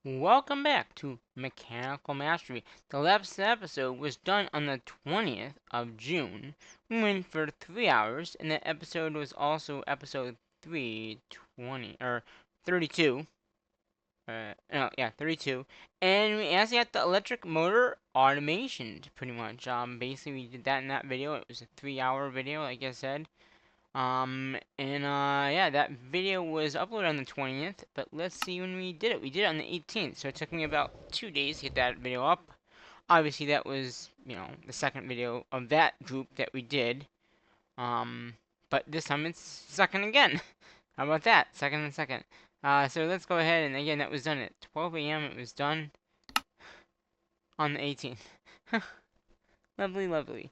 Welcome back to Mechanical Mastery. The last episode was done on the 20th of June. We went for 3 hours, and that episode was also episode 320, or 32. No, yeah, 32. And we actually got the electric motor automation, pretty much. Basically, we did that in that video. It was a 3-hour video, like I said. Yeah, that video was uploaded on the 20th, but let's see when we did it. We did it on the 18th, so it took me about 2 days to get that video up. Obviously, that was, the second video of that group that we did. But this time it's second again. How about that? Second and second. So let's go ahead, and again, that was done at 12 a.m. It was done on the 18th. Lovely, lovely.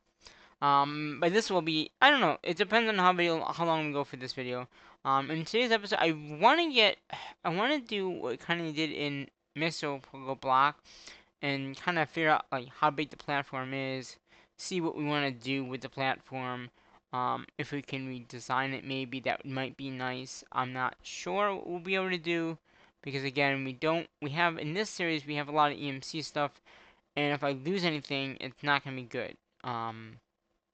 But this will be, I don't know, it depends on how long we go for this video. In today's episode, I want to do what kind of did in Mr. Pogo Block, and kind of figure out, like, how big the platform is, see what we want to do with the platform, if we can redesign it, maybe that might be nice. I'm not sure what we'll be able to do, because again, in this series, we have a lot of EMC stuff, and if I lose anything, it's not going to be good.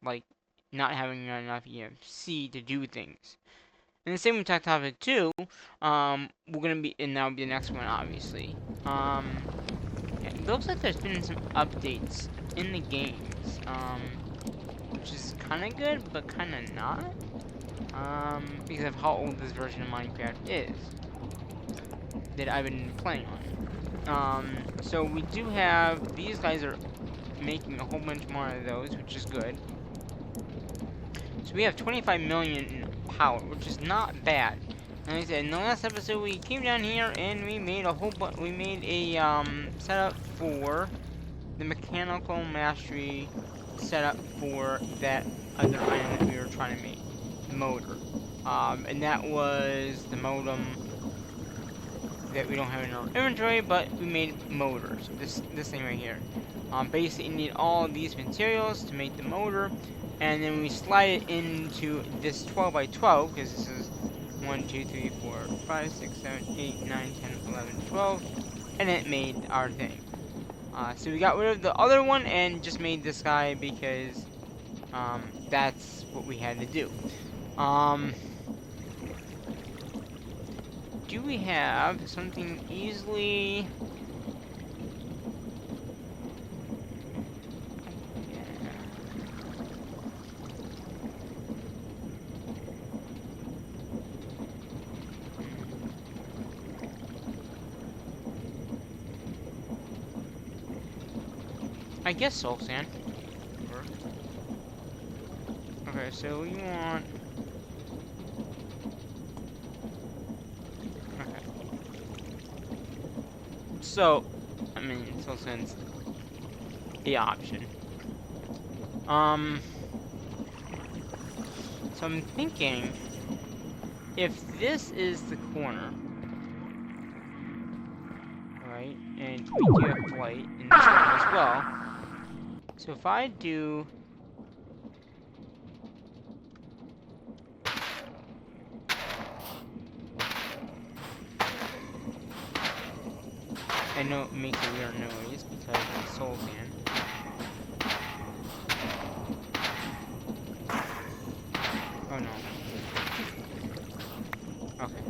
Like not having enough EMC to do things. And the same with Tech Topic 2, we're gonna be, and that'll be the next one, obviously. It looks like there's been some updates in the games, which is kind of good, but kind of not, because of how old this version of Minecraft is that I've been playing on. So we do have, these guys are making a whole bunch more of those, which is good. So we have 25 million in power, which is not bad. And like I said, in the last episode, we came down here and we made a setup for the mechanical mastery setup for that other item that we were trying to make, the motor. And that was the modem that we don't have in our inventory, but we made motors. This thing right here. Basically, you need all of these materials to make the motor, and then we slide it into this 12 by 12, because this is 1, 2, 3, 4, 5, 6, 7, 8, 9, 10, 11, 12, and it made our thing. So we got rid of the other one and just made this guy because that's what we had to do. Do we have something easily... I guess soul sand. Okay, so we want... Okay. So, I mean, soul sand's the option. So I'm thinking, if this is the corner, right, and we do have light in this one as well, so if I do... I know it makes a weird noise because it's soul sand. Oh no. Okay.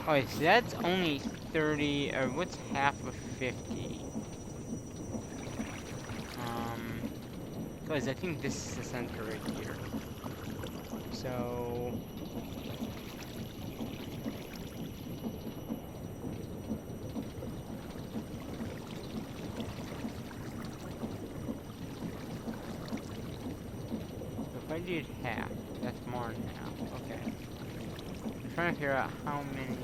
Alright, so that's only 30, or what's half of 50? Guys, I think this is the center right here. So... if I did half, that's more than half. Okay. I'm trying to figure out how many...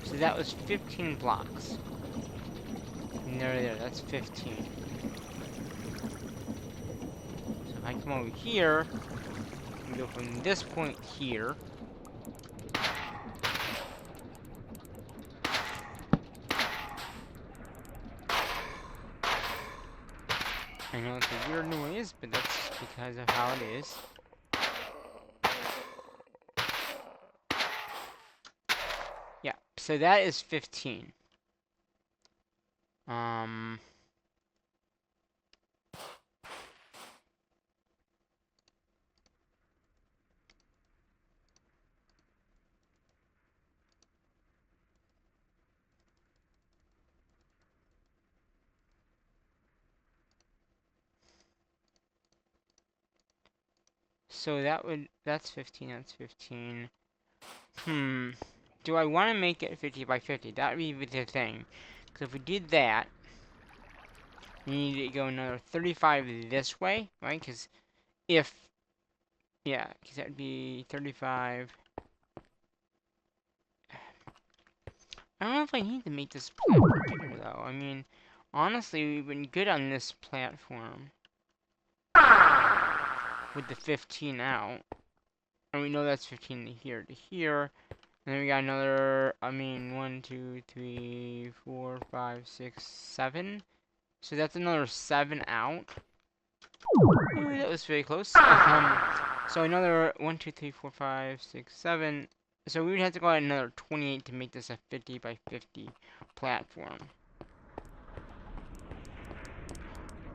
So that was 15 blocks. And there, that's 15. So if I come over here, we go from this point here. I know it's a weird noise, but that's just because of how it is. so that is 15. So that's 15, that's 15. Do I want to make it 50 by 50? That would be the thing. Because if we did that, we need to go another 35 this way, right? Because if, yeah, because that would be 35. I don't know if I need to make this platform bigger, though. I mean, honestly, we've been good on this platform with the 15 out. And we know that's 15 to here to here. And then we got another, I mean, 1, 2, 3, 4, 5, 6, 7. So that's another 7 out. Ooh, that was very close. So another 1, 2, 3, 4, 5, 6, 7. So we would have to go at another 28 to make this a 50 by 50 platform.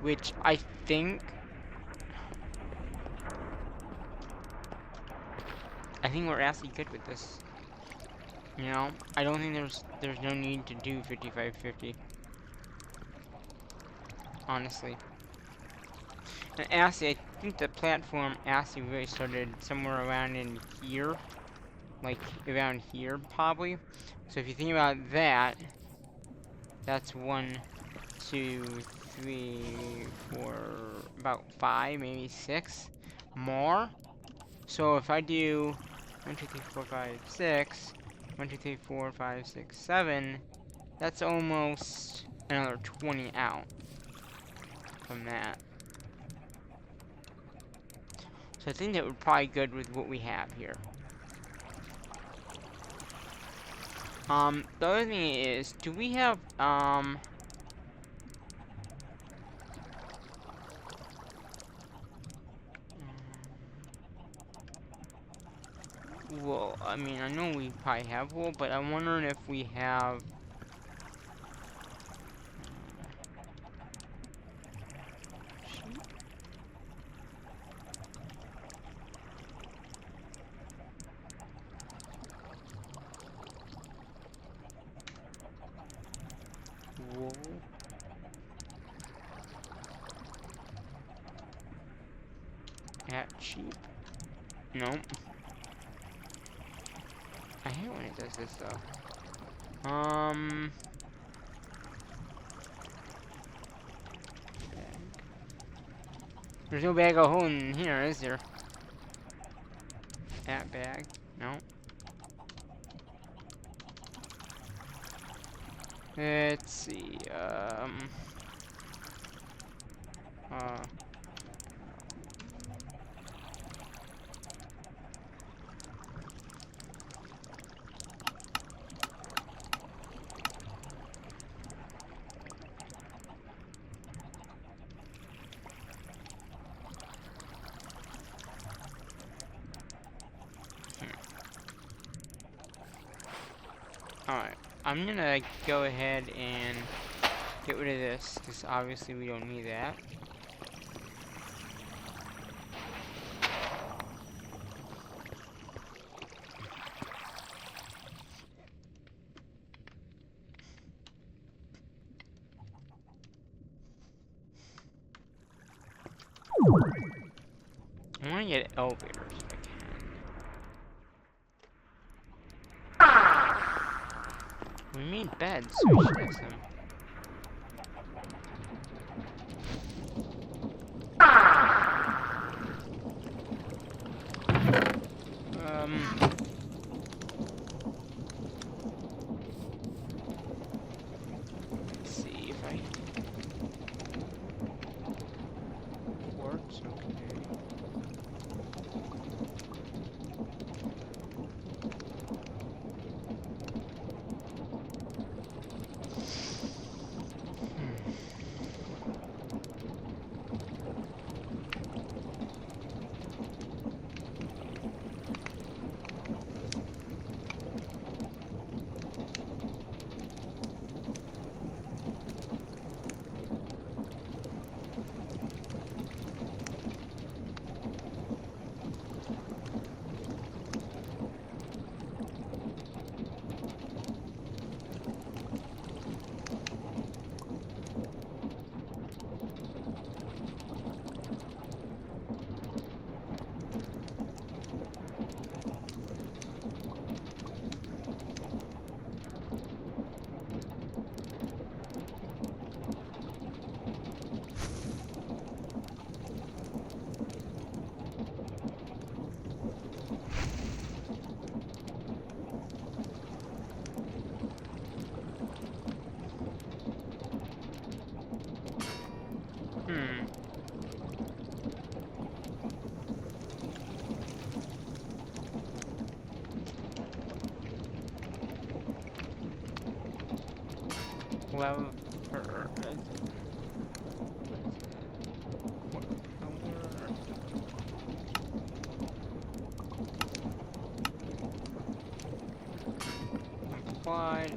Which I think we're actually good with this. You know, I don't think there's no need to do 55-50. Honestly. And actually, I think the platform actually really started somewhere around in here. Like, around here, probably. So if you think about that, that's 1, 2, 3, 4, about 5, maybe 6 more. So if I do 1, 2, 3, 4, 5, 6, 1, 2, 3, 4, 5, 6, 7, that's almost another 20 out from that. So I think that we're probably good with what we have here. The other thing is, do we have, wool? I mean, I know we probably have wool, but I'm wondering if we have, wool? At cheap? Nope. I hate when it does this though. There's no bag of holding in here, is there? That bag? No. Let's see, alright. I'm gonna go ahead and get rid of this, because obviously we don't need that. I want to get elevators if I can. We need beds, so we should have some. Let's see if I works. Okay. clever. Applied.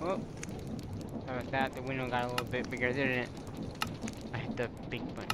Oh, how about that? The window got a little bit bigger, didn't it? I hit the big button.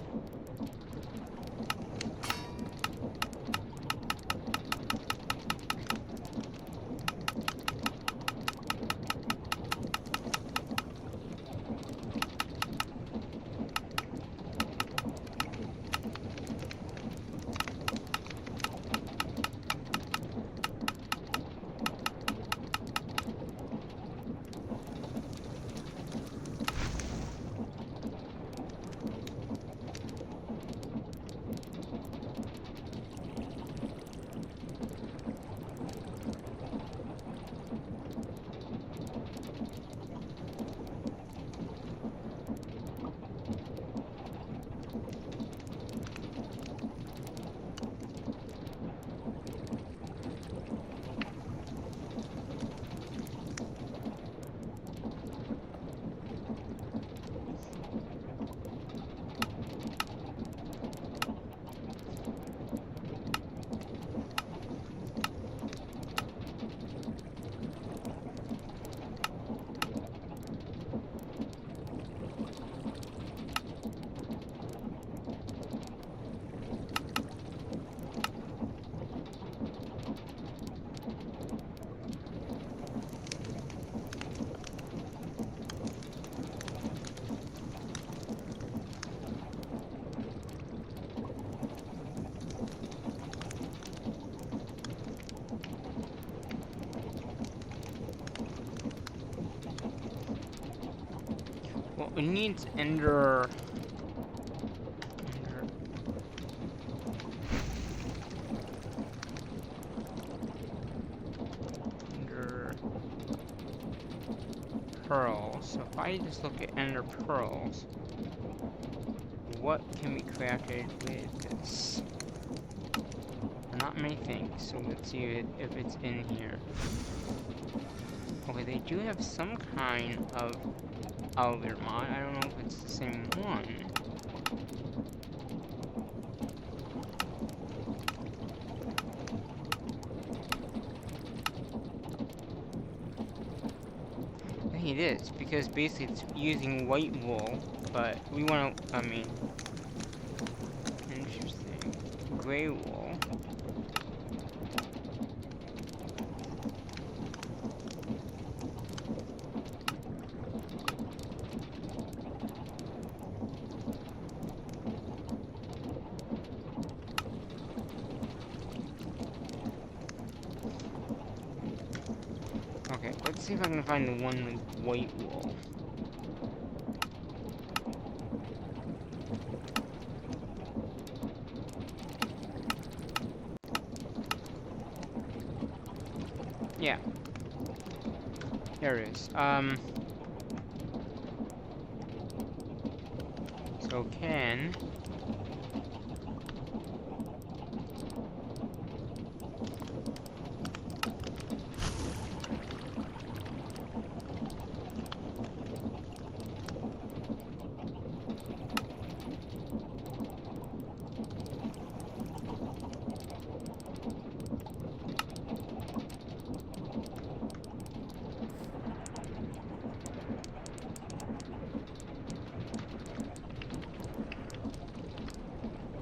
Well, we need ender pearls. So if I just look at ender pearls, what can be crafted with this? Not many things, so let's see if it's in here. Okay, they do have some kind of elevator mod. I don't know if it's the same one. I think it is, because basically it's using white wool, but we want to, I mean, interesting, gray wool. Okay, let's see if I can find the one with white wool. Yeah. There it is. So can...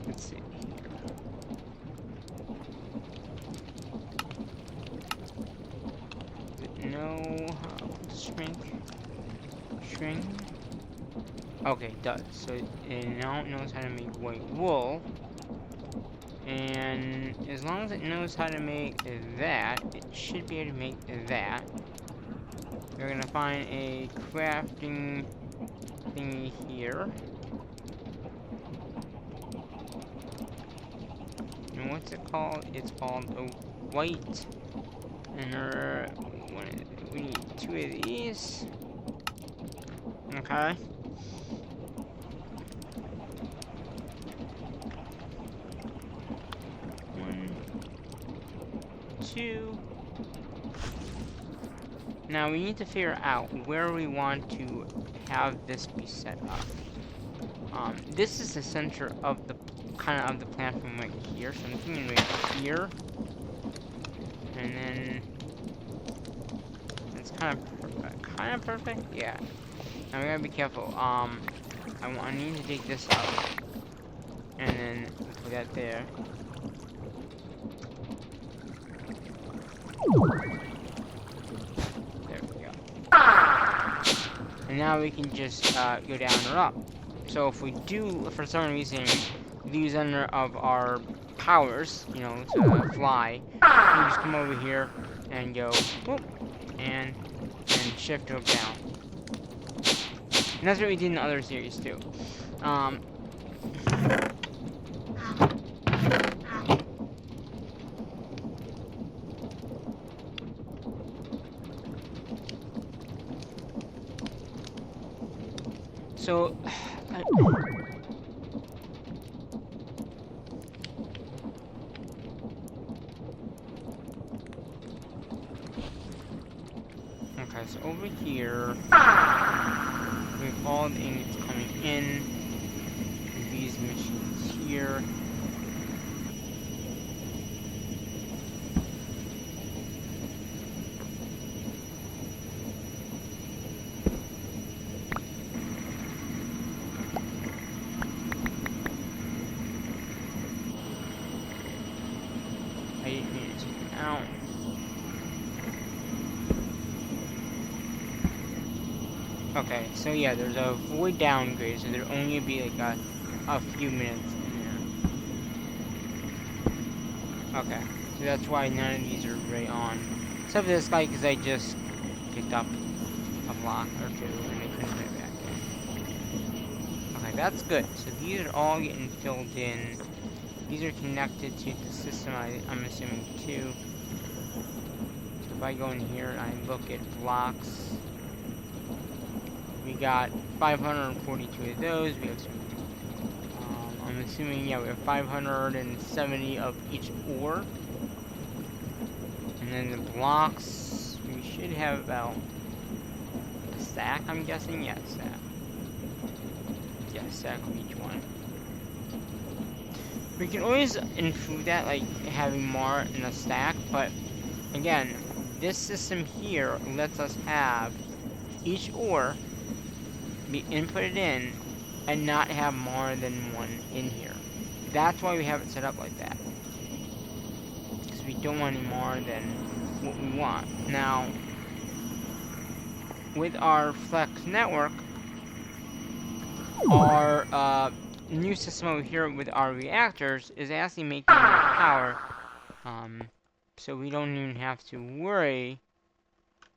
Let's see here. No, shrink. Okay, it does. So it now knows how to make white wool. And as long as it knows how to make that, it should be able to make that. We're gonna find a crafting thingy here. And what's it called? It's called a white. And we need 2 of these. Okay. One, 2. Now we need to figure out where we want to have this be set up. This is the center of the kind of the platform right here. So I'm thinking right here, and then it's kind of perfect. Yeah. Now we gotta be careful. I need to take this out, and then put that there. There we go. And now we can just go down or up. So if we do, for some reason, lose under of our powers, you know, to fly, we just come over here and go, whoop, and shift to go down. And that's what we did in the other series too. So, okay, so over here, we have all the ingots coming in, these machines here. I didn't mean to take them out. Okay, so yeah, there's a void downgrade, so there'll only be like a few minutes in there. Okay, so that's why none of these are right on. Except for this guy, because I just picked up a block or two, and I couldn't put it back in. Okay, that's good. So these are all getting filled in. These are connected to the system, I'm assuming, too. So if I go in here and I look at blocks, we got 542 of those. We have some, I'm assuming, yeah, we have 570 of each ore. And then the blocks, we should have about a stack, I'm guessing. Yeah, a stack. Yeah, a stack of each one. We can always improve that, like having more in a stack, but again, this system here lets us have each ore be inputted in and not have more than one in here. That's why we have it set up like that. Because we don't want any more than what we want. Now, with our Flex network, our new system over here with our reactors is actually making more power. So we don't even have to worry.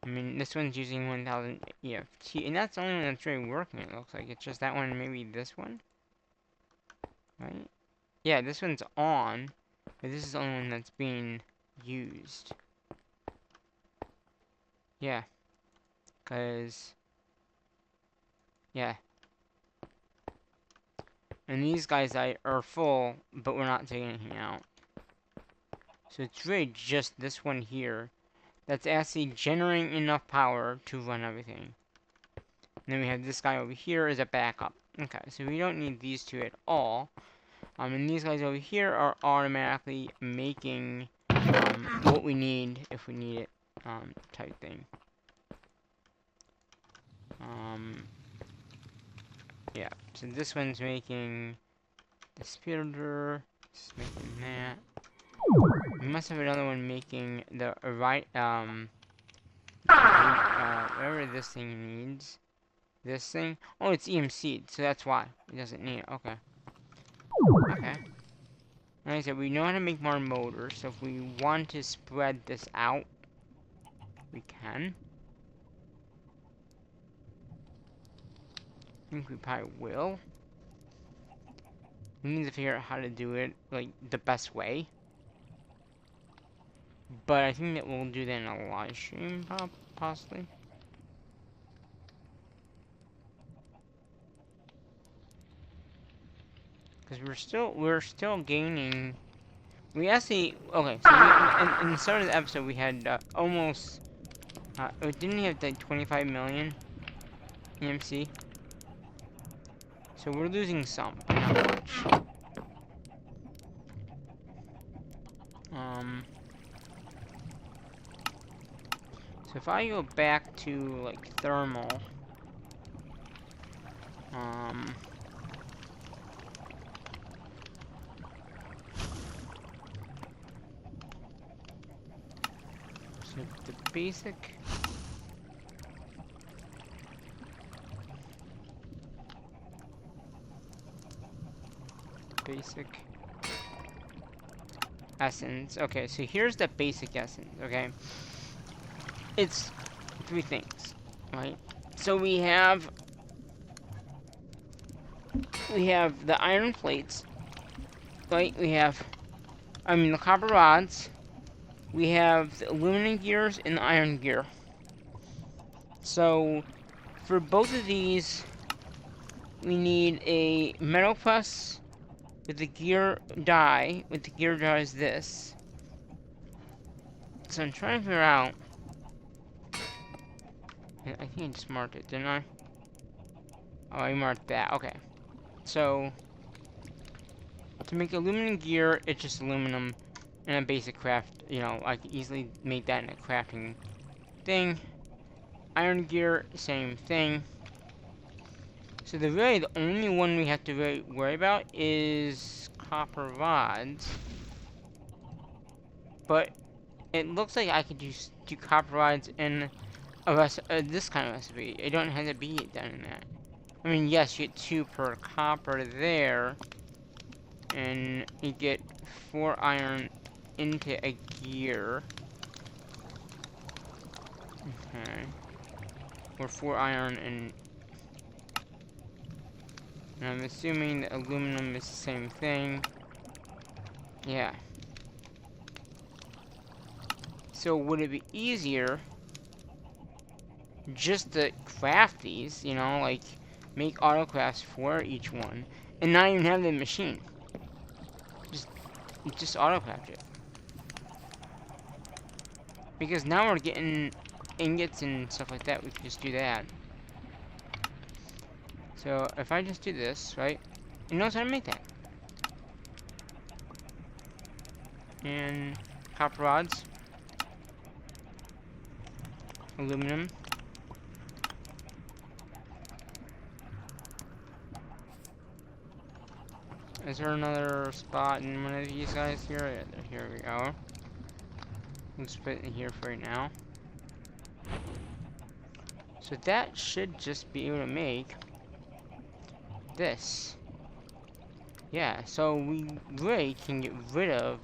I mean, this one's using 1000 EFT, and that's the only one that's really working, it looks like. It's just that one and maybe this one. Right? Yeah, this one's on, but this is the only one that's being used. Yeah. Because, yeah. And these guys are full, but we're not taking anything out. So it's really just this one here that's actually generating enough power to run everything. And then we have this guy over here as a backup. Okay, so we don't need these two at all. And these guys over here are automatically making what we need if we need it, type thing. Yeah, so this one's making the speeder, it's making that. We must have another one making the right, whatever this thing needs. This thing? Oh, it's EMC, so that's why. It doesn't need it. Okay. Okay. Like I said, we know how to make more motors, so if we want to spread this out, we can. I think we probably will. We need to figure out how to do it, like, the best way. But I think that we'll do that in a live stream, possibly. Because we're still gaining. We actually, okay, so in the start of the episode we had almost Didn't he have like 25 million EMC? So we're losing some, but not much. So if I go back to like thermal, so the basic. Basic essence. Okay, so here's the basic essence, okay? It's three things, right? So we have the iron plates, right? We have, the copper rods. We have the aluminum gears and the iron gear. So for both of these, we need a metal press with the gear die. With the gear die is this. So I'm trying to figure out. I think I just marked it, didn't I? Oh, I marked that. Okay. So to make aluminum gear, it's just aluminum and a basic craft. You know, I can easily make that in a crafting thing. Iron gear, same thing. So the only one we have to really worry about is copper rods. But it looks like I could just do copper rods in this kind of recipe. It don't have to be done in that. I mean, yes, you get 2 per copper there, and you get 4 iron into a gear. Okay. Or 4 iron and I'm assuming the aluminum is the same thing. Yeah. So would it be easier just to craft these, you know, like make autocrafts for each one and not even have the machine? Just autocraft it. Because now we're getting ingots and stuff like that, we can just do that. So if I just do this, right? It knows how to make that. And copper rods. Aluminum. Is there another spot in one of these guys here? Yeah, here we go. Let's put it in here for right now. So that should just be able to make this. Yeah, so we really can get rid of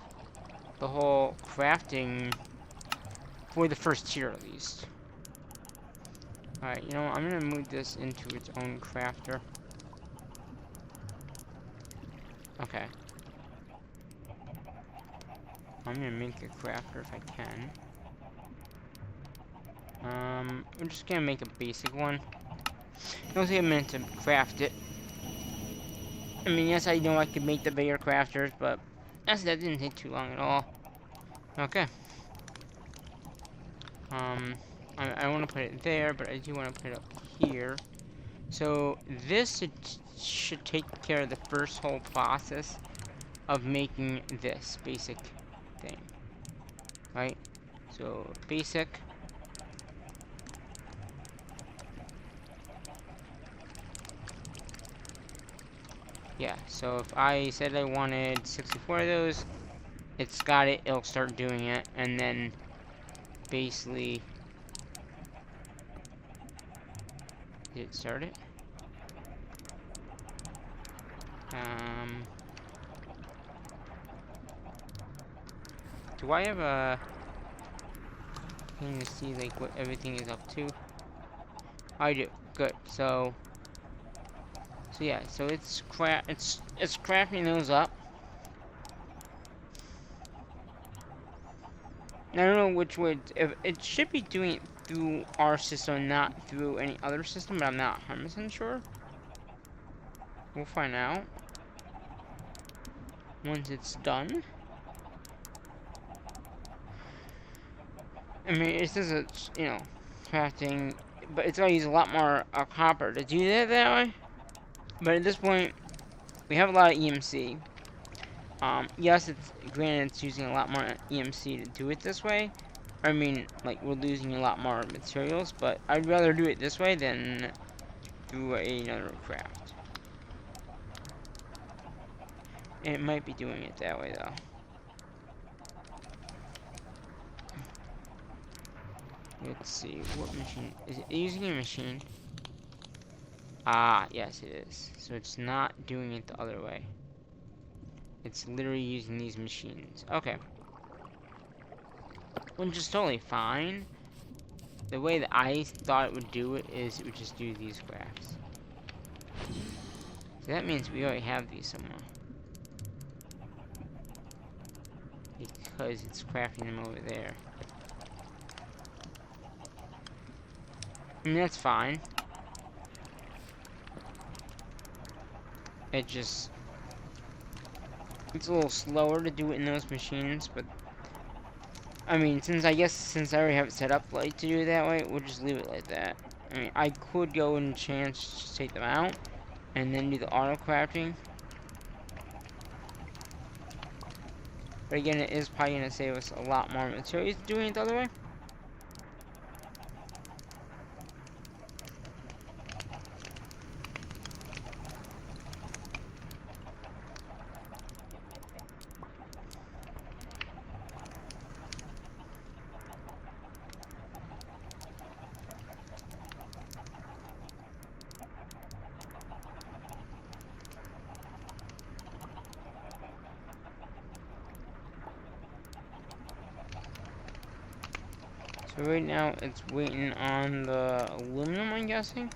the whole crafting for the first tier at least. Alright, you know what? I'm gonna move this into its own crafter. Okay. I'm gonna make a crafter if I can. I'm just gonna make a basic one. It'll take a minute to craft it. I mean, yes, I know I could make the bigger crafters, but that didn't take too long at all. Okay. I want to put it there, but I do want to put it up here. So this should take care of the first whole process of making this basic thing, right? So basic. Yeah, so if I said I wanted 64 of those, it's got it, it'll start doing it, and then basically, did it start it? Do I have a thing to see like what everything is up to? I do. Good. So yeah. So it's crafting those up. I don't know which would. If it should be doing it through our system, not through any other system, but I'm not 100% sure. We'll find out once it's done. I mean, it says it's, you know, crafting, but it's gonna use a lot more copper to do that way. But at this point, we have a lot of EMC. Yes, it's granted it's using a lot more EMC to do it this way. I mean, like, we're losing a lot more materials, but I'd rather do it this way than do another craft. And it might be doing it that way, though. Let's see, what machine? Is it using a machine? Ah, yes it is. So it's not doing it the other way. It's literally using these machines. Okay. Which is totally fine. The way that I thought it would do it is it would just do these graphs. So that means we already have these somewhere. Because it's crafting them over there. I mean, that's fine. It's a little slower to do it in those machines, but I mean, since I already have it set up like to do it that way, we'll just leave it like that. I mean, I could go and just take them out and then do the auto crafting. But again, it is probably gonna save us a lot more materials doing it the other way. So right now it's waiting on the aluminum, I'm guessing.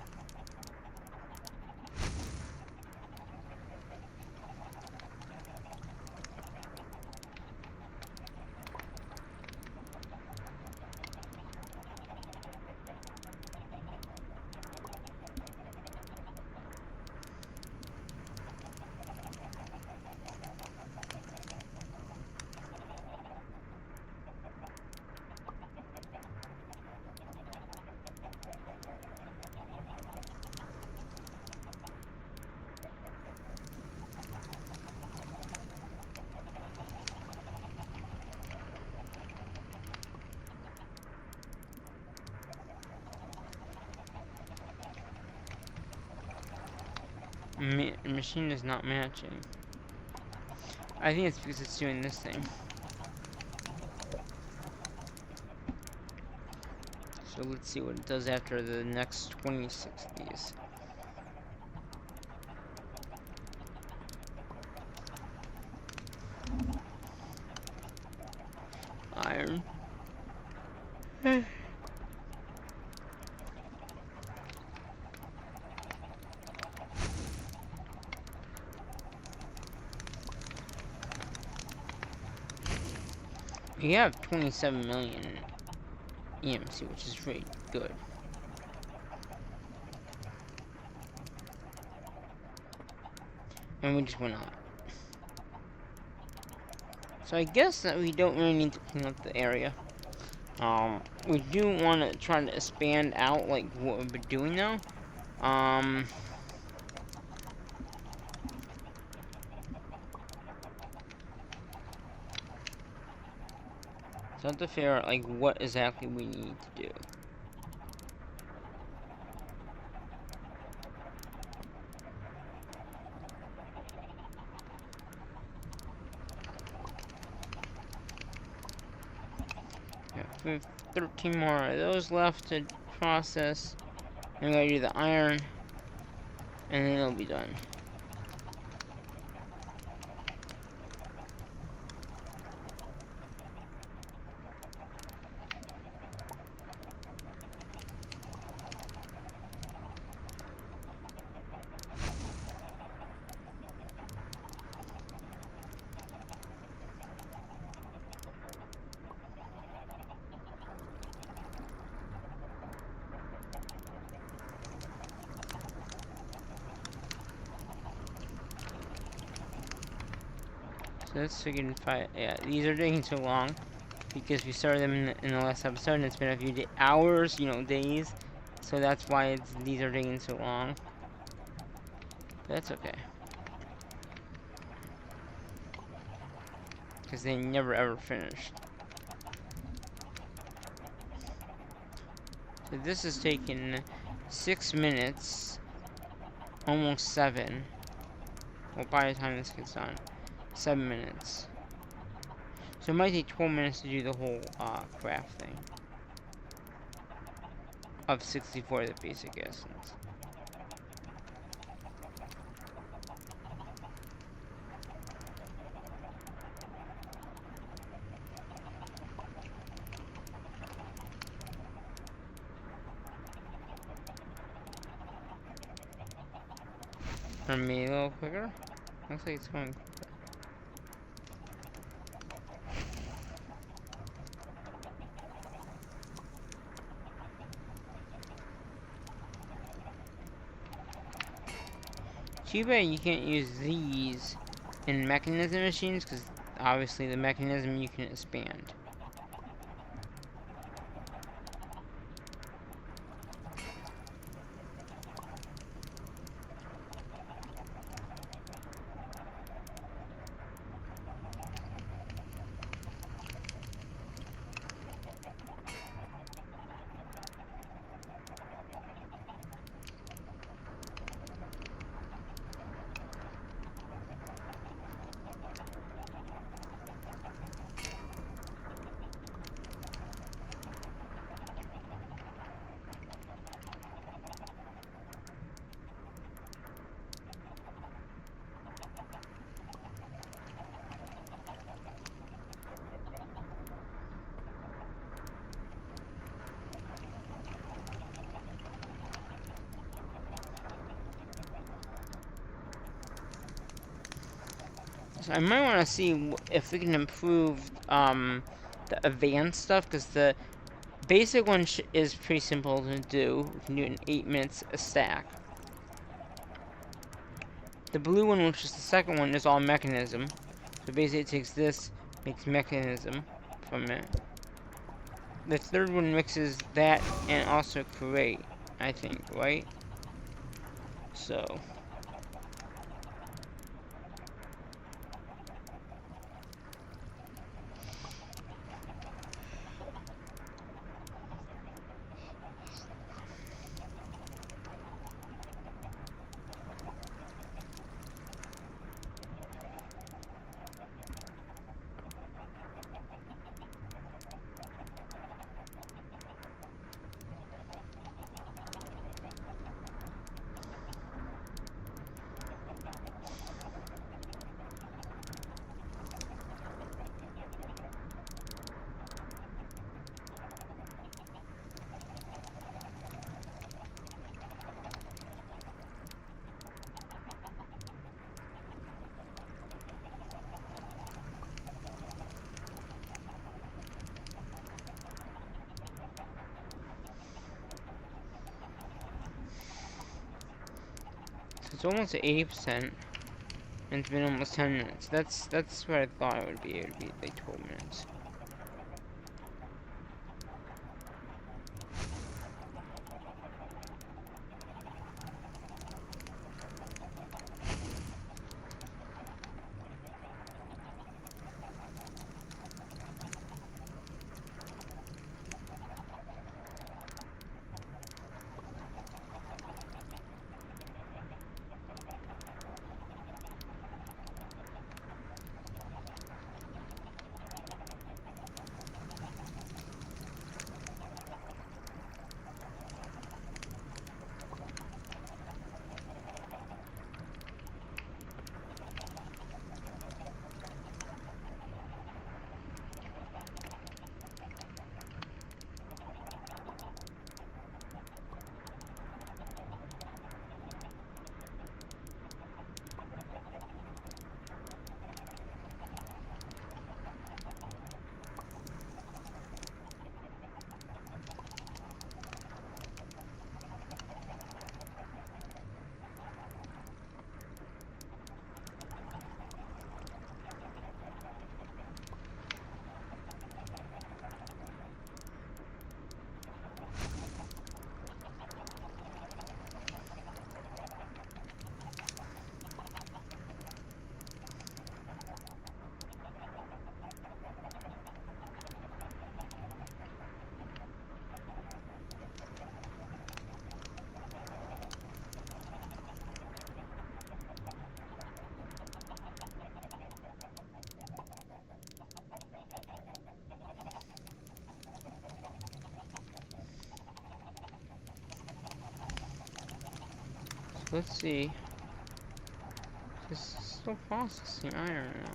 Machine is not matching. I think it's because it's doing this thing. So let's see what it does after the next 26 of these. Iron. We have 27 million EMC, which is pretty good. And we just went up. So I guess that we don't really need to clean up the area. We do want to try to expand out like what we've been doing now. So I have to figure out like what exactly we need to do. We have 13 more of those left to process. And we gotta do the iron, and then it'll be done. So let's signify, yeah, these are taking too long. because we started them in the last episode, and it's been a few hours, you know, days. So that's why these are taking so long. But that's okay. Because they never ever finished. So this has taken 6 minutes, almost 7. Well, by the time this gets done, 7 minutes. So it might take 12 minutes to do the whole craft thing. Of 64, the basic essence. For me, a little quicker. Looks like it's going quicker. Too bad you can't use these in mechanism machines, because obviously the mechanism you can expand. So I might want to see if we can improve the advanced stuff, because the basic one is pretty simple to do. We can do it in 8 minutes a stack. The blue one, which is the second one, is all mechanism. So basically it takes this, makes mechanism from it. The third one mixes that and also create, I think, right? So... it's almost at 80%, and it's been almost 10 minutes. That's what I thought it would be. It would be like 12 minutes. Let's see. This is still processing iron now.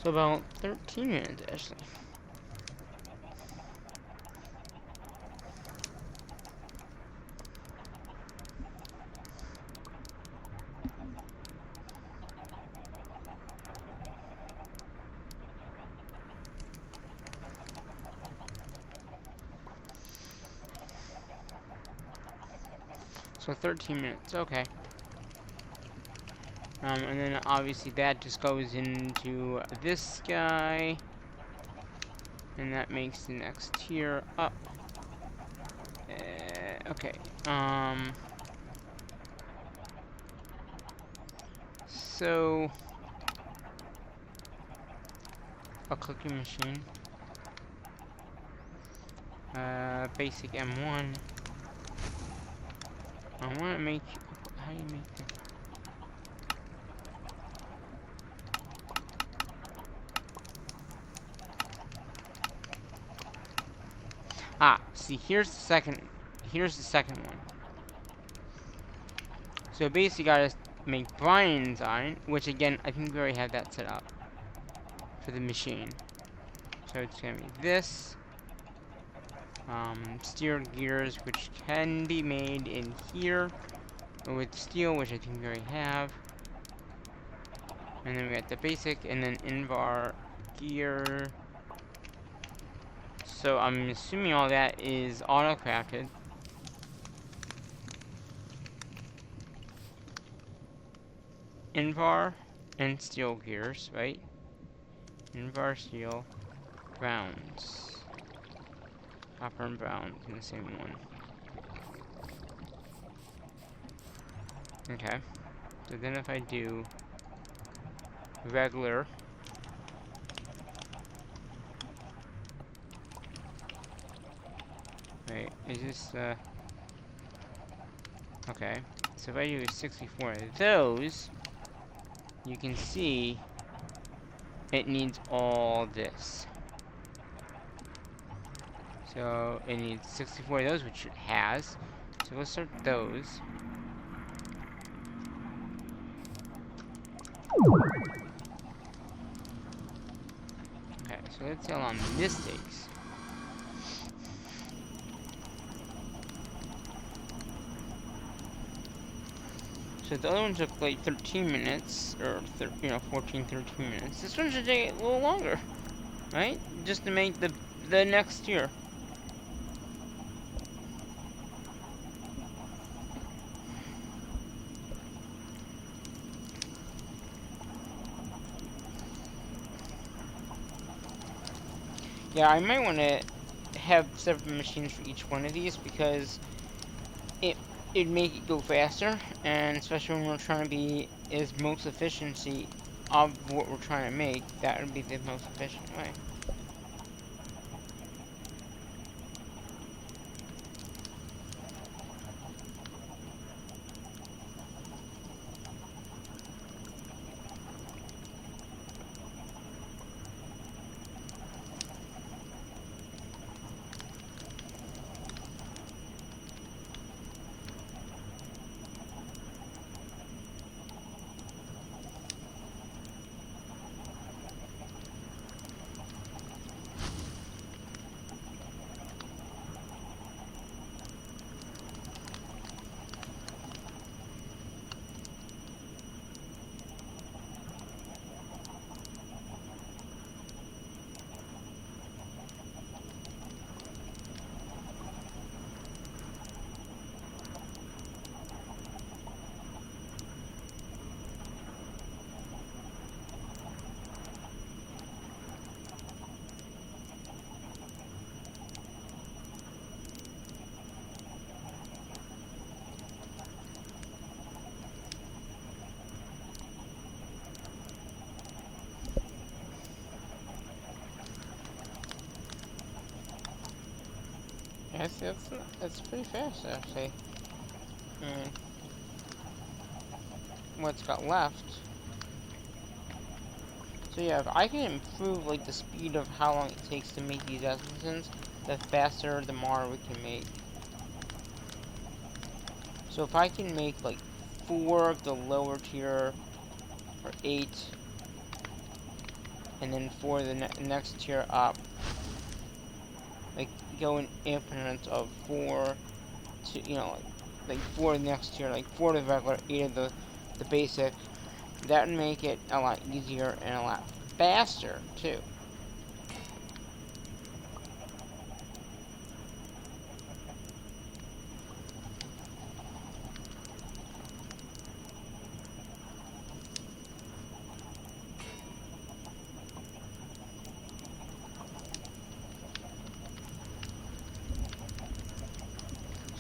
So about 13 minutes actually. So 13 minutes, okay. And then obviously that just goes into this guy. And that makes the next tier up. Okay. So a cooking machine. Basic M1. I want to make. How do you make that? Ah, see, here's the second. Here's the second one. So basically, gotta make Brian's iron, which again, I think we already have that set up for the machine. So it's gonna be this. Steered gears, which can be made in here with steel, which I think we already have. And then we got the basic, and then Invar gear. So I'm assuming all that is auto-crafted. Invar and steel gears, right? Invar steel, browns. Copper and brown in the same one. Okay. So then if I do regular, right, is this, okay. So if I do 64 of those, you can see it needs all this. So it needs 64 of those, which it has. So we'll start those. Okay, so let's see how long this takes. So the other one took like 13 minutes, or 14, 13 minutes. This one should take a little longer, right? Just to make the next tier. Yeah, I might want to have separate machines for each one of these because it'd make it go faster, and especially when we're trying to be as most efficiency of what we're trying to make, that would be the most efficient way. That's pretty fast, actually. And what's got left. So yeah, if I can improve like the speed of how long it takes to make these essences, the faster, the more we can make. So if I can make like 4 of the lower tier, or 8, and then 4 of the next tier up, like go in increments of 4 to, you know, like 4 of the next tier, like 4 of the regular, 8 of the basic, that would make it a lot easier and a lot faster too.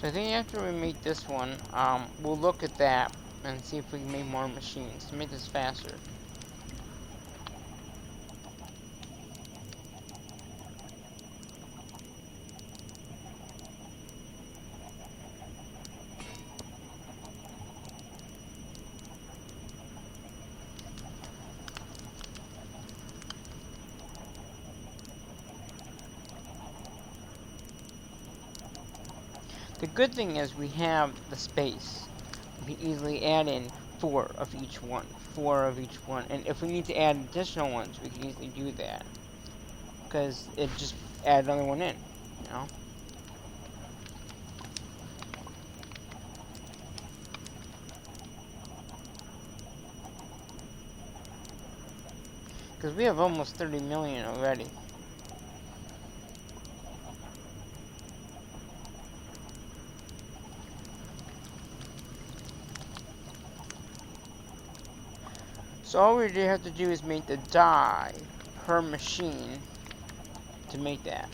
So I think after we make this one, we'll look at that and see if we can make more machines to make this faster. The good thing is we have the space. We can easily add in 4 of each one, 4 of each one, and if we need to add additional ones, we can easily do that. Because it just add another one in, you know? Because we have almost 30 million already. So all we have to do is make the die per machine to make that.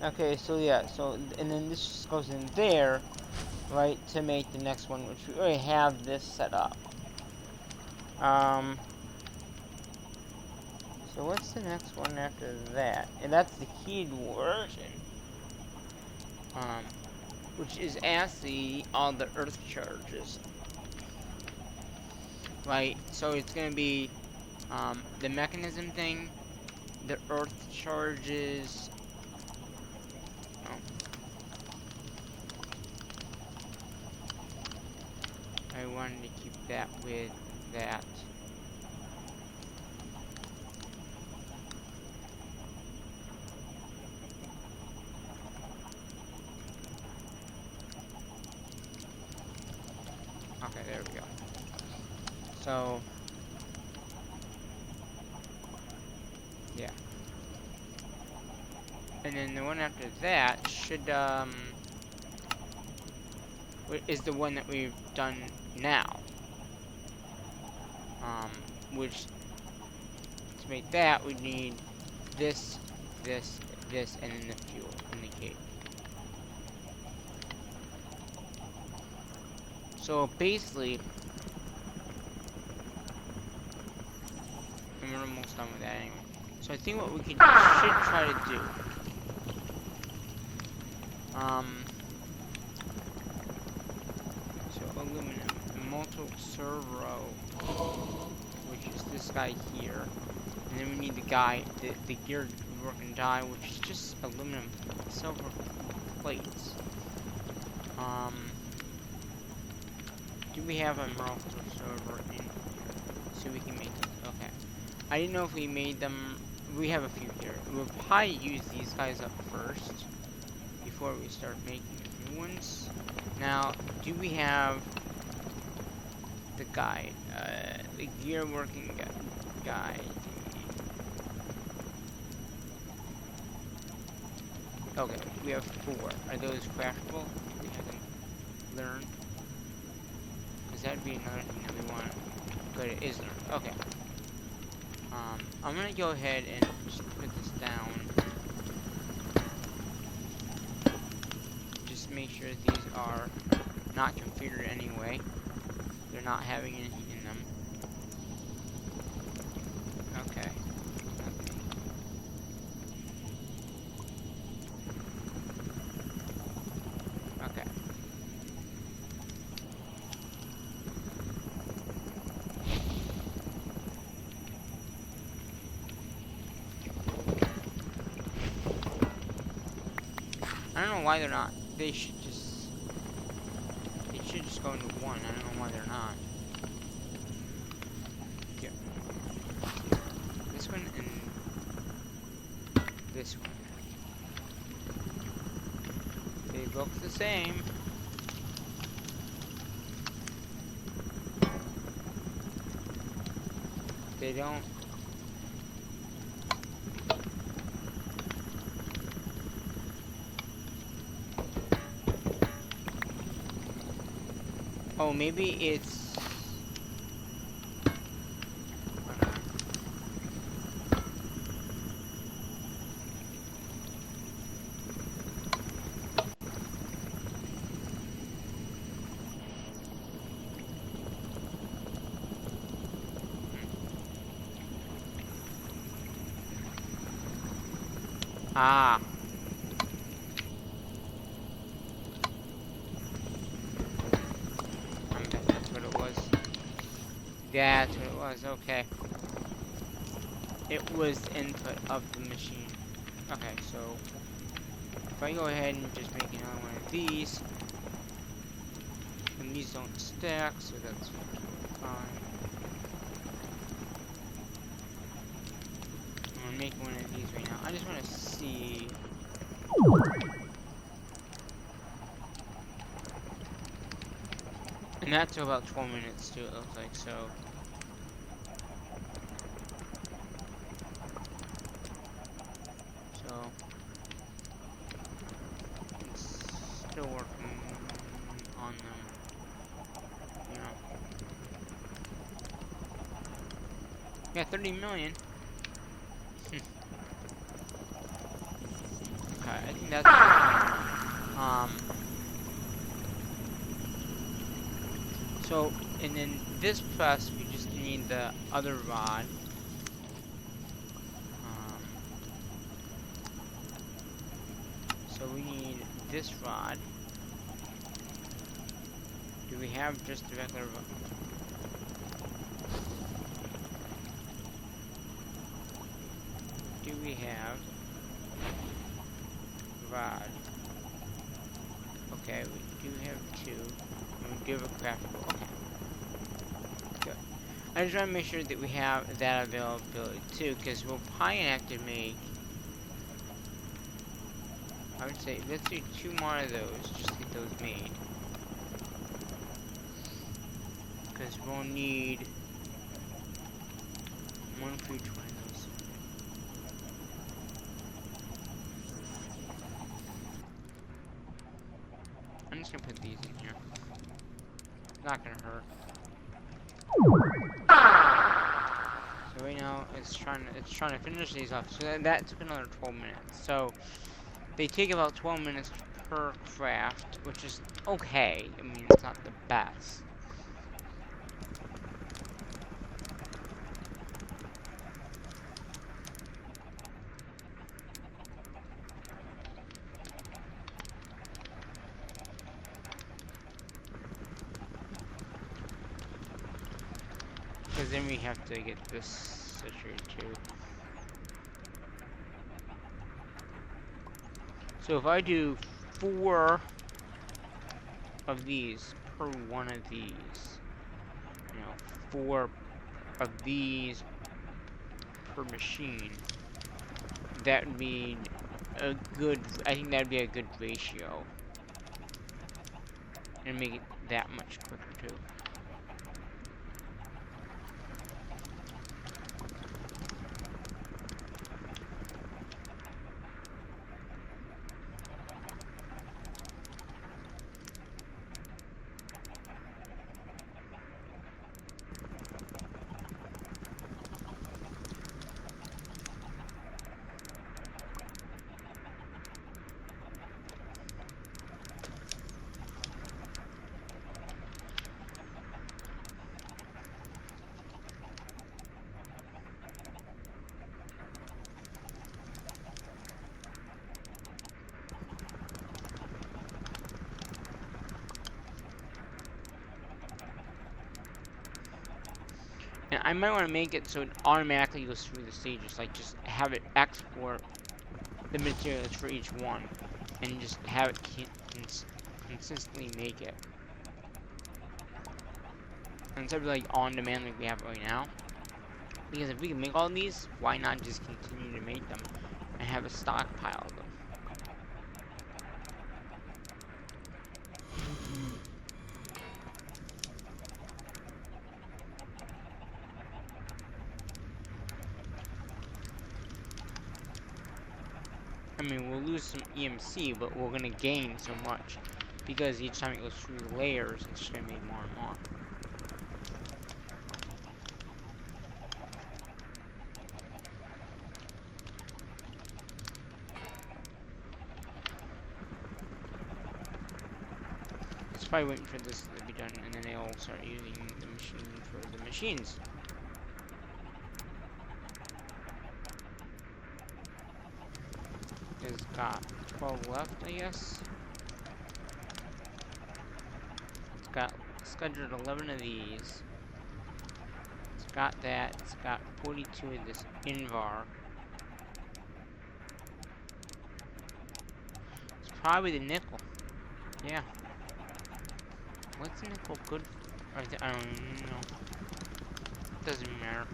Okay, so yeah, and then this just goes in there, right, to make the next one, which we already have this set up. So what's the next one after that? And that's the keyed version. Which is actually all the earth charges. Right, so it's gonna be, the mechanism thing, the earth charges. Oh. I wanted to keep that with that. Okay, there we go. So, yeah. And then the one after that should, is the one that we've done now. Which, to make that, we need this, this, this, and then the fuel in the cage. So basically, and we're almost done with that anyway. So I think what we should try to do, so aluminum, multiple servo, which is this guy here, and then we need the geared working die, which is just aluminum silver plates. Do we have a multiple servo in here so we can make them? Okay. I didn't know if we made them. We have a few here. We'll probably use these guys up first. before we start making new ones. Now, do we have the guide? The gear working guide. Okay, we have 4. Are those craftable? Do we have them learned? Because that would be another thing that we want. Good, it is learned. Okay. I'm gonna go ahead and just put this down. Just make sure these are not configured anyway. They're not having anything in them. Okay. Okay. I don't know why they're not. They should just go into 1. I don't know why they're not. Here. This one and this one. They look the same. They don't. Oh, maybe it's. Ah. That's what it was. Yeah, that's what it was. Okay. It was the input of the machine. Okay, so if I go ahead and just make another one of these, and these don't stack, so that's fine. I'm gonna make one of these right now. I just want to see. And that took about 12 minutes too, it looks like, so. It's still working on them, you know. Yeah, 30 million. Okay, I think that's so, and then this press, we just need the other rod. So we need this rod. Do we have just the regular rod? Do we have rod? Okay, we do have 2. And we do have a craftable. Okay. Good. I just want to make sure that we have that availability too, because we'll probably have to make, I would say, let's do 2 more of those, just to get those made. Because we'll need 1 for each one of those. I'm just gonna put these in here. Not gonna hurt. So right now it's trying to finish these off. So that took another 12 minutes. So they take about 12 minutes per craft, which is okay. I mean, it's not the best. Because then we have to get this situated too. So if I do 4 of these per one of these, you know, 4 of these per machine, that would mean a good, I think that'd be a good ratio. And make it that much quicker too. And I might want to make it so it automatically goes through the stages, like just have it export the materials for each one, and just have it consistently make it. Instead of like on demand like we have right now. Because if we can make all these, why not just continue to make them and have a stockpile of them? I mean, we'll lose some EMC, but we're gonna gain so much. Because each time it goes through the layers, it's just gonna make more and more. It's probably waiting for this to be done, and then they'll start using the machine for the machines. It's got 12 left, I guess. It's got scheduled 11 of these. It's got that. It's got 42 of this Invar. It's probably the nickel. Yeah. What's the nickel good for? I don't know. Doesn't matter.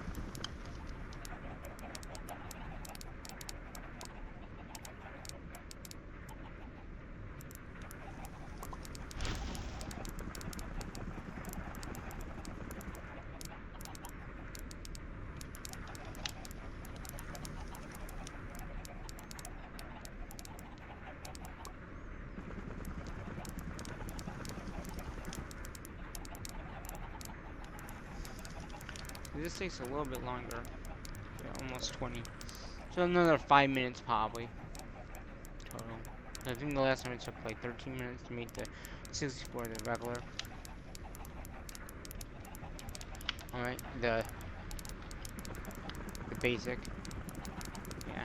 This takes a little bit longer. Yeah, almost 20. So another 5 minutes probably. Total. I think the last one it took like 13 minutes to make the 64 the regular. Alright, the basic. Yeah.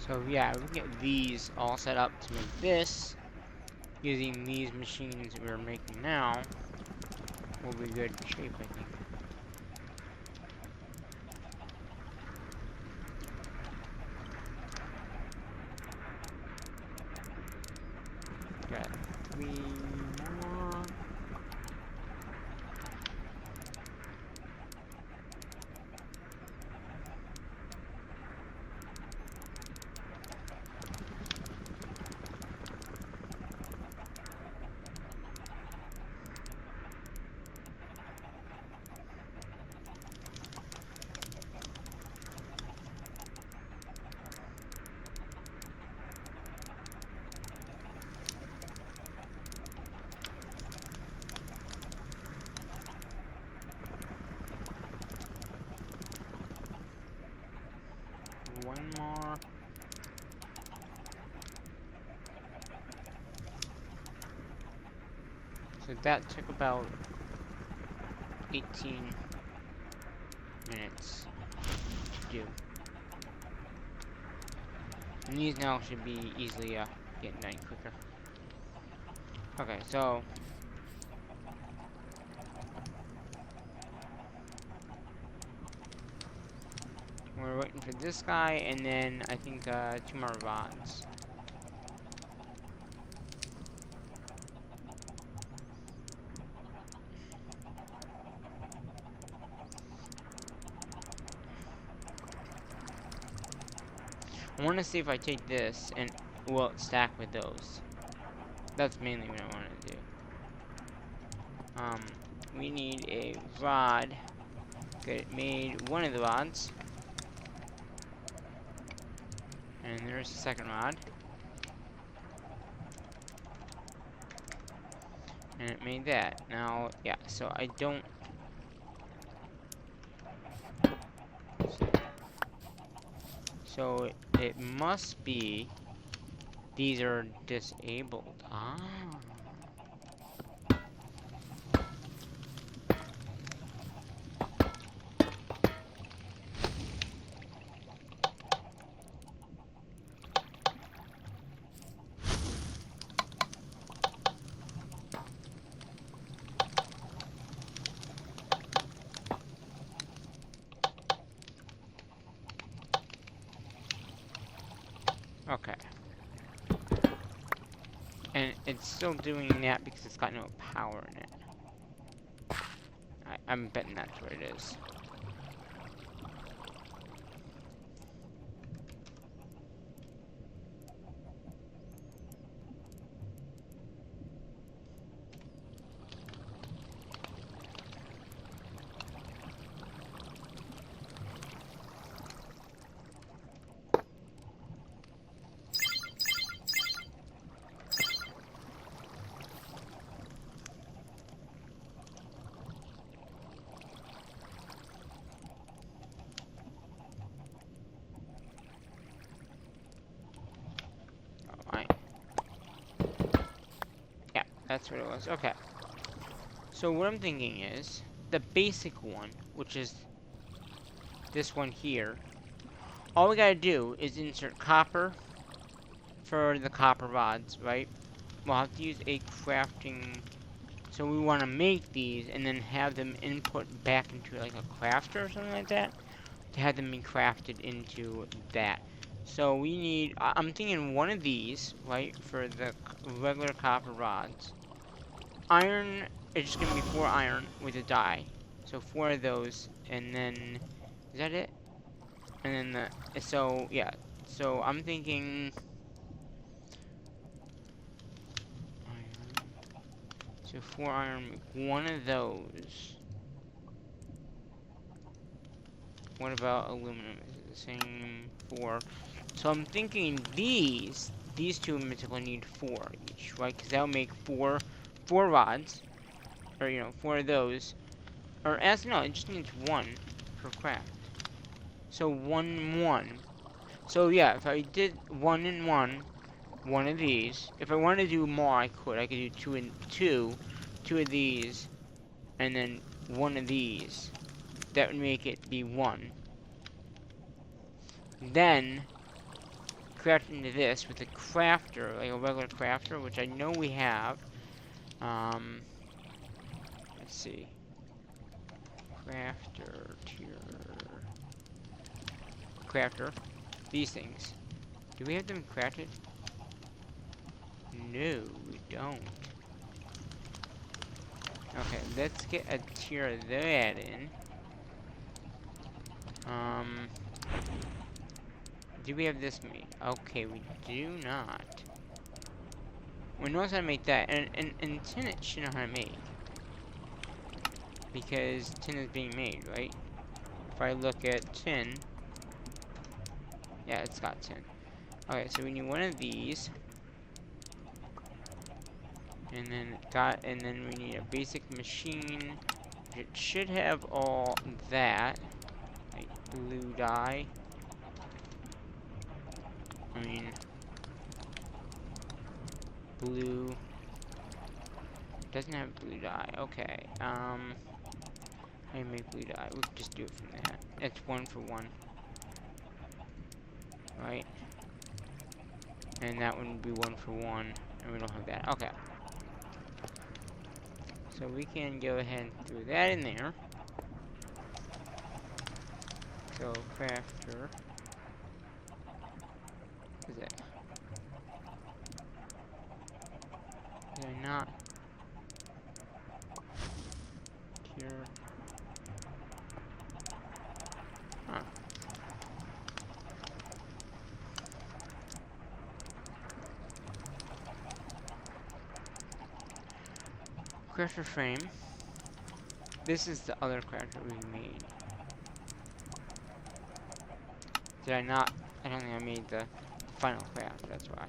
So yeah, we can get these all set up to make this. Using these machines that we're making now, will be good shape, I think. Got 3 more. One more. So that took about 18 minutes to do. And these now should be easily getting done quicker. Okay, so we're waiting for this guy, and then I think 2 more rods. I want to see if I take this and will it stack with those. That's mainly what I want to do. We need a rod. Get made one of the rods. And there's the second rod. And it made that. Now, yeah, so I don't... So it must be these are disabled. Ah. Okay. And it's still doing that because it's got no power in it. I'm betting that's what it is. Alright. Yeah, that's what it was. Okay. So what I'm thinking is, the basic one, which is this one here, all we gotta do is insert copper for the copper rods, right? We'll have to use a crafting... So we want to make these and then have them input back into like a crafter or something like that to have them be crafted into that. So we need, I'm thinking one of these, right, for the regular copper rods. Iron, it's just going to be 4 iron with a die. So 4 of those, and then, is that it? And then so yeah, so I'm thinking, iron. So 4 iron, one of those. What about aluminum? Is it the same 4? So I'm thinking these two in particular need 4 each, right? Because that'll make 4 rods, or 4 of those. Or no, it just needs 1 per craft. So 1. So yeah, if I did 1 and 1 of these. If I wanted to do more, I could. I could do 2 and 2 of these, and then 1 of these. That would make it be 1. Then craft into this with a crafter, like a regular crafter, which I know we have. Let's see. Crafter, tier. Crafter. These things. Do we have them crafted? No, we don't. Okay, let's get a tier of that in. Do we have this made? Okay, we do not. We know how to make that, and tin it should know how to make. Because tin is being made, right? If I look at tin, yeah, it's got tin. Okay, so we need 1 of these. And then we need a basic machine. It should have all that. Like blue dye. I mean, blue. Doesn't have blue dye. Okay. And make bleed eye. We'll just do it from that. It's 1 for 1. Right? And that one would be 1 for 1. And we don't have that. Okay. So we can go ahead and throw that in there. So crafter. What is it? Did I not? Here. Huh. Crafter frame. This is the other crafter we made. Did I not? I don't think I made the final craft, that's why.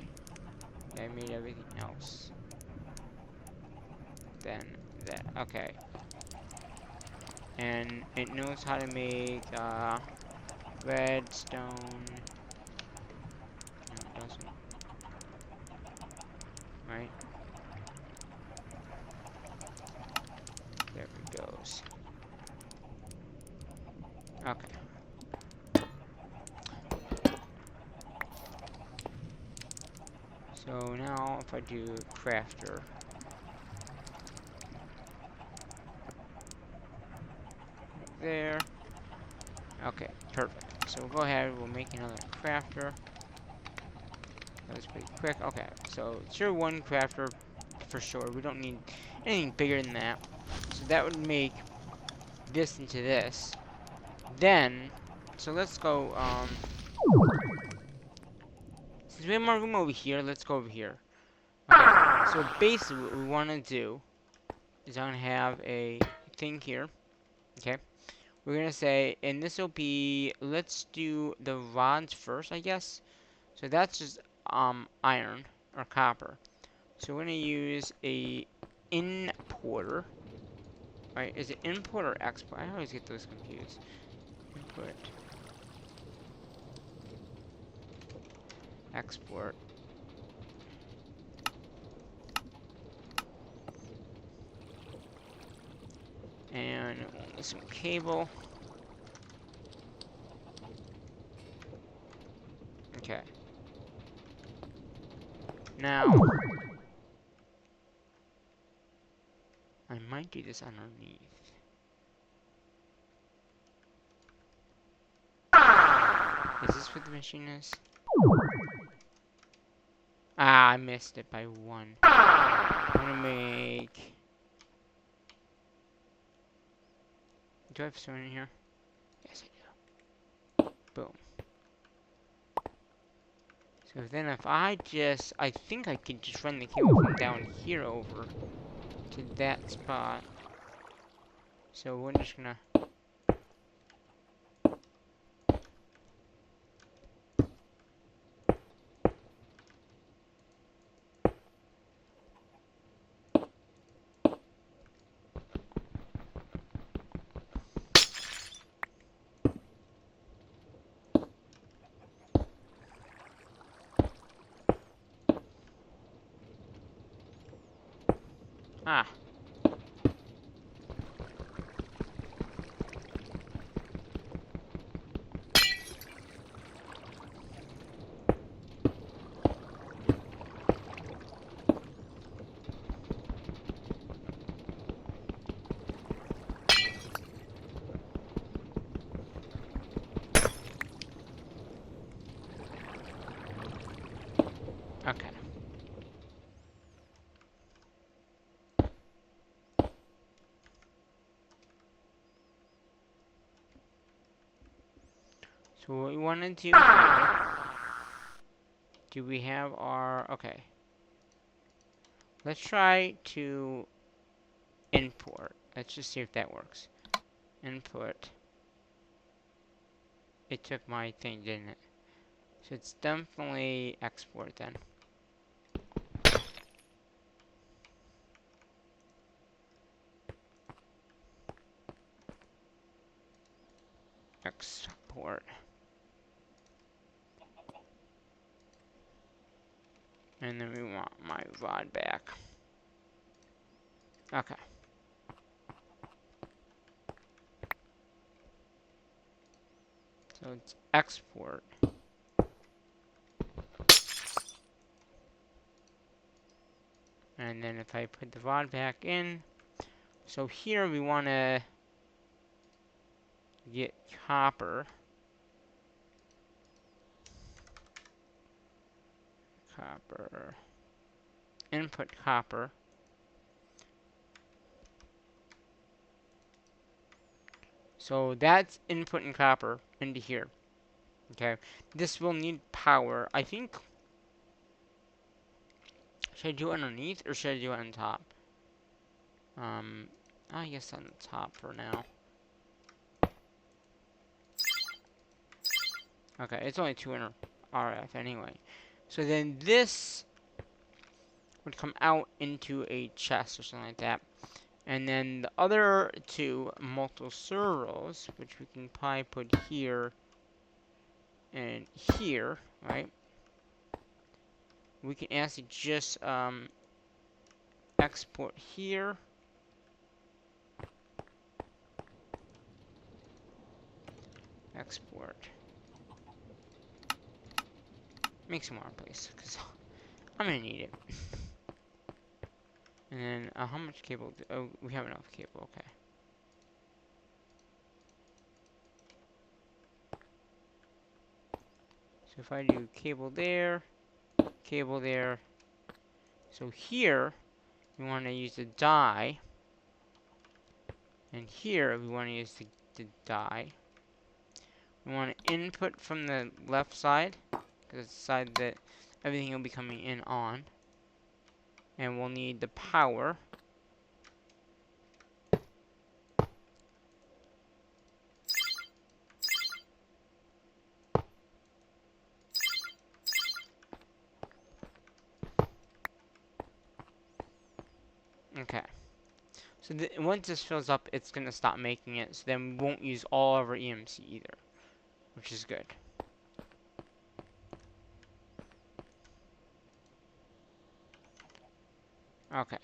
I made everything else. Then that. Okay. And it knows how to make redstone. No, it doesn't. Right? There it goes. Okay. So now if I do crafter. There. Okay, perfect. So we'll go ahead, we'll make another crafter. That was pretty quick. Okay, so tier 1 crafter for sure. We don't need anything bigger than that. So that would make this into this. Then, so let's go, since we have more room over here, let's go over here. Okay, so basically what we want to do is I'm going to have a thing here. Okay. We're going to say, and this will be, let's do the rods first, I guess. So that's just, iron, or copper. So we're going to use a importer. Right, is it import or export? I always get those confused. Input. Export. And we'll need some cable. Okay. Now, I might do this underneath. Is this what the machine is? Ah, I missed it by 1. I'm gonna make... Do I have stone in here? Yes, I do. Boom. So then if I just... I think I could just run the cable from down here over to that spot. So we're just gonna... Ah. Okay. So what we want to do here, do we have our, okay. Let's try to import. Let's just see if that works. Input. It took my thing, didn't it? So it's definitely export then. Export. And then we want my rod back. Okay. So it's export. And then if I put the VOD back in, so here we want to get copper. Copper. Input copper. So that's inputting copper into here. Okay. This will need power. I think. Should I do it underneath or should I do it on top? I guess on the top for now. Okay, it's only 200 RF anyway. So then this would come out into a chest or something like that. And then the other two multiple servos, which we can probably put here and here, right? We can actually just export here. Export. Make some more, please, because I'm gonna need it. And then how much cable? Oh, we have enough cable. Okay. So if I do cable there, so here we want to use the die, and here we want to use the die. We want to input from the left side, because it's the side that everything will be coming in on. And we'll need the power. Okay. So once this fills up, it's going to stop making it, so then we won't use all of our EMC either, which is good. Okay.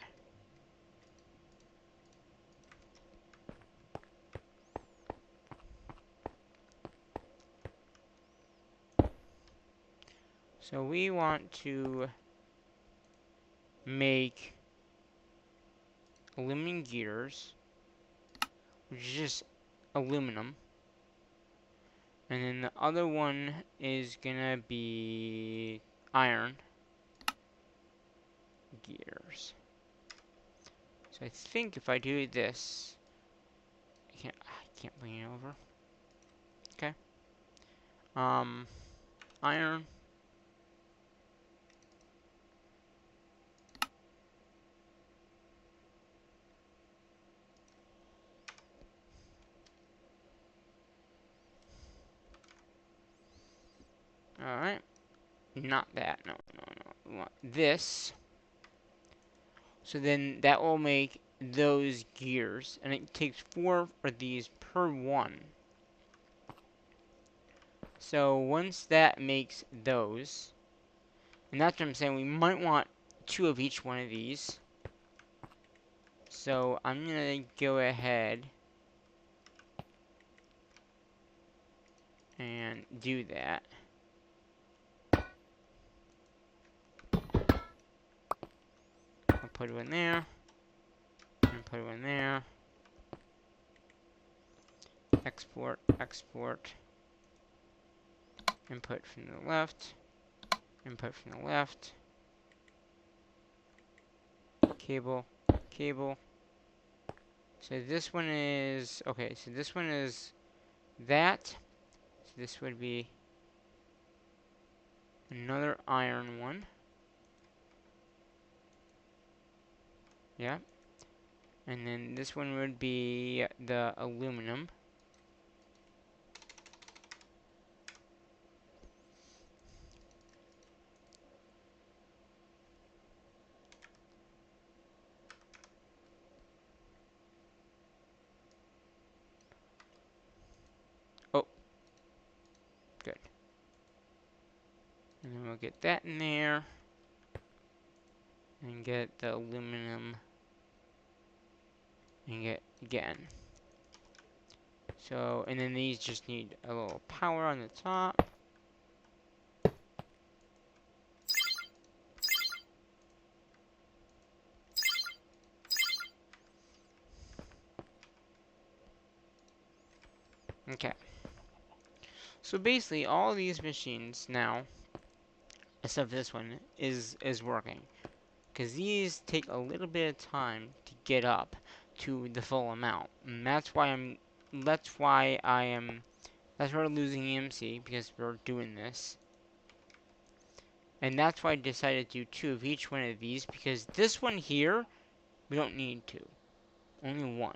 So we want to make aluminum gears, which is just aluminum. And then the other one is gonna be iron gears. So I think if I do this, I can't bring it over. Okay. Iron. Alright. Not that. No. We want this. So then that will make those gears. And it takes 4 of these per one. So once that makes those, and that's what I'm saying, we might want 2 of each one of these. So I'm gonna go ahead and do that. I'll put one there, and put one there. Export, export. Input from the left, input from the left. Cable, cable. So this one is, okay, so this one is that. So this would be another iron one. Yeah. And then this one would be the aluminum. Oh, good. And then we'll get that in there. And get the aluminum. And get again. So, and then these just need a little power on the top. Okay. So basically, all these machines now, except this one, is working. Because these take a little bit of time to get up to the full amount. And that's why we're losing EMC, because we're doing this. And that's why I decided to do 2 of each one of these, because this one here, we don't need 2. Only 1.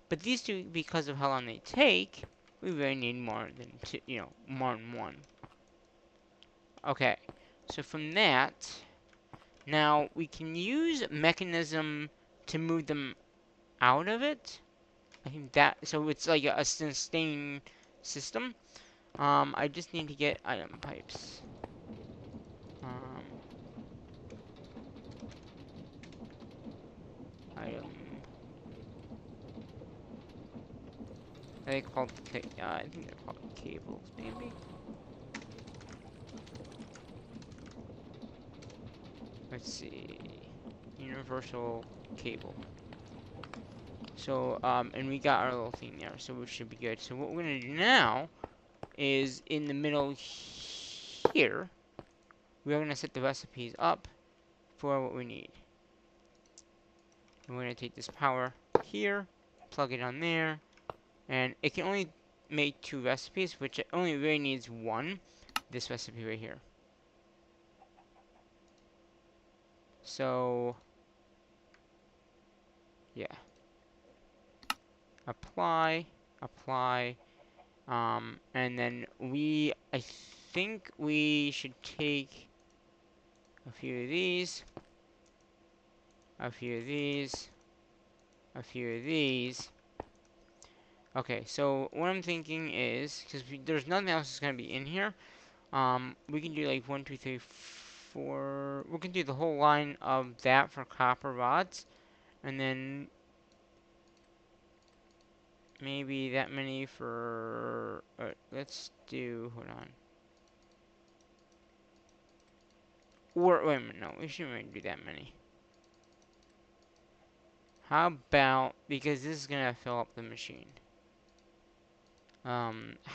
But these 2, because of how long they take, we really need more than 2, more than 1. Okay, so from that, now we can use mechanism to move them out of it. I think that, so it's like a sustain system. I just need to get item pipes. Item. Are they called? I think they're called cables, maybe. Let's see. Universal cable. So, and we got our little thing there, so we should be good. So what we're gonna do now is in the middle here, we're gonna set the recipes up for what we need. We're gonna take this power here, plug it on there, and it can only make 2 recipes, which it only really needs 1. This recipe right here. So, yeah. Apply, apply, and then I think we should take a few of these, a few of these, a few of these. Okay, so what I'm thinking is, because there's nothing else that's going to be in here, we can do like 1, 2, 3, 4, we can do the whole line of that for copper rods, and then maybe that many for, let's do, hold on. Or, wait a minute, no, we shouldn't really do that many. How about, because this is going to fill up the machine. How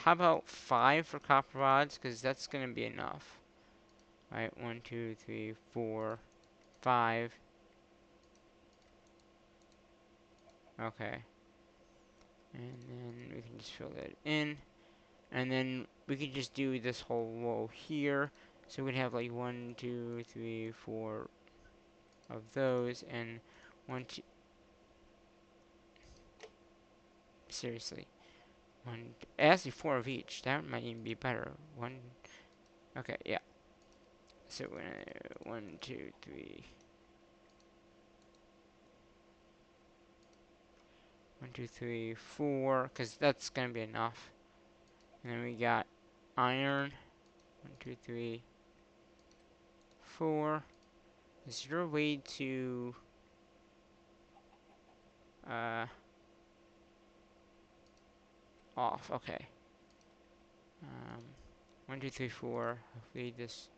about 5 for copper rods, because that's going to be enough. Alright, 1, 2, 3, 4, 5. Okay. And then we can just fill that in. And then we could just do this whole row here. So we'd have like 1, 2, 3, 4 of those, and 1, 2. Seriously. Actually 4 of each. That might even be better. 1. Okay, yeah. So 1, 2, 3. 1, 2, 3, 4, because that's gonna be enough. And then we got iron. 1, 2, 3, 4. Is there a way to off? Okay. 1, 2, 3, 4. Hopefully this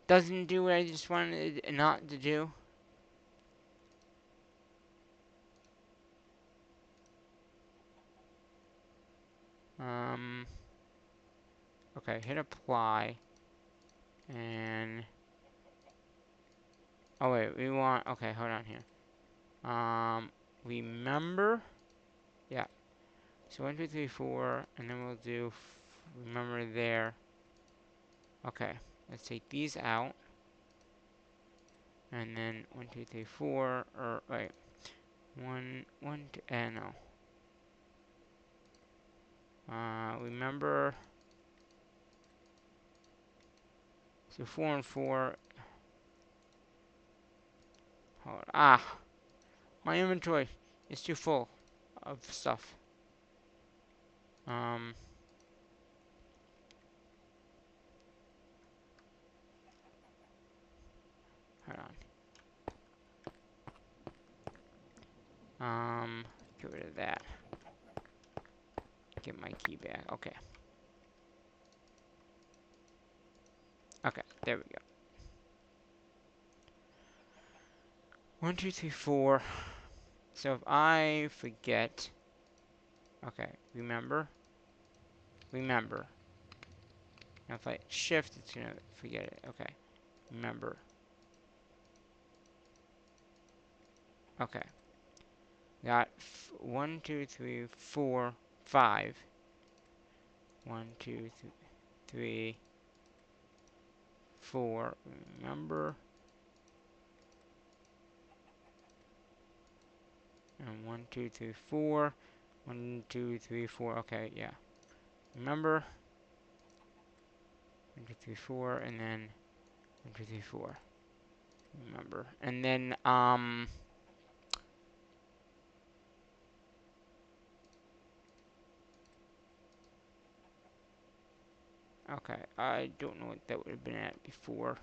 doesn't do what I just wanted it not to do. Okay, hit apply. And oh wait, we want, okay, hold on here. Remember? Yeah. So 1, 2, 3, 4, and then we'll do remember there. Okay, let's take these out. And then 1, 2, 3, 4, or wait. 1, 1, 2, no. Remember, so 4 and 4. Hold on. My inventory is too full of stuff. Hold on. Get rid of that. get my key back. Okay. Okay, there we go. 1, 2, 3, 4. So if I forget, okay, remember. Now if I shift, it's gonna forget it. Okay, remember. Okay, got 1, 2, 3, 4, 5. 1, 2, 3, 4. Remember. And 1, 2, 3, 4. 1, 2, 3, 4. Okay, yeah. Remember. 1, 2, 3, 4, and then 1, 2, 3, 4. Remember. And then, okay, I don't know what that would have been at before.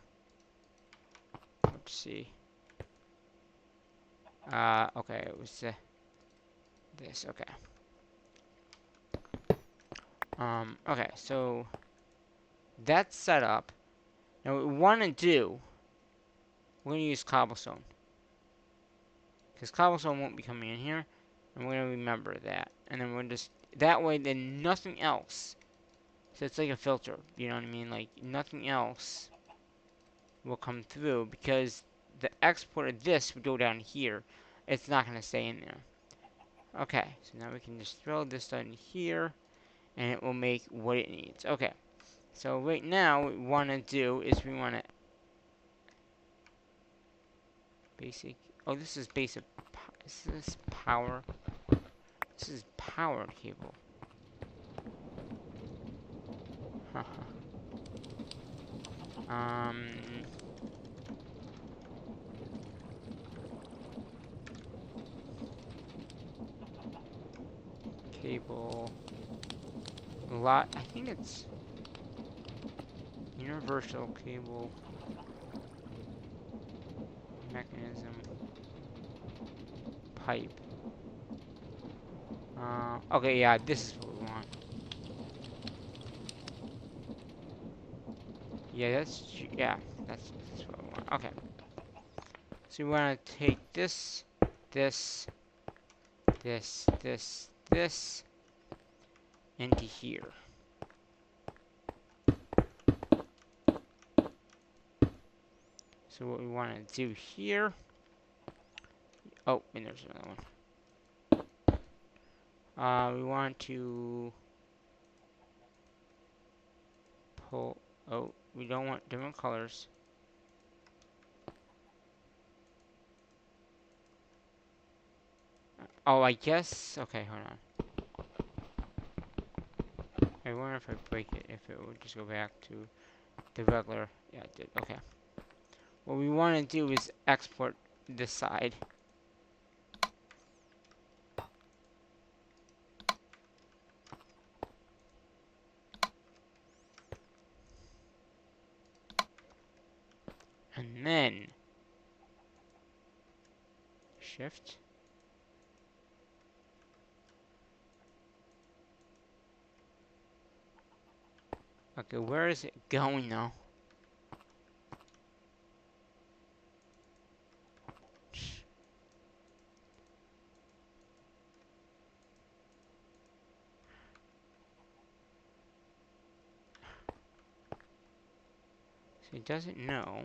Let's see. Okay, it was, this, okay. Okay, so that's set up. Now what we want to do, we're going to use cobblestone. Because cobblestone won't be coming in here. And we're going to remember that. And then we're just, that way then nothing else. So it's like a filter, you know what I mean? Like nothing else will come through because the export of this would go down here. It's not going to stay in there. Okay, so now we can just throw this in here and it will make what it needs. Okay, so right now what we want to do is we want to basic, oh this is basic, is this power? This is power cable. um, cable, lot, I think it's universal cable mechanism pipe. Okay, yeah, this is what we want. Yeah, that's what we want. Okay. So we want to take this, this, this into here. So what we want to do here, oh, and there's another one. We want to pull, oh, we don't want different colors. Oh, I guess, okay, hold on. I wonder if I break it, if it would just go back to the regular, yeah, it did, okay. What we want to do is export this side. And then shift. Okay, where is it going though? So it doesn't know.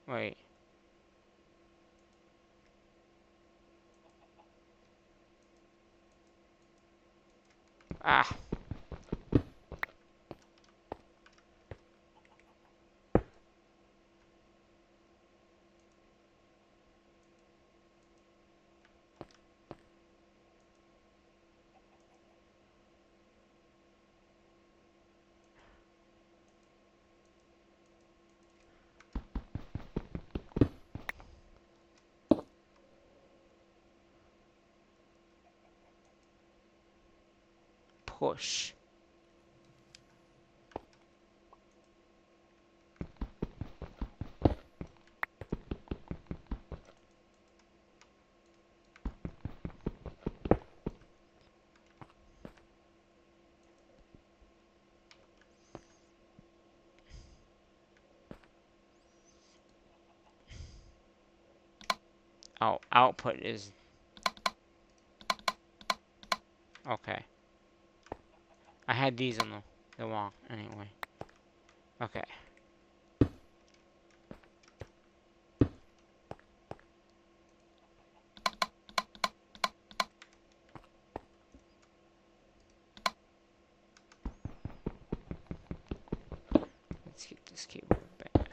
Wait. Ah. Push. Oh, output is... Okay. I had these on the wall, anyway. Okay. Let's get this cable back.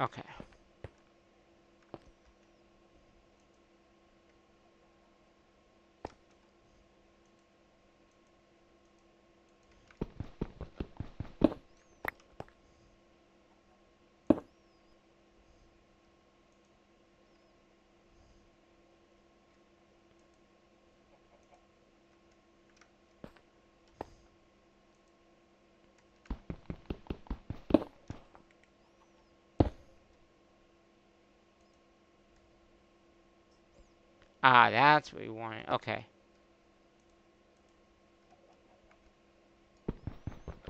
Okay. Ah, that's what we wanted. Okay.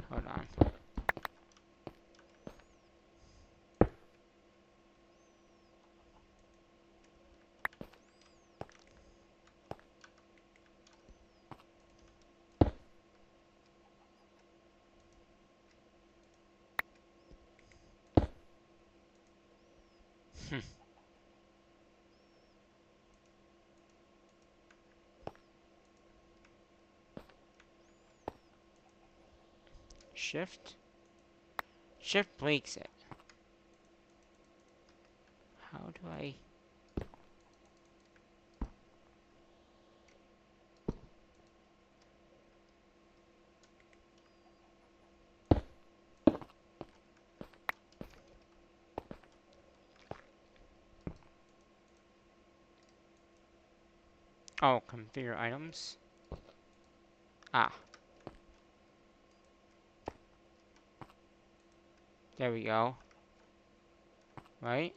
Hold on. Shift? Shift breaks it. How do I... Oh, configure items. Ah. There we go. Right?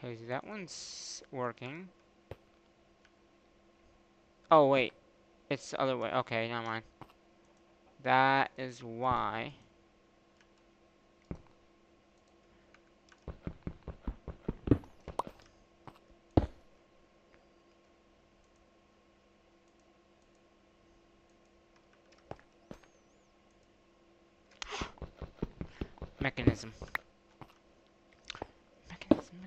Okay, so that one's working. Oh, wait. It's the other way. Okay, never mind. That is why. Mechanism. Mechanism.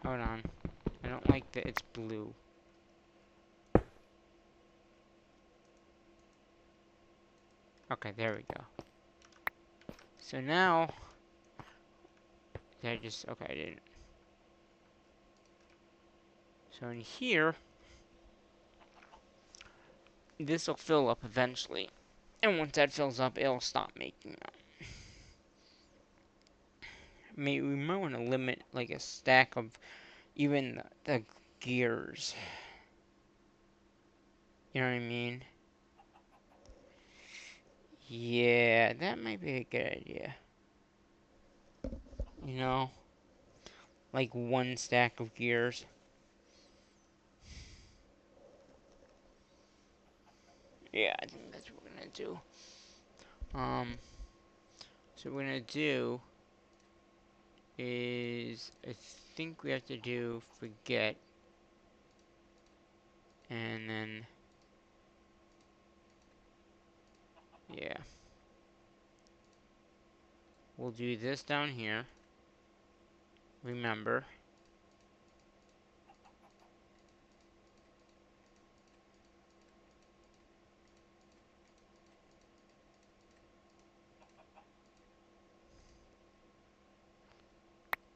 Hold on. I don't like that it's blue. Okay, there we go. So now... Did I just... Okay, I didn't. So in here... This will fill up eventually. And once that fills up, it'll stop making them. Maybe we might want to limit like a stack of even the gears. You know what I mean? Yeah, that might be a good idea. You know? Like one stack of gears. Yeah, I think that's what we're gonna do. So what we're gonna do is I think we have to do forget and then yeah. We'll do this down here. Remember.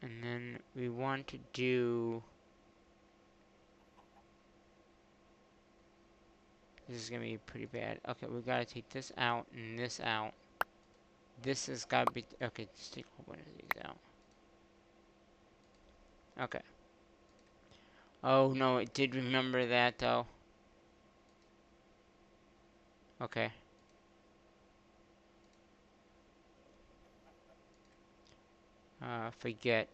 And then we want to do This is gonna be pretty bad. Okay, we gotta take this out and this out. This has gotta be... Okay, just take one of these out. Okay. Oh, no, it did remember that, though. Okay. Forget.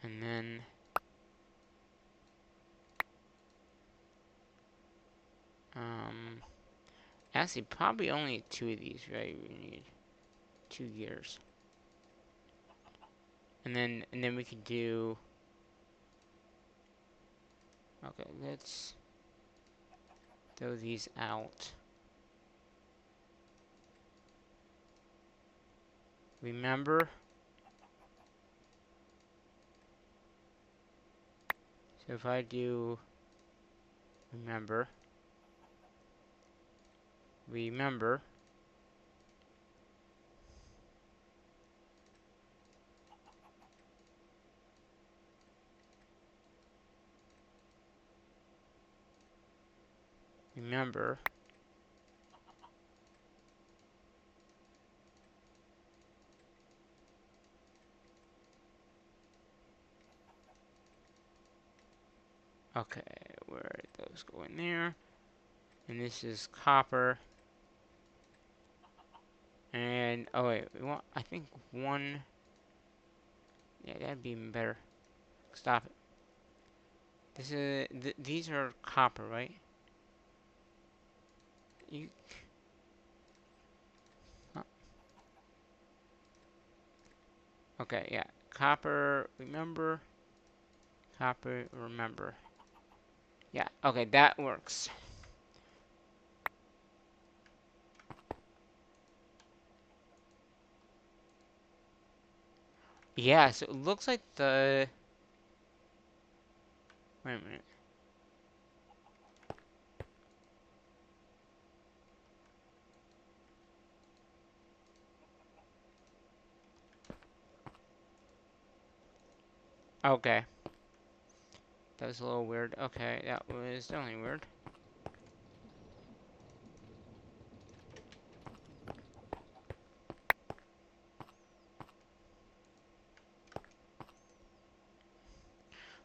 And then... Actually, probably only 2 of these, right? We need 2 gears. And then we could do... Okay, let's throw these out. Remember? So if I do... Remember. Remember. Remember. Okay, where those go in there. And this is copper. And, oh wait, we want, I think 1... Yeah, that'd be even better. Stop it. This is, these are copper, right? You... Huh. Okay, yeah. Copper, remember. Copper, remember. Yeah, okay, that works. Yeah, so it looks like the... Wait a minute. Okay. That was a little weird. Okay, that was definitely weird.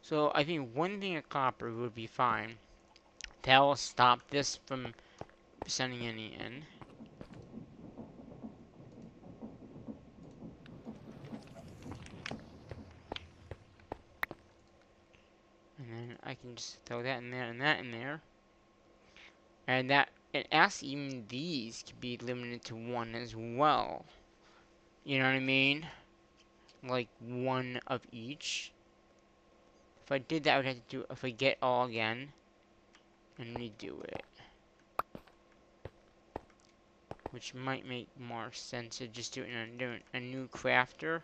So I think 1 thing of copper would be fine. That will stop this from sending any in. And then I can just throw that in there and that in there. And that, it asks even these can be limited to 1 as well. You know what I mean? Like 1 of each. If I did that, I would have to do, forget all again. And redo it. Which might make more sense to just do it in a new crafter.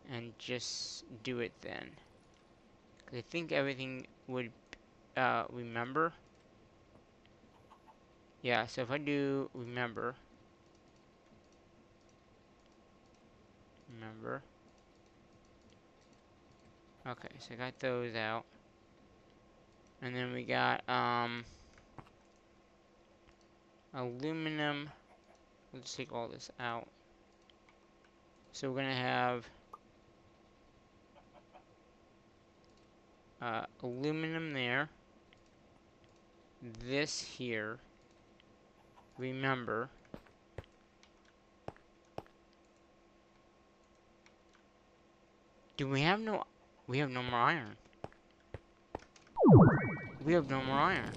And just do it then. Because I think everything would remember. Yeah, so if I do remember. Okay, so I got those out. And then we got aluminum. Let's take all this out. So we're gonna have aluminum there. This here. Remember. Do we have no... We have no more iron. We have no more iron.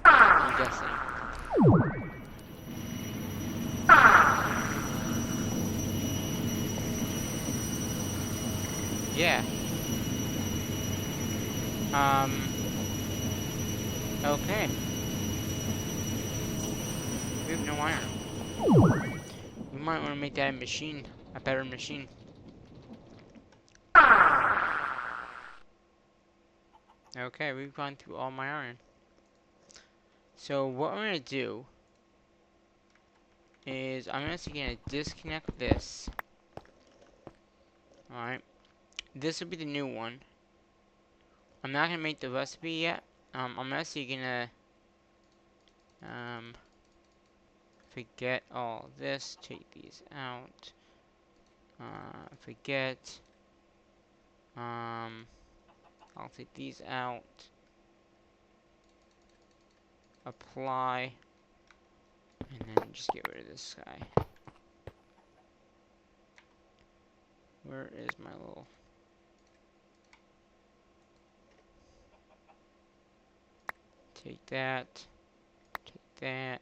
I'm guessing. Yeah. Okay. We have no iron. We might want to make that a machine. A better machine. Okay, we've gone through all my iron. So what I'm gonna do is I'm gonna disconnect this. Alright. This will be the new one. I'm not gonna make the recipe yet. I'm actually gonna forget all this. Take these out. Forget. I'll take these out. Apply. And then just get rid of this guy. Where is my little... Take that. Take that.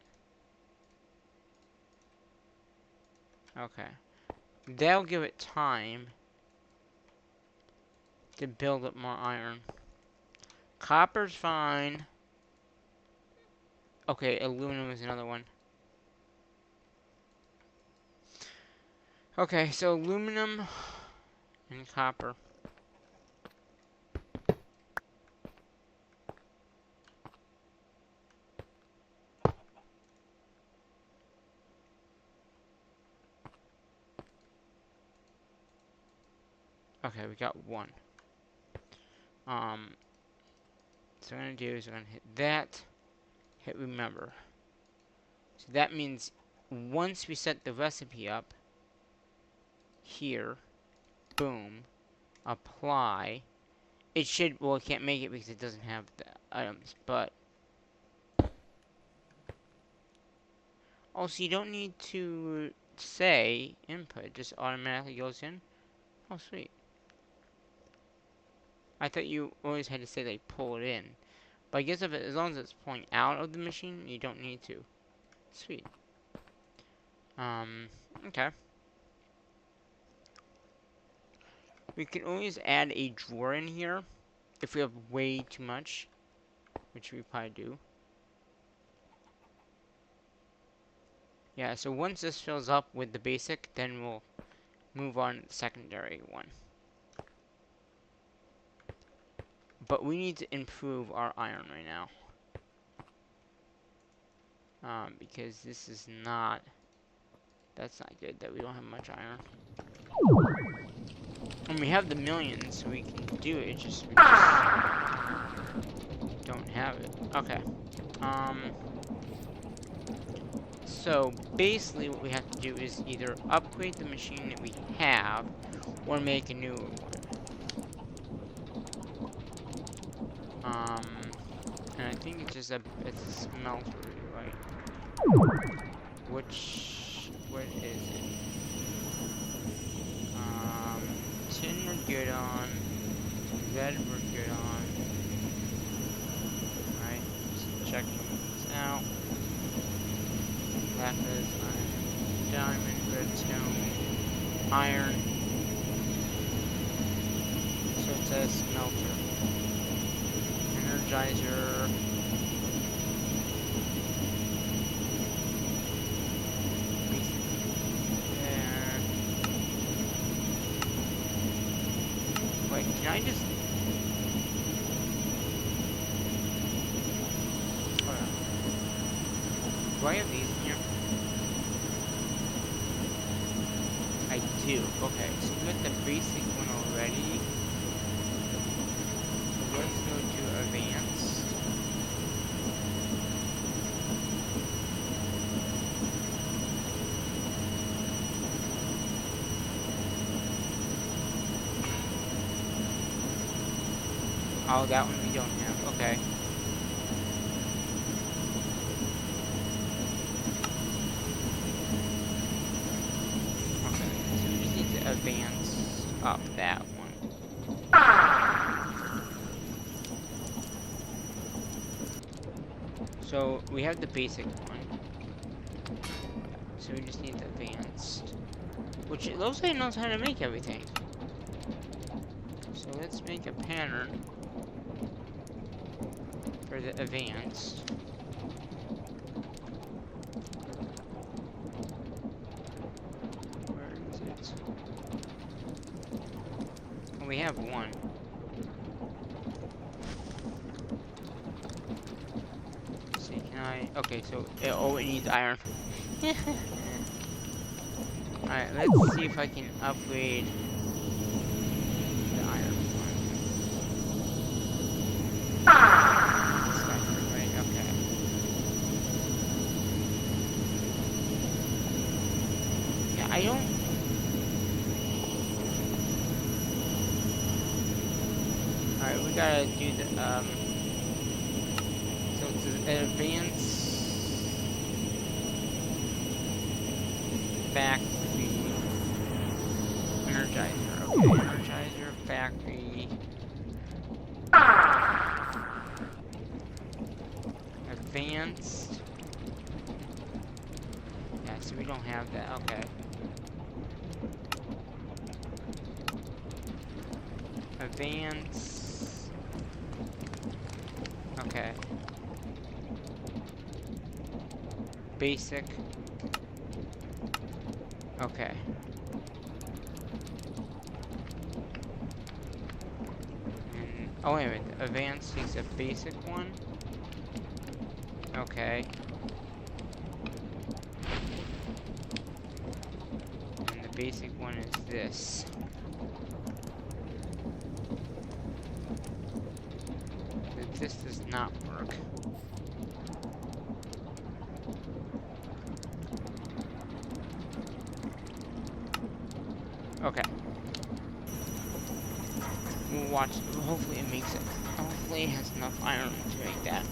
Okay. That'll give it time to build up more iron. Copper's fine. Okay, aluminum is another one. Okay, so aluminum and copper. Okay, we got one. So what I'm gonna do is I'm gonna hit that, hit remember. So that means once we set the recipe up, here, boom, apply. It should, well, it can't make it because it doesn't have the items, but also you don't need to say input, it just automatically goes in. Oh, sweet. I thought you always had to say like pull it in, but I guess if it, as long as it's pulling out of the machine, you don't need to. Sweet. Okay. We can always add a drawer in here if we have way too much, which we probably do. Yeah, so once this fills up with the basic, then we'll move on to the secondary one. But we need to improve our iron right now. Because this is not... That's not good that we don't have much iron. And we have the millions, so we can do it, we just don't have it. Okay. So, basically what we have to do is either upgrade the machine that we have, or make a new one. And I think it's just it's a smelter, right? What is it? Tin we're good on. Lead we're good on. Alright, just checking this out. Lapis, iron, diamond, redstone, iron. So it says smelter. Energizer. There. Wait, can I just... Hold on. Do I have these in here? I do. Okay, so we got the basic one already. So let's go to advanced. Oh, that one we don't have. Okay. Okay, so we just need to advance up that one. So we have the basic one. So we just need the advanced. Which it looks like it knows how to make everything. So let's make a pattern for the advanced. Where is it? Well, we have one. Let's see, can I? Okay, so oh, it needs iron. Alright, let's see if I can upgrade don't... Alright, we gotta do the, so it's an advanced factory energizer. Okay, energizer factory. Advanced. Yeah, so we don't have that. Okay. Advanced. Okay. Basic. Okay. And, oh wait a minute. Advanced takes a basic one. Okay. And the basic one is this. But this does not work. Okay. We'll watch. Hopefully it makes it. Hopefully it has enough iron to make that.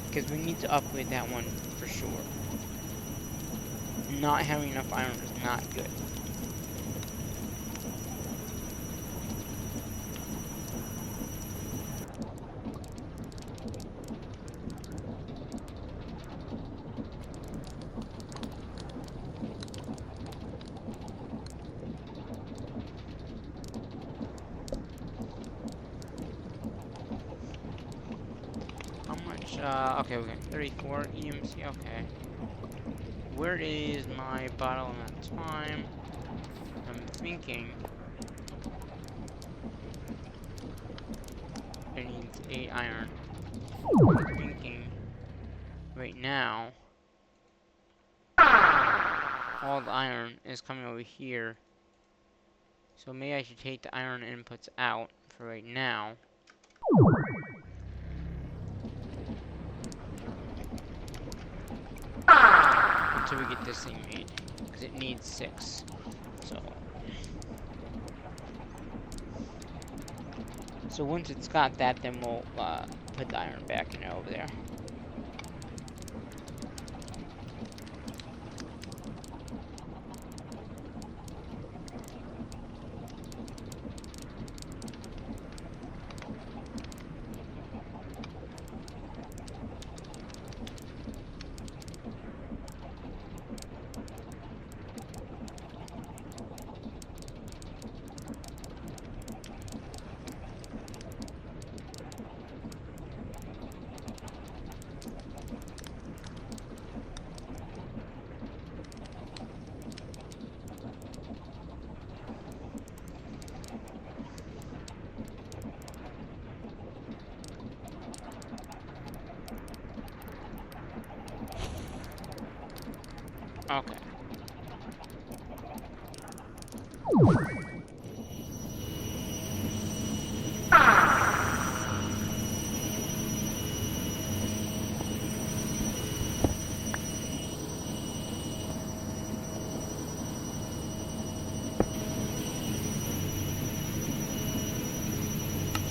Because we need to upgrade that one for sure. Not having enough iron is not good. Okay, we got 34 EMC, okay. Where is my bottle in that time? I'm thinking it needs 8 iron. I'm thinking right now all the iron is coming over here. So maybe I should take the iron inputs out for right now. Until we get this thing made. Because it needs 6. So once it's got that, then we'll put the iron back in over there. Okay.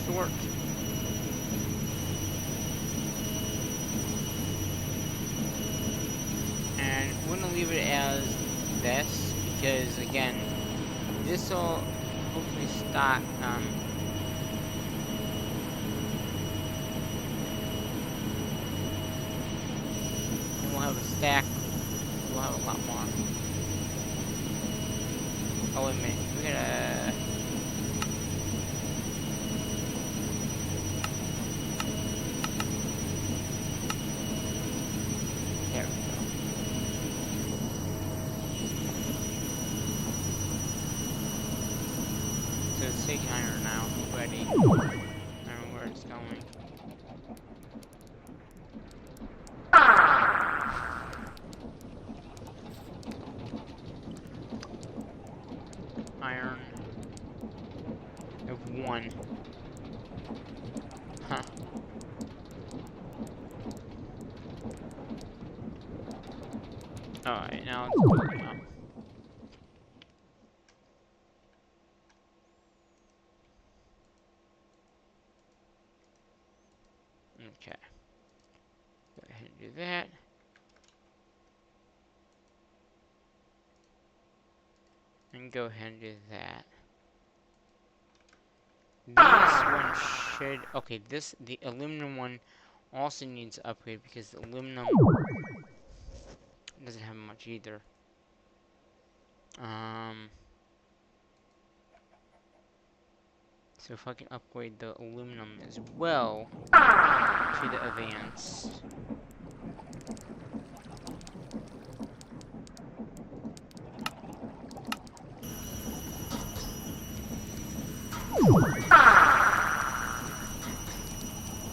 Short. And we're gonna leave it as this because again, this will hopefully start and we'll have a stack. We'll have a lot more. Oh wait a minute, we're gonna there we go. So it's taking iron now already. I don't know where it's going. iron. I have 1. Huh. Alright, now it's building up. Okay. Go ahead and do that. And go ahead and do that. This one should... Okay, the aluminum one also needs to upgrade because the aluminum doesn't have much either. So if I can upgrade the aluminum as well to the advanced.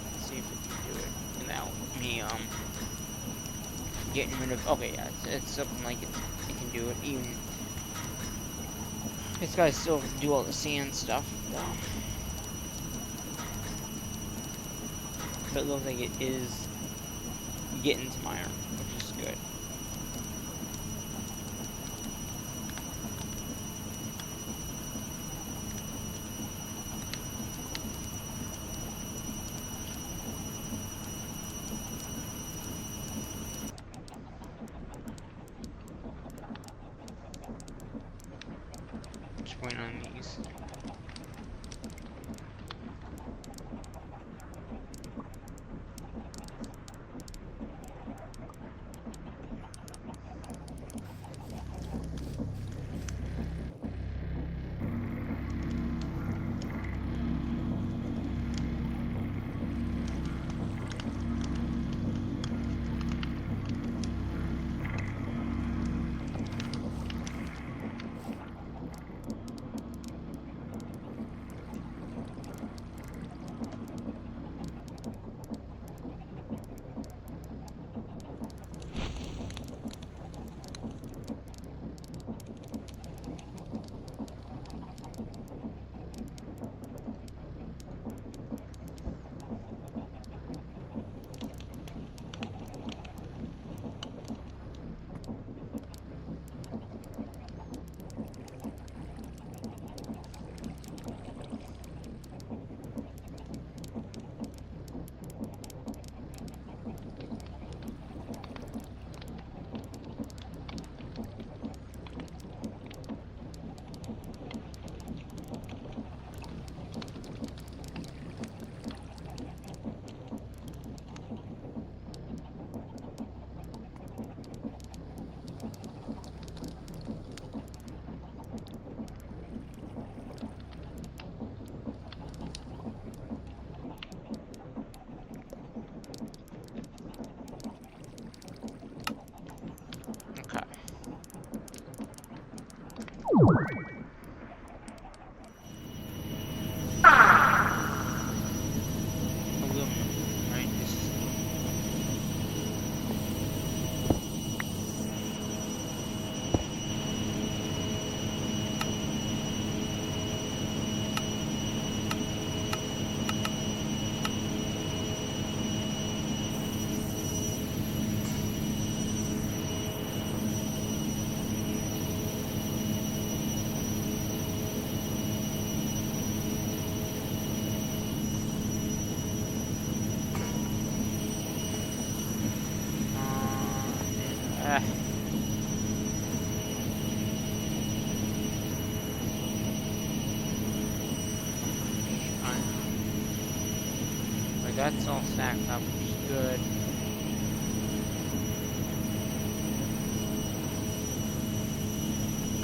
Let's see if we can do it without me getting rid of. Okay, yeah, it's something like it can do it. Even it's gotta still do all the sand stuff. But it looks like it is getting some iron, which is good. What's going on these? Okay. Aluminum, right? This is uh, but that's all stacked up, which is good.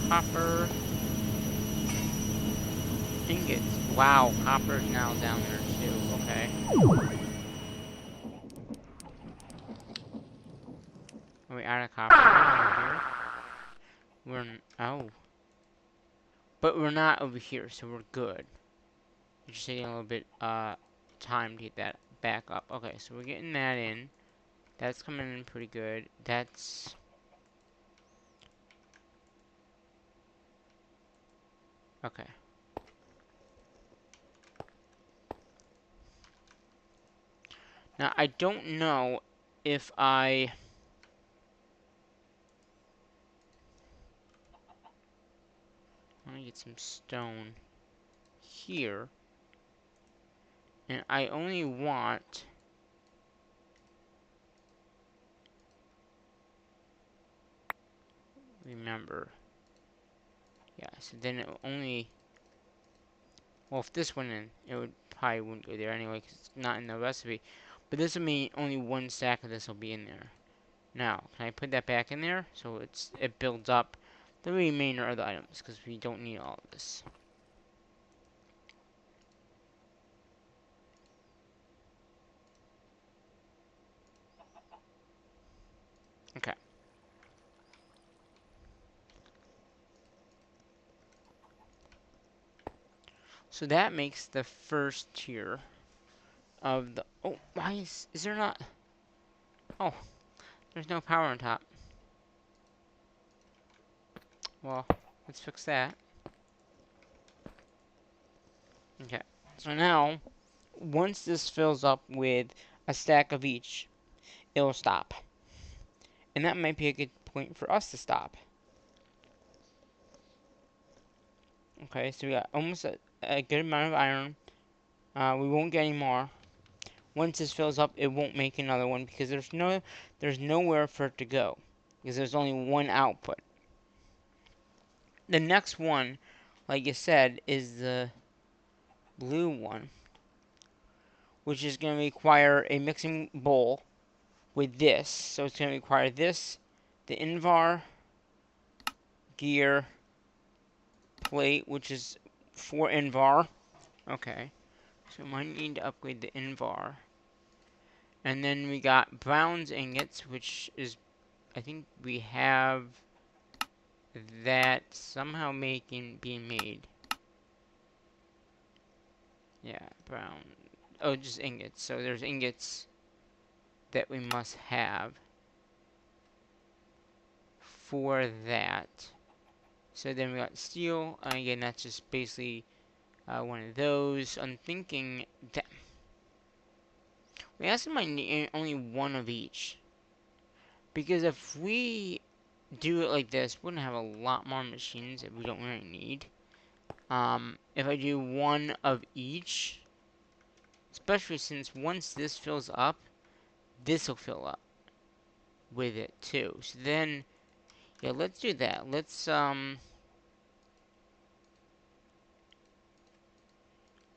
Copper ingots. Wow, copper's now down there too. Okay. Are we out of copper over here? Oh. But we're not over here, so we're good. We're just taking a little bit time to get that back up. Okay, so we're getting that in. That's coming in pretty good. That's Okay. Now, I don't know if I want to get some stone here, and I only want, remember, yeah, so then it only, well, if this went in, it would probably wouldn't go there anyway, because it's not in the recipe, but this will mean only one stack of this will be in there. Now, can I put that back in there, so it builds up the remainder of the items, because we don't need all of this. Okay. So that makes the first tier of the... Oh, why is there not... Oh, there's no power on top. Well, let's fix that. Okay. So now, once this fills up with a stack of each, it'll stop. And that might be a good point for us to stop. Okay, so we got almost a good amount of iron. We won't get any more. Once this fills up, it won't make another one because there's nowhere for it to go because there's only one output. The next one, like you said, is the blue one, which is going to require a mixing bowl with this. So it's going to require this, the Invar gear plate, which is for Invar. Okay, so I need to upgrade the Invar. And then we got bronze ingots, which is, I think we have that somehow being made. Yeah, brown. Oh, just ingots. So there's ingots that we must have for that. So then we got steel. Again, that's just basically one of those. I'm thinking that we also might need only one of each. Because if we do it like this, we're gonna have a lot more machines that we don't really need. If I do one of each, especially since once this fills up, this will fill up with it too. So then, yeah, let's do that.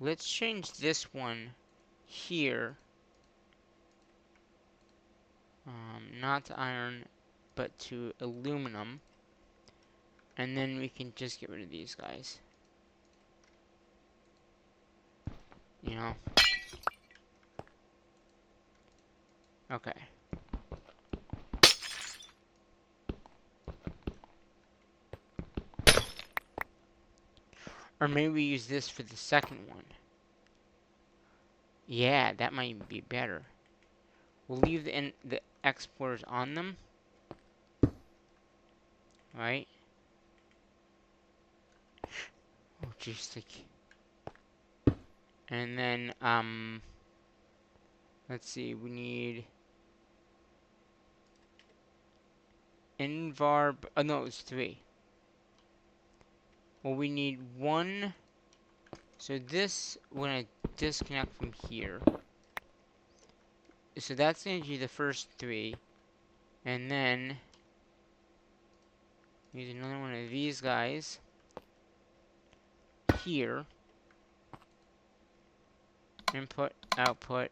Let's change this one here, not to iron, but to aluminum, and then we can just get rid of these guys. You know? Okay. Or maybe we use this for the second one. Yeah, that might be better. We'll leave the exporters on them. Right? Oh, jeez. And then, let's see. We need Invar. Oh, no, it's 3. Well, we need 1. So this, we're going to disconnect from here. So that's going to be the first 3. And then, use another one of these guys here. Input, output.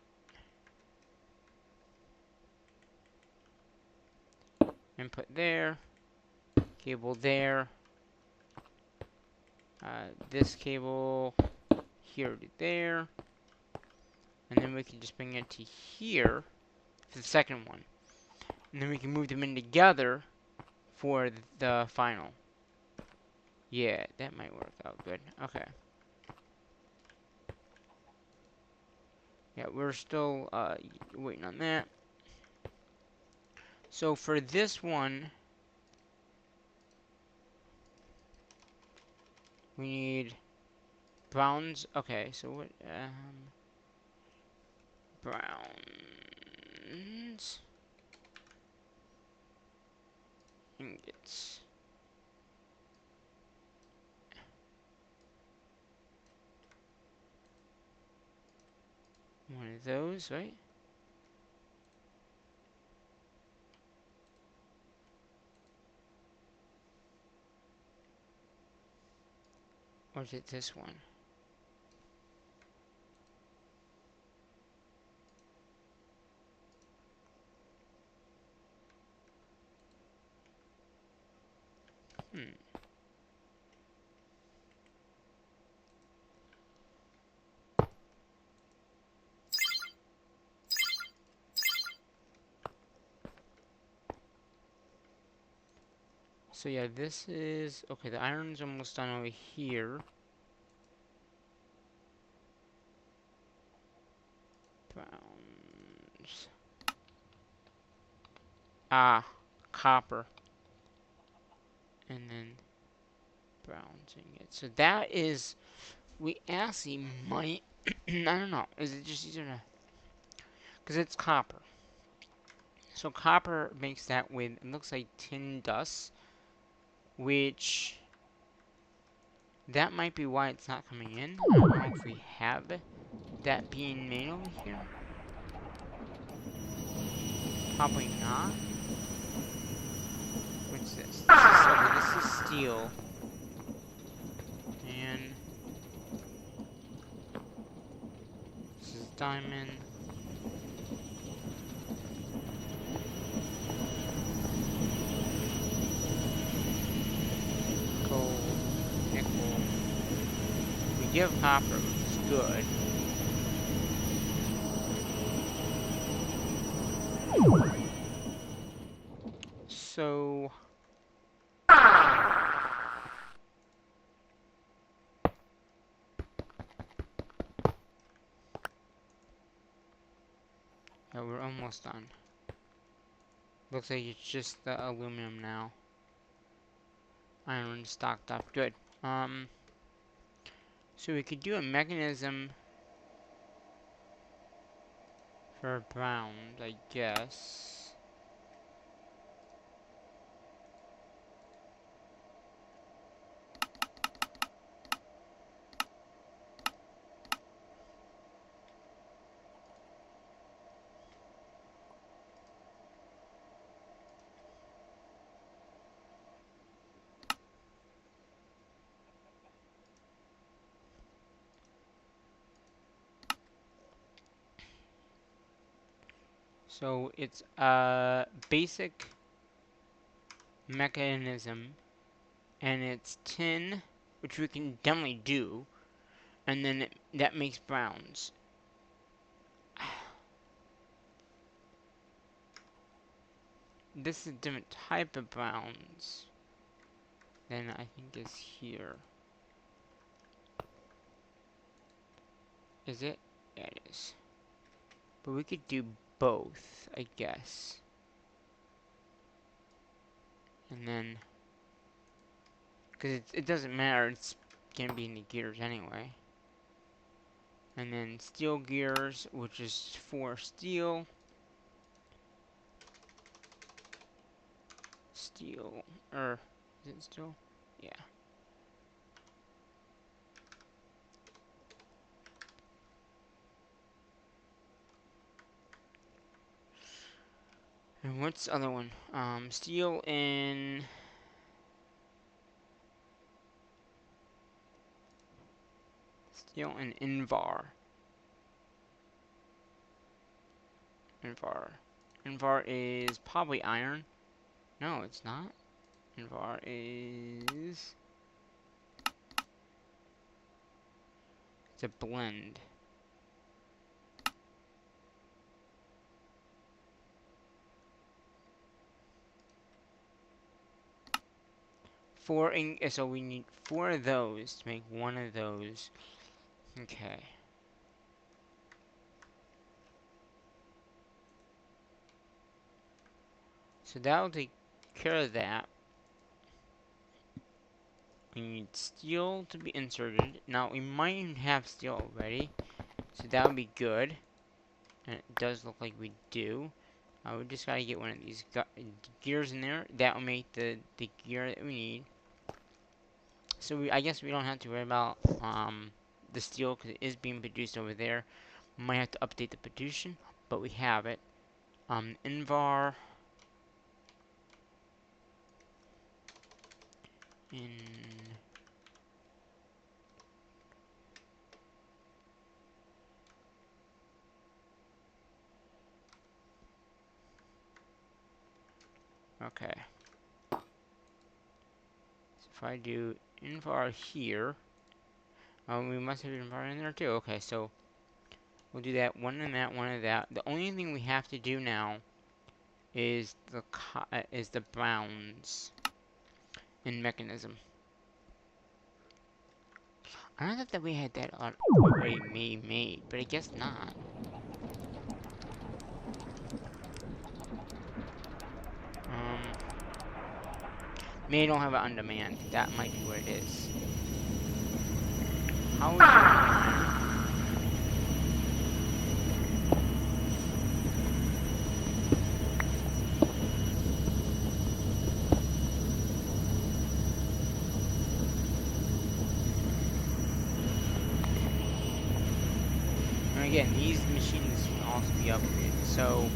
Input there. Cable there. This cable here to there. And then we can just bring it to here for the second one. And then we can move them in together for the final. Yeah, that might work out good. Okay. Yeah, we're still waiting on that. So for this one, We need browns. Okay, so what? Browns. Ingots. One of those, right? Or is it this one? Hmm. So yeah, this is... Okay, the iron's almost done over here. Browns. Ah, copper. And then browns ingots. So that is... We actually might... I don't know. Is it just easier to... Because it's copper. So copper makes that with... It looks like tin dust. Which... That might be why it's not coming in. I don't know if we have that being made over here. Probably not. What's this? This is steel. And this is diamond. Gold. Nickel. We give copper, which is good. So... Yeah, we're almost done. Looks like it's just the aluminum now. Iron stocked up. Good. So we could do a mechanism for browns, I guess. So it's a basic mechanism, and it's tin, which we can definitely do, and then that makes browns. This is a different type of browns than I think is here. Is it? Yeah, it is. But we could do both, I guess. And then, because it doesn't matter, it's gonna be in the gears anyway. And then steel gears, which is for steel. Steel, or is it steel? Yeah. And what's the other one? Steel and Invar. Invar. Invar is probably iron. No, it's not. Invar is... It's a blend. So we need 4 of those to make 1 of those. Okay. So that'll take care of that. We need steel to be inserted. Now, we might have steel already, so that would be good. And it does look like we do. We just gotta get one of these gears in there. That will make the gear that we need. So I guess we don't have to worry about the steel because it is being produced over there. Might have to update the production, but we have it. Invar in okay. So if I do invar here, we must have invar in there too. Okay, so we'll do that, one of that, one of that. The only thing we have to do now is the bounds in mechanism. I thought that we had that already made, but I guess not. Maybe don't have it on demand. That might be what it is. How would and again, these machines can also be upgraded. So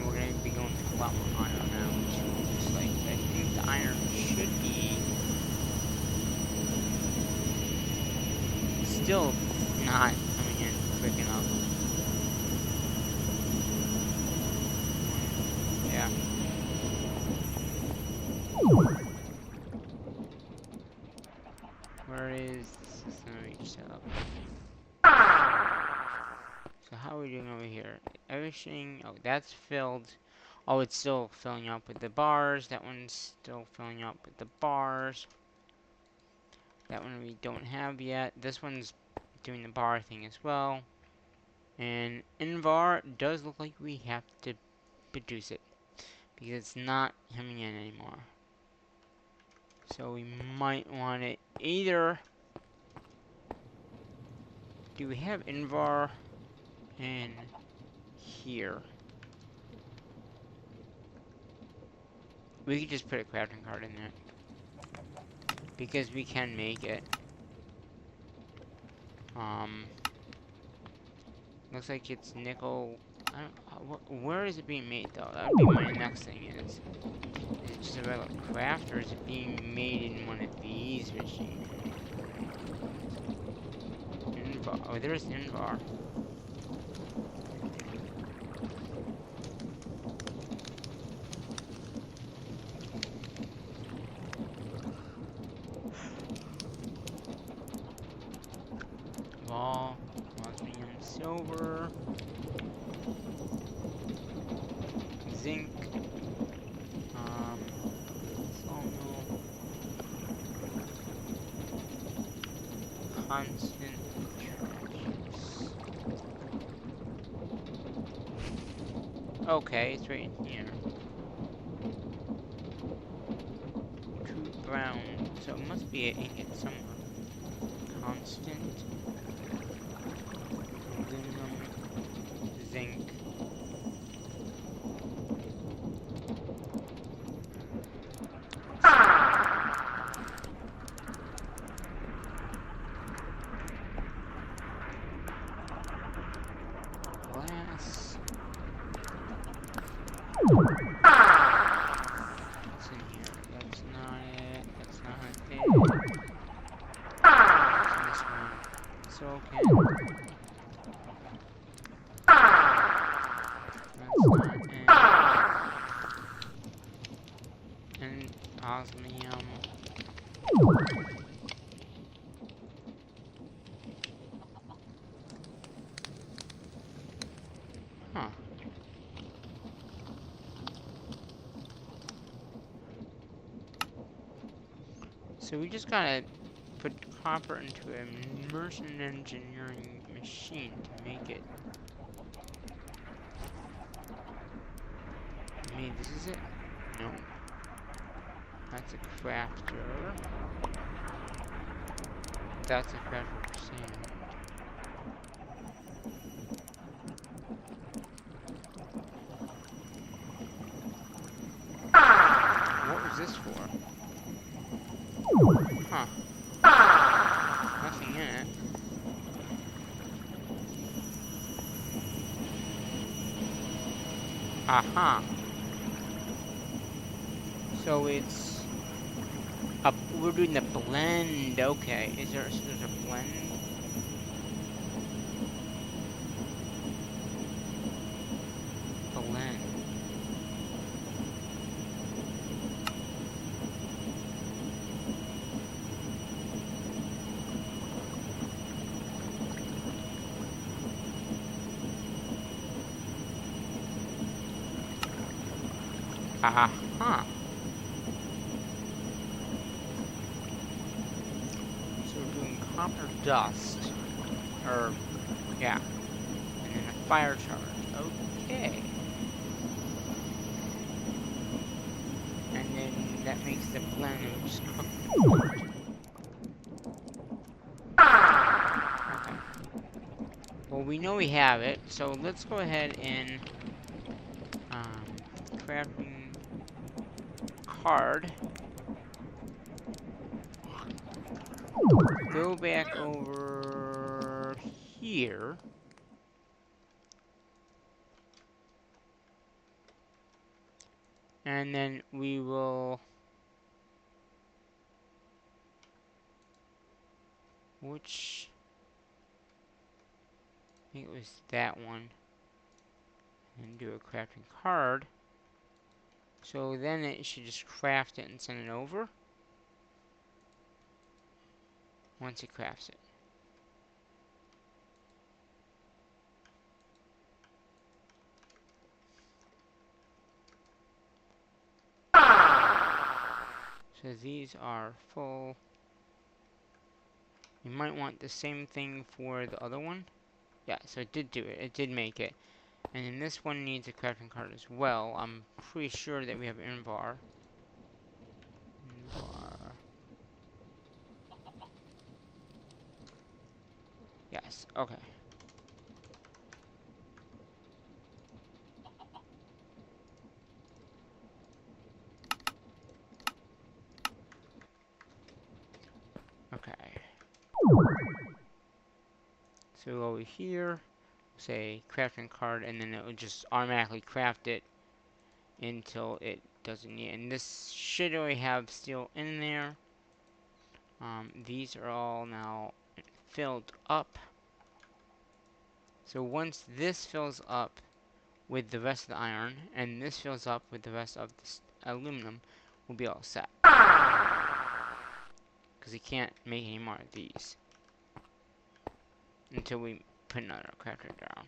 we're going to be going through a lot more iron now, which looks like I think the iron should be still not coming in quick enough. Yeah. Where is the system reach setup? So how are we doing over here? Everything, oh, that's filled. Oh, it's still filling up with the bars. That one's still filling up with the bars. That one we don't have yet. This one's doing the bar thing as well. And Invar does look like we have to produce it, because it's not coming in anymore. So we might want it either. Do we have Invar in here? We could just put a crafting card in there, because we can make it. Looks like it's nickel. I don't, where is it being made though? That would be my next thing. Is it just a regular craft, or is it being made in one of these machines? Invar. Oh, there's Invar. Wall, molybdenum, silver, zinc, sawmill, constant charges. Okay, it's right in here. True brown, so it must be an ingot somewhere. Constant. Aluminum, zinc, glass. What's in here? That's not it. That's not it. What's this one? Silicon. And osmium. Huh. So we just gotta put copper into an immersion engineering machine to make it. Maybe this is it? No. That's a crafter. That's a crafter for sand. What was this for? Huh. Nothing in it. Aha. So it's we're doing the blend. Okay. So there's a blend? Blend. Aha. So we're doing copper dust. Or, yeah. And then a fire charge. Okay. And then that makes the blend and we just cook the blend. Okay. Well, we know we have it, so let's go ahead and crafting card. Go back over here. And then we will... Which... I think it was that one. And do a crafting card. So then it should just craft it and send it over. Once it crafts it. So these are full. You might want the same thing for the other one. Yeah, so it did do it. It did make it. And then this one needs a crafting card as well. I'm pretty sure that we have Invar. Invar. Yes, okay. Okay. So over here, say crafting card, and then it will just automatically craft it until it doesn't need. And this should already have steel in there. These are all now filled up. So once this fills up with the rest of the iron, and this fills up with the rest of the aluminum, we'll be all set. Because we can't make any more of these until we put another crafter down.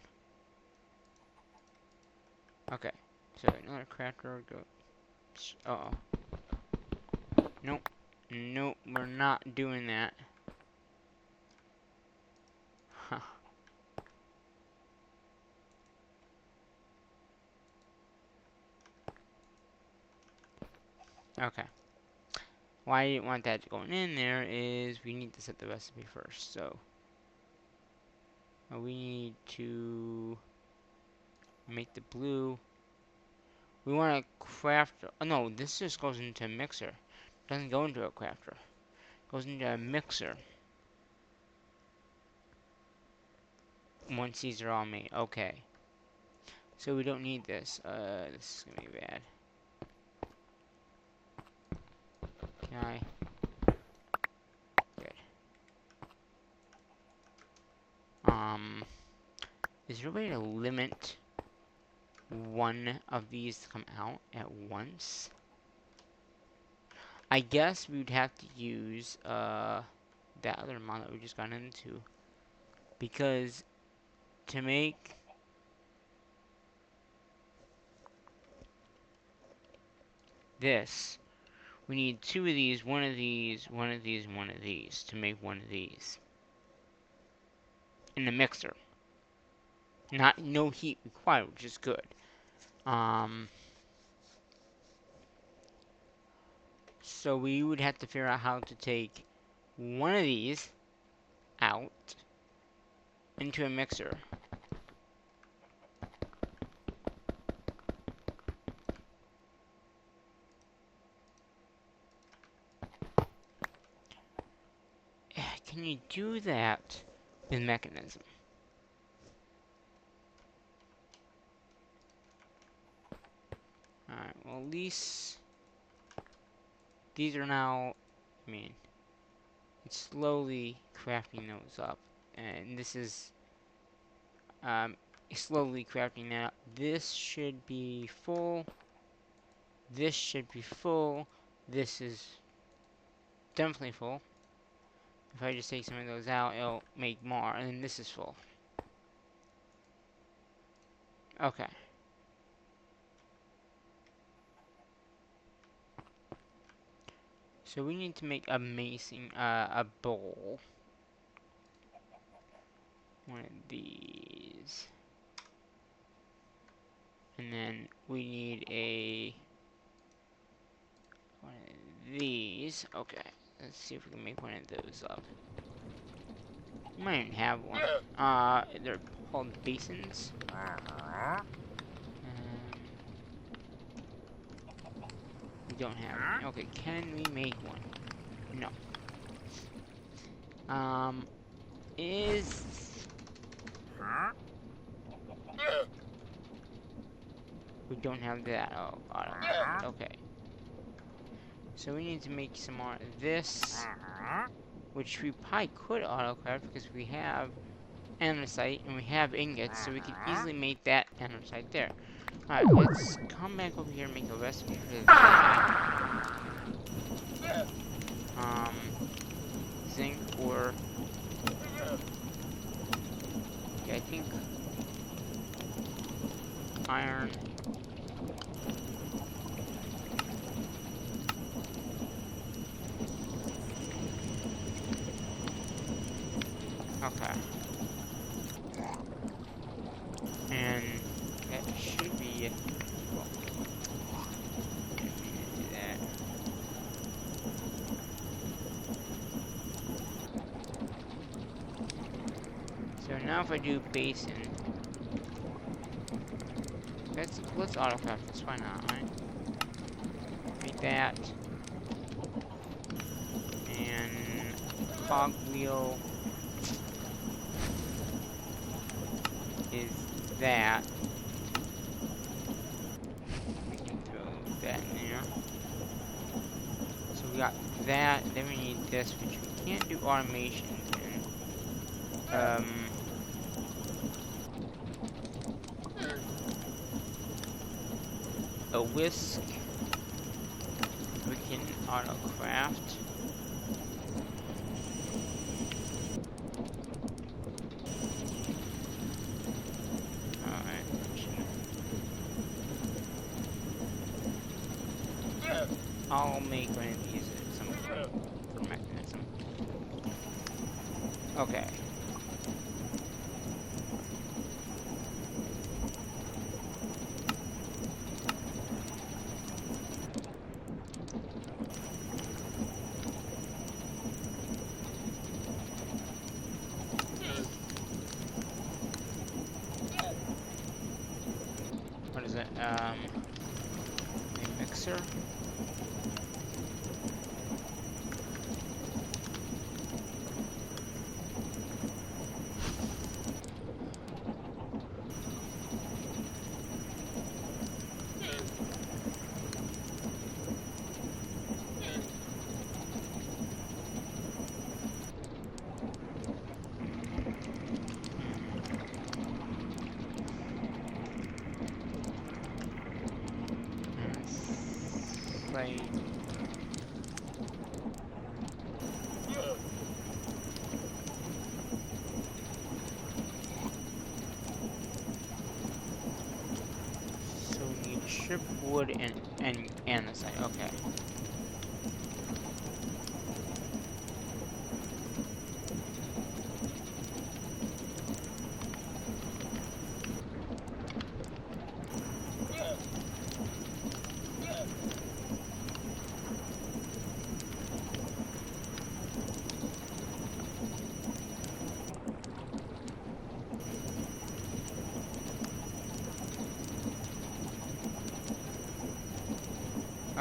Okay, so another crafter go. Uh oh. Nope. Nope, we're not doing that. Huh. Okay. Why I didn't want that going in there is we need to set the recipe first. So we need to make the blue. We want to craft. Oh no, this just goes into a mixer. Doesn't go into a crafter. Goes into a mixer. Once these are all made. Okay. So we don't need this. This is gonna be bad. Can I? Good. Is there a way to limit one of these to come out at once? I guess we would have to use that other mod that we just got into, because to make this, we need two of these, one of these, one of these, and one of these to make one of these in the mixer. No heat required, which is good. So we would have to figure out how to take one of these out into a mixer. Can you do that with Mechanism? Alright, well at least these are now, I mean, it's slowly crafting those up. And this is slowly crafting that up. This should be full. This should be full. This is definitely full. If I just take some of those out, it'll make more. And then this is full. Okay. So we need to make a mason, a bowl. One of these. And then we need one of these. Okay. Let's see if we can make one of those up. We might even have one. They're called basins. We don't have any. Okay, can we make one? No. Is... We don't have that. Oh, auto. Okay. So we need to make some more of this, which we probably could autocraft because we have andesite and we have ingots, so we could easily make that andesite there. Alright, let's come back over here and make a recipe for this. Zinc or... Okay, I think... iron. Okay. And that should be... Well, do that. So now if I do basin... Let's autocraft this, why not, right? Make that. And... cogwheel... is that. We can throw that in there. So we got that, then we need this, which we can't do automations in. A whisk. We can auto craft. I'll make one of these at some point for Mechanism. Okay. What is it? A mixer? Like... So we need chip wood and andesite, okay.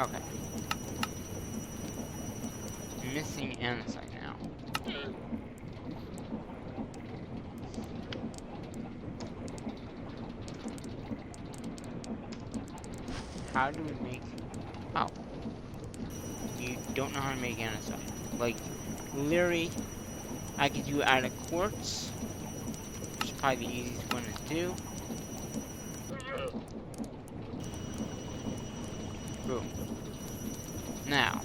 Okay. Missing andesite now. How do we make... Oh. You don't know how to make andesite. Like, literally, I could do it out of quartz, which is probably the easiest one to do. Boom. Now.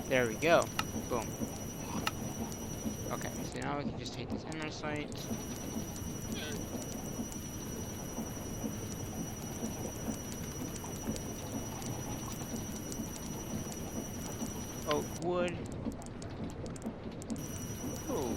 There we go. Boom. Okay, so now we can just take this andesite. Oh, wood. Oh.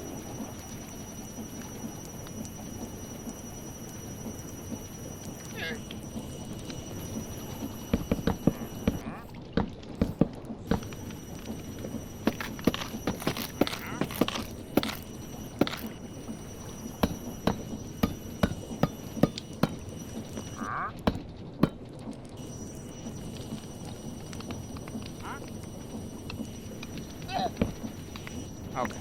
Okay.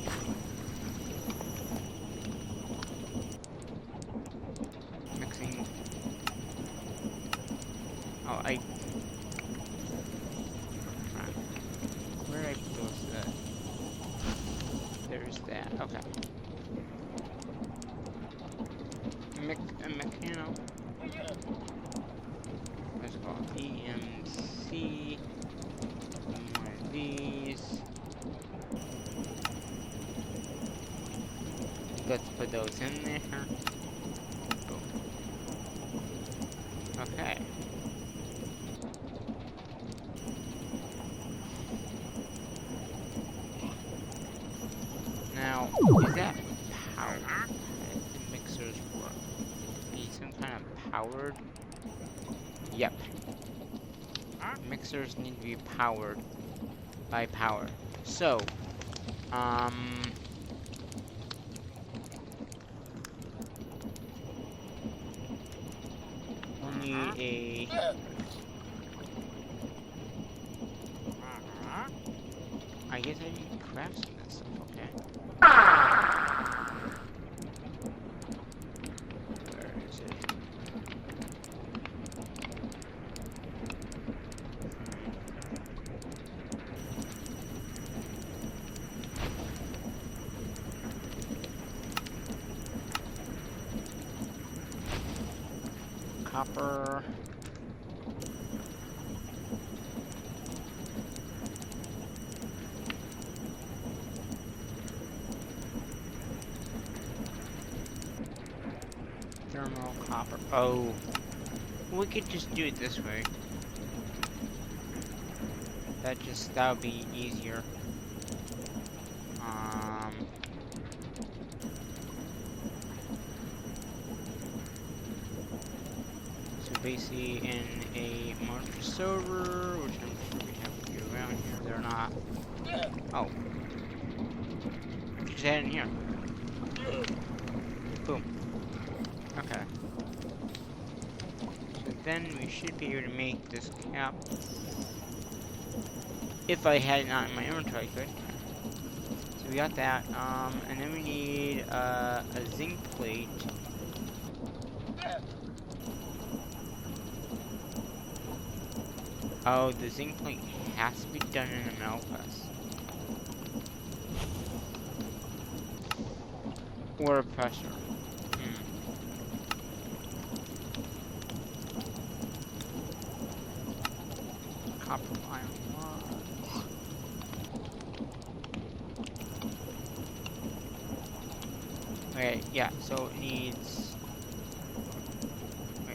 Mixing. Oh, where did I put those? There's that. Okay. Mechano. Let's go EMC. One of these. Let's put those in there. Boom. Okay. Now, is that power? How does the mixers work? Need some kind of powered? Yep. Mixers need to be powered by power. So, we'll need a... I guess I need to craft some of this stuff, okay. Where is it? Copper. Thermal copper. Oh. We could just do it this way. That would be easier. So basically in a marker server, which I'm sure we have to get around here, they're not. Oh. Just add in here. Boom. Okay. So then we should be able to make this cap. If I had it not in my inventory, I could. So we got that, and then we need a zinc plate. Oh, the zinc plate has to be done in a metal press. Or a pressure. Copper iron rod. Okay, yeah, so it needs...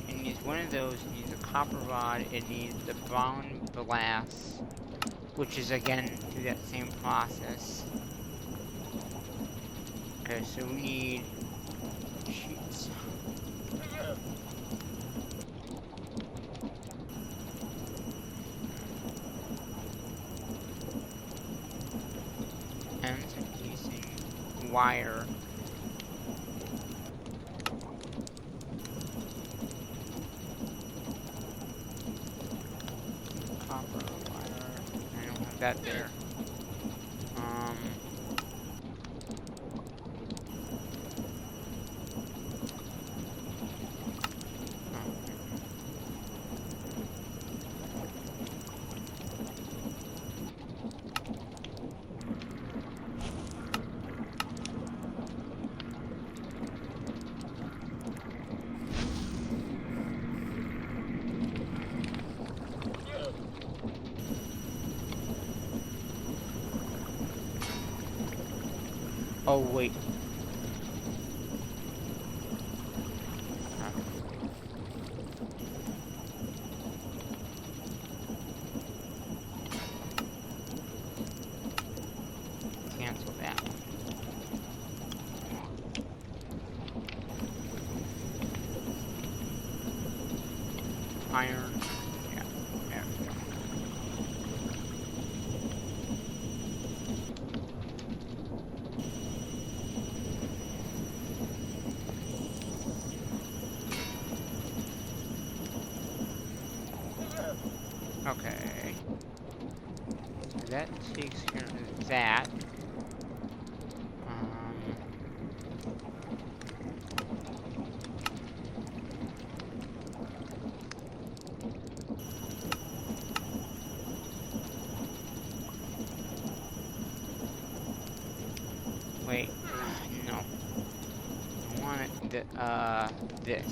It needs one of those, it needs a copper rod, it needs the brown glass, which is again through that same process. Okay, so we need sheets. wire. Copper wire. I don't have that there. Oh, wait. Cancel that one. Iron. Yeah, there we go. Okay. So that takes care of that. Wait. No. I want it, this.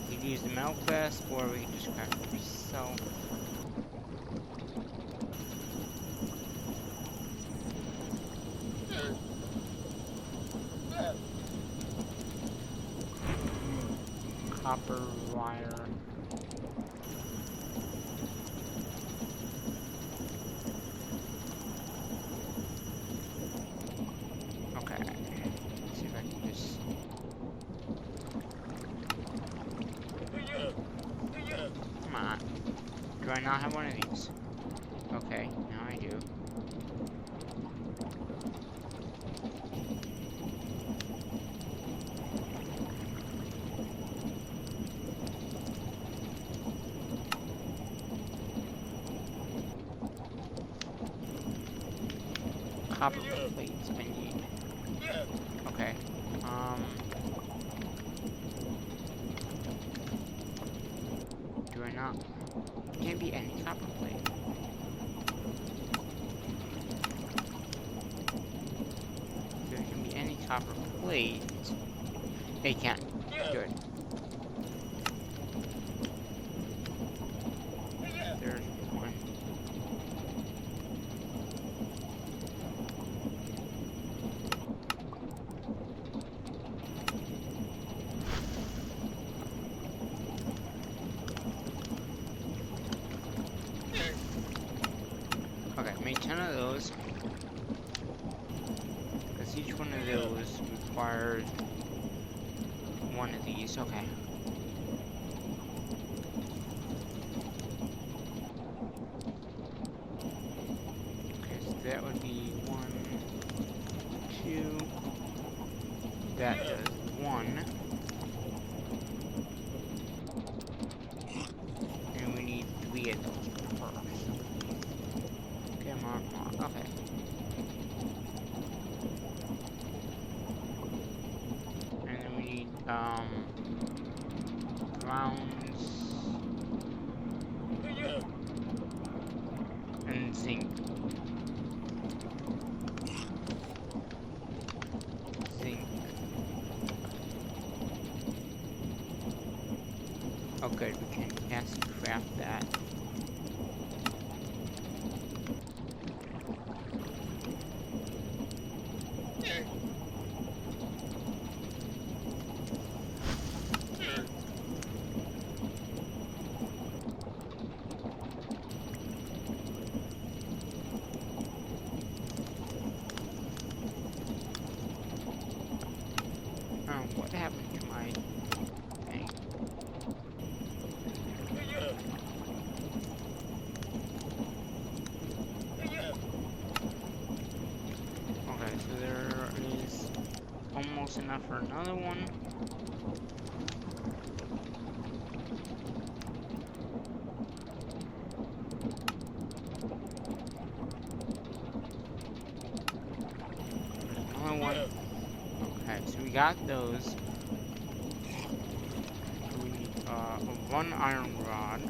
We could use the metal clasp, or we could just craft it yourself. Copper wire. Okay. Let's see if I can just. Come on. Do I not have one of these? Okay, now I do. Copper plates I need. Okay. Do I not? Can't be any copper plate. There can be any copper plate. They can't. Good. There's one. Okay, made 10 of those. Because each one of those requires one of these. Okay. Okay, so that would be 1, 2. That does 1. And we need 3 of those first. Come on, come on. Okay. And then we need, rounds and zinc. Zinc. Oh good, we can acid craft that. What happened to my thing? just enough for another one. Another one. Okay, so we got those. We need one iron rod.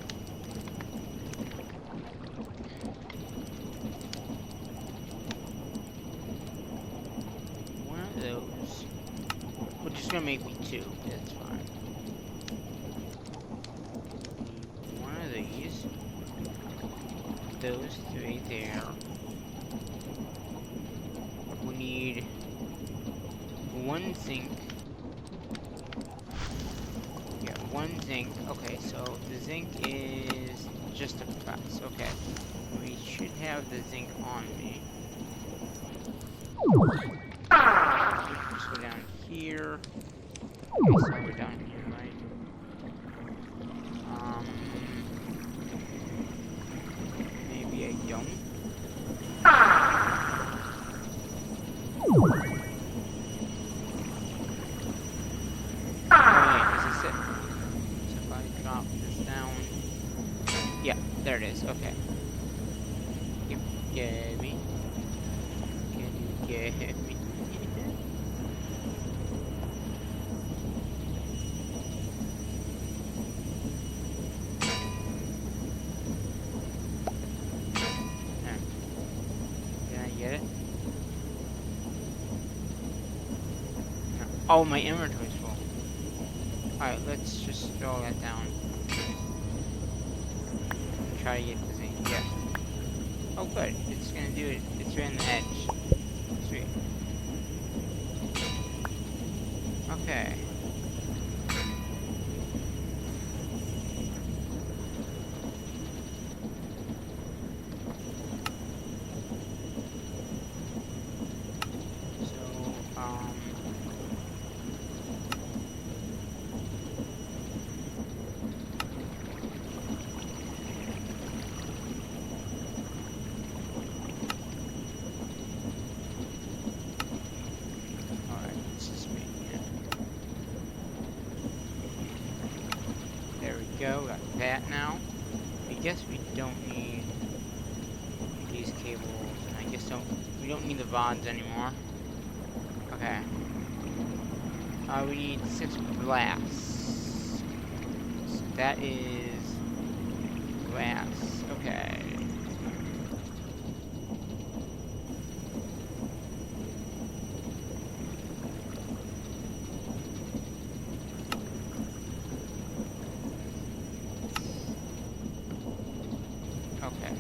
One of those. We're just gonna make me two. That's fine. One of these. Those three there. We need one zinc. Yeah, one zinc. Okay, so the zinc is just a press. Okay. We should have the zinc on me. Just go down here. Okay, so we're down here, right? Maybe I don't. There it is, okay. Get me. Can you get me? Did I get it? No. Oh, my inventory's full. Alright, let's just throw that down. Try to get the zinc. Yeah. Oh, good. It's gonna do it. It's right on the edge. Sweet. Okay. Go, got that now. I guess we don't need these cables, and I guess we don't need the VODs anymore. Okay. We need 6 glass. So that is glass. Okay. Okay.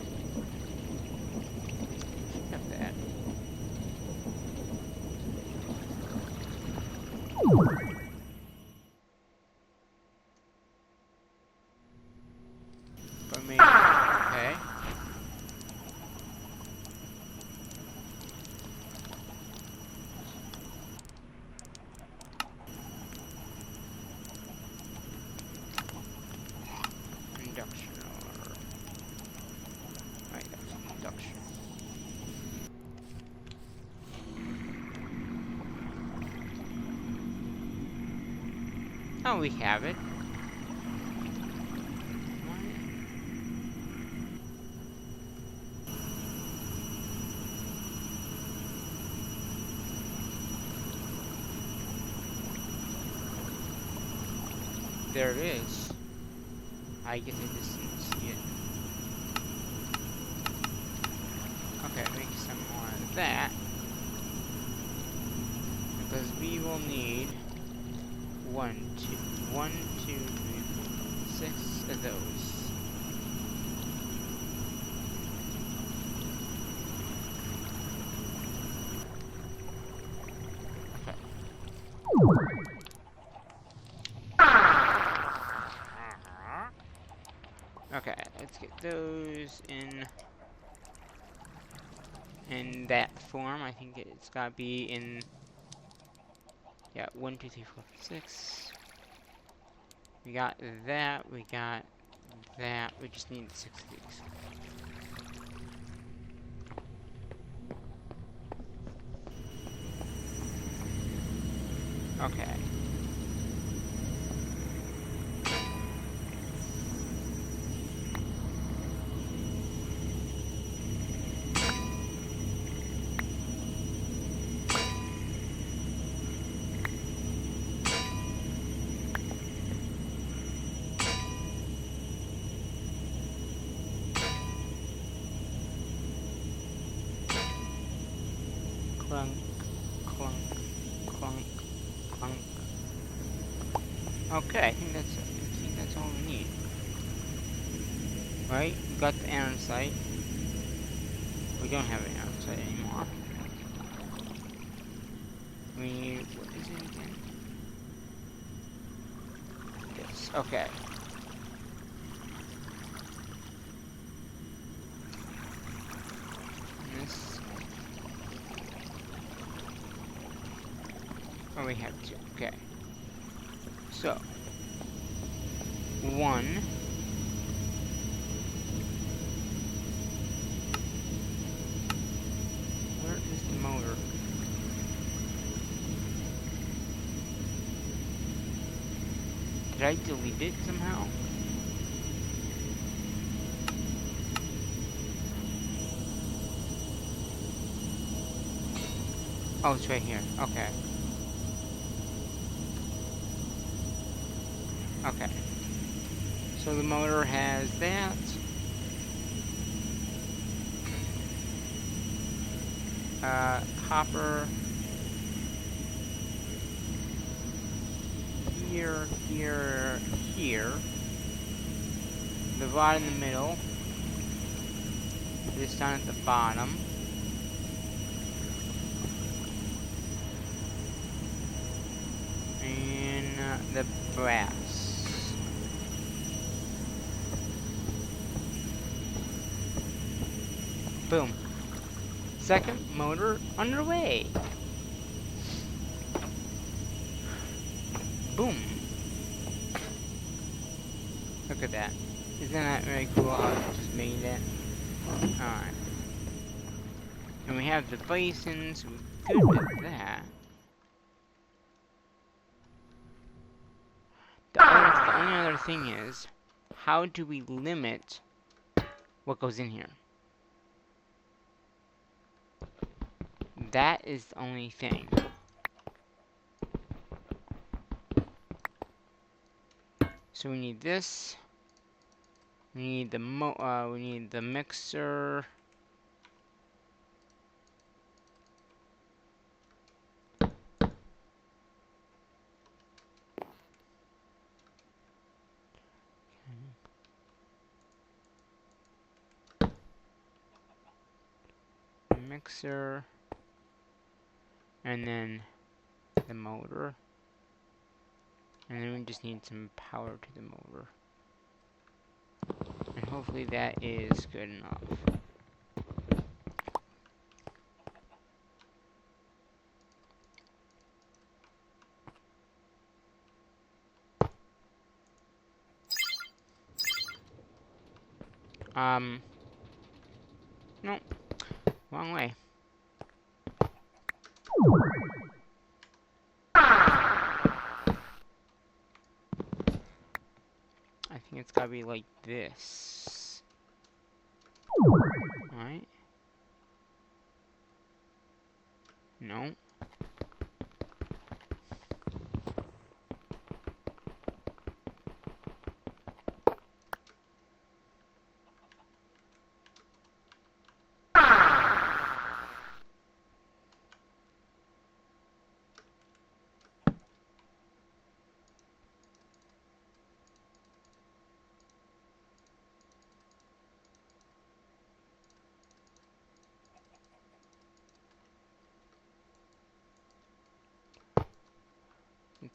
Induction or... Right, that's induction. Oh, we have it. There it is. I guess I just didn't see it. Okay, make some more of that. Because we will need 1, 2, 3, 4, 6 of those. Okay, let's get those in that form. I think it's gotta be in, yeah, 1, 2, 3, 4, 6. We got that, we got that, we just need 6 of these. Okay. Clunk, clunk, clunk, clunk. Okay, I think that's all we need. Right? We got the andesite. We don't have an andesite anymore. We need, what is it again? This. Okay. And this. Oh, we have two. Okay. So. One. Where is the motor? Did I delete it somehow? Oh, it's right here. Okay. Okay. So the motor has that. Copper. Here, here, here. The rod in the middle. This down at the bottom. And the brass. Boom. Second motor underway. Boom. Look at that. Isn't that really cool how it just made it? Alright. And we have the basins. We're good with that. The only other thing is, how do we limit what goes in here? That is the only thing. So we need this. We need the mixer. Mixer. And then the motor. And then we just need some power to the motor. And hopefully that is good enough. Nope. Wrong way. I think it's gotta be like this. Right? No.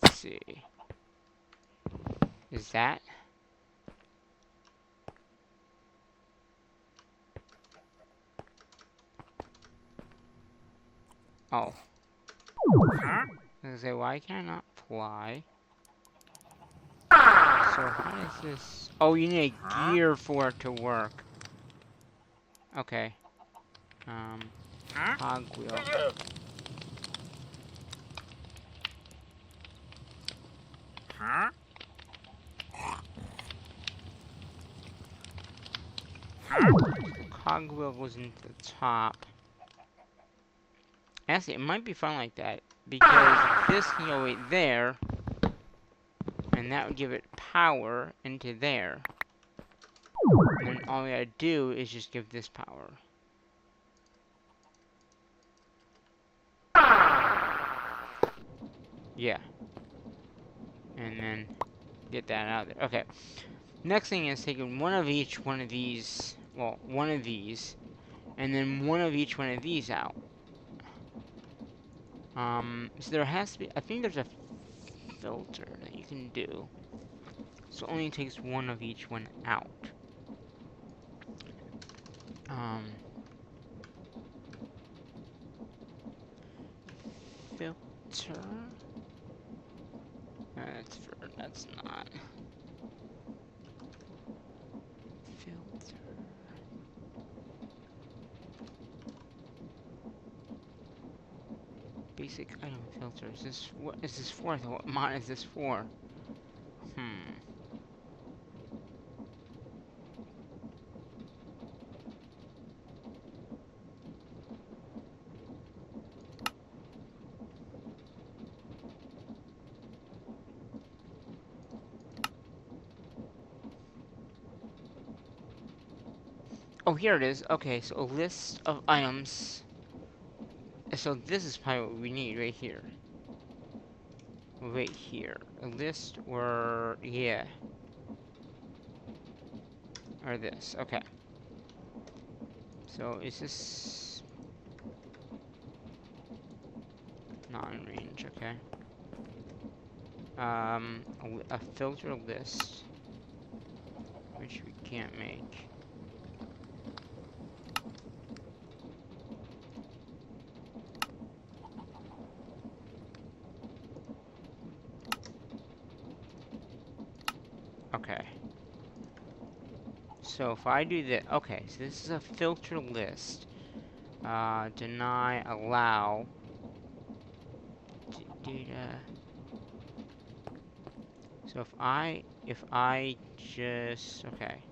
Let's see. Is that? Oh. I was gonna say, why can I not fly? So how does this... Oh, you need a gear for it to work. Okay. Cog wheel. Cogwheel goes into the top. Actually, it might be fun like that, because this can go right there, and that would give it power into there. And then all we gotta do is just give this power. Yeah. And then get that out there. Okay. Next thing is taking one of each one of these, well, one of these, and then one of each one of these out. So there has to be, I think there's a filter that you can do. So it only takes one of each one out. Filter. That's not. Filter. Basic item filter. What is this for? What mod is this for? Oh, here it is. Okay, so a list of items. So this is probably what we need right here. Right here. A list or, yeah. Or this. Okay. So is this not in range? Okay. A filter list, which we can't make. Okay. So if I do that, okay, so this is a filter list. Deny, allow, data. So if I just, okay.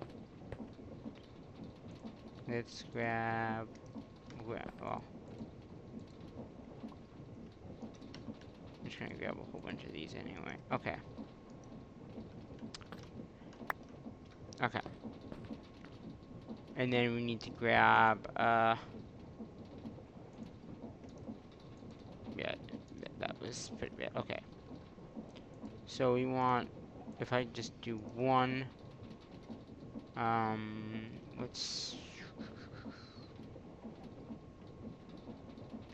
Let's grab, well. I'm just gonna grab a whole bunch of these anyway. Okay. Okay. And then we need to grab, yeah, that was pretty bad. Okay. So we want, if I just do one, let's,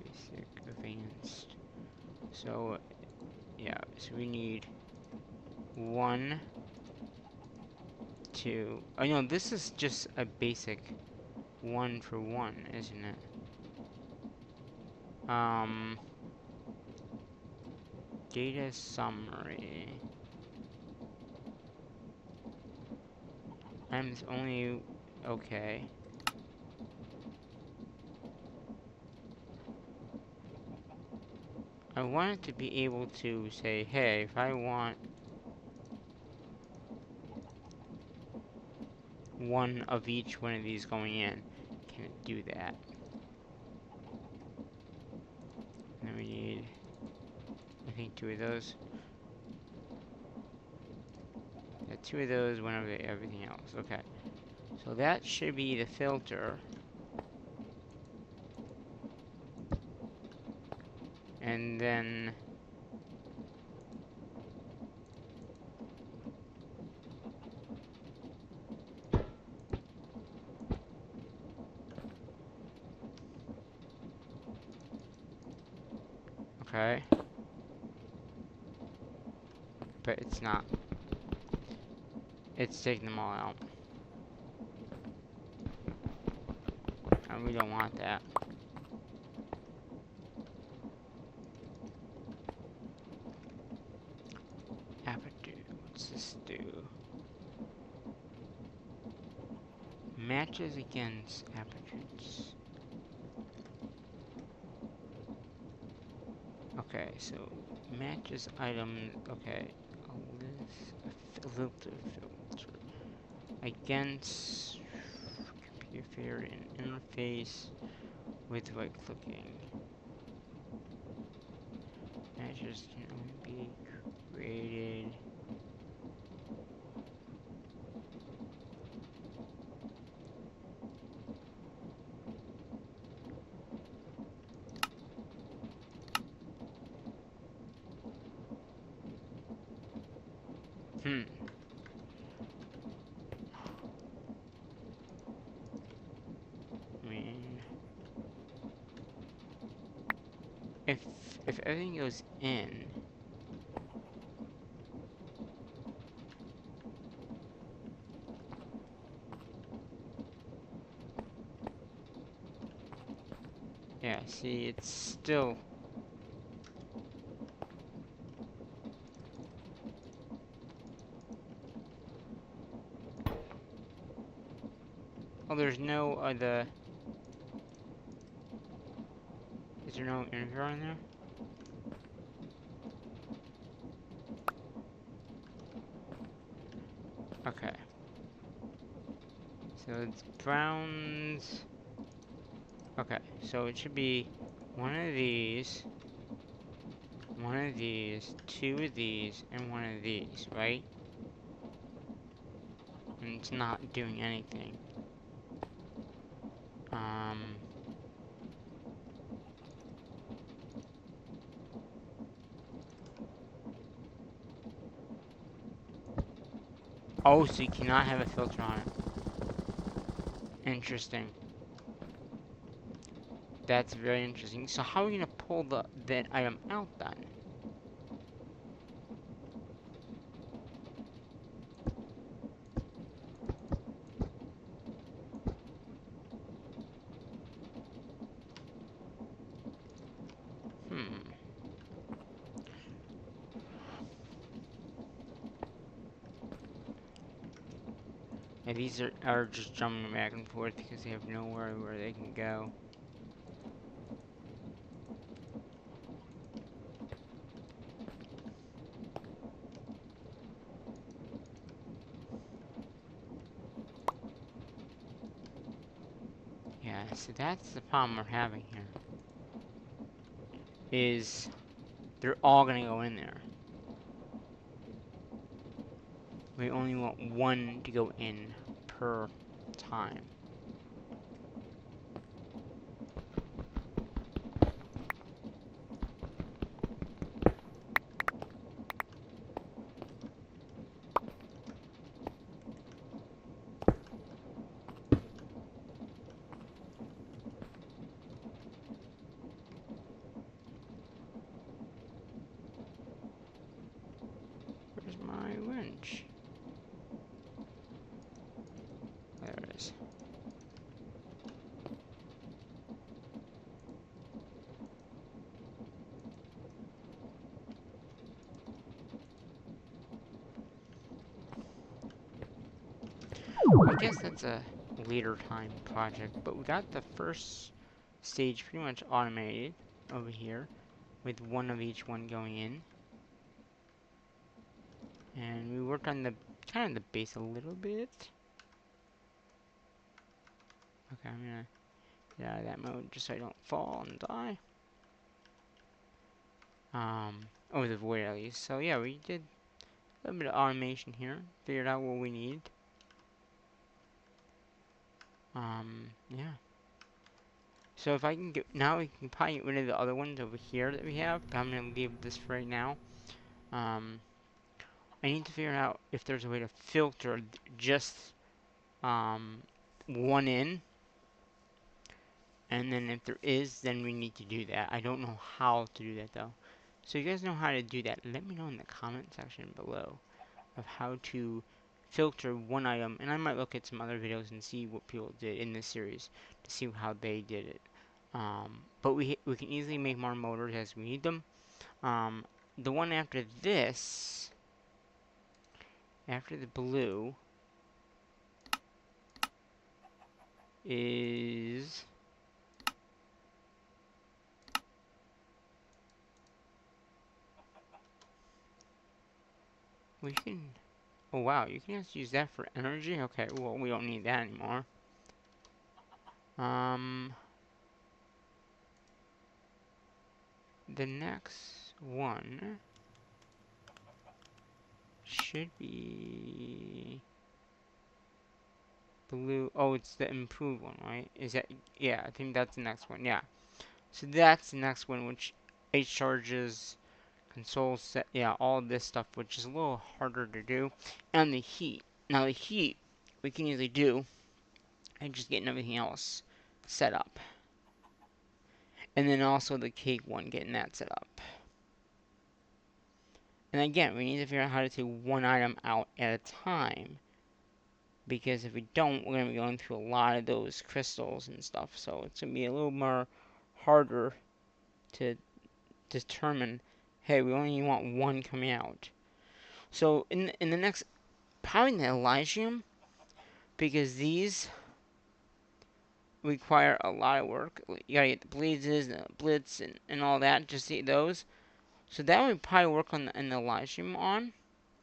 basic, advanced. So, yeah, so we need 1, 2, oh no, this is just a basic 1 for 1, isn't it? Data summary. Items only, okay. I want it to be able to say, hey, if I want one of each one of these going in, can it do that? And then we need, I think, 2 of those. Yeah, 2 of those, one of everything else. Okay. So that should be the filter. And then okay. But it's not. It's taking them all out. And we don't want that. Aperture. What's this do? Matches against apertures. Okay, so matches item. Okay, a filter against computer and interface with right clicking. Measures can only be created. Hmm. I mean, if everything goes in, yeah. See, it's still. Oh, there's no other. Is there no info on there? Okay. So it's browns. Okay, so it should be one of these, two of these, and one of these, right? And it's not doing anything. Oh, so you cannot have a filter on it. Interesting. That's very interesting. So how are we gonna pull that item out then? Hmm. Yeah, these are just jumping back and forth because they have nowhere where they can go. Yeah, so that's the problem we're having here. Is they're all gonna go in there. We only want one to go in per time. Where's my wrench? There it is. I guess that's a later time project, but we got the first stage pretty much automated over here with one of each one going in. And we worked on the kind of the base a little bit. Okay, I'm gonna get out of that mode just so I don't fall and die. Over the void at least. So yeah, we did a little bit of automation here. Figured out what we need. Yeah. So if I can get, now we can probably get rid of the other ones over here that we have, but I'm gonna leave this for right now. I need to figure out if there's a way to filter just, one in. And then if there is, then we need to do that. I don't know how to do that though. So you guys know how to do that, let me know in the comment section below of how to filter one item, and I might look at some other videos and see what people did in this series to see how they did it. But we can easily make more motors as we need them. The one after this, after the blue, is we can Oh wow, you can just use that for energy? Okay, well we don't need that anymore. The next one should be blue. Oh, it's the improved one, right? Is that? Yeah, I think that's the next one. Yeah. So that's the next one, which H charges, console set. Yeah, all this stuff, which is a little harder to do. And the heat. Now the heat we can easily do, and just getting everything else set up. And then also the cake one, getting that set up. And again, we need to figure out how to take one item out at a time. Because if we don't, we're going to be going through a lot of those crystals and stuff. So it's going to be a little more harder to determine, hey, we only want one coming out. So in the next, probably the Elysium, because these require a lot of work. You gotta get the blazes, the blitz, and all that, just see those. So that would probably work on in the Elysium on,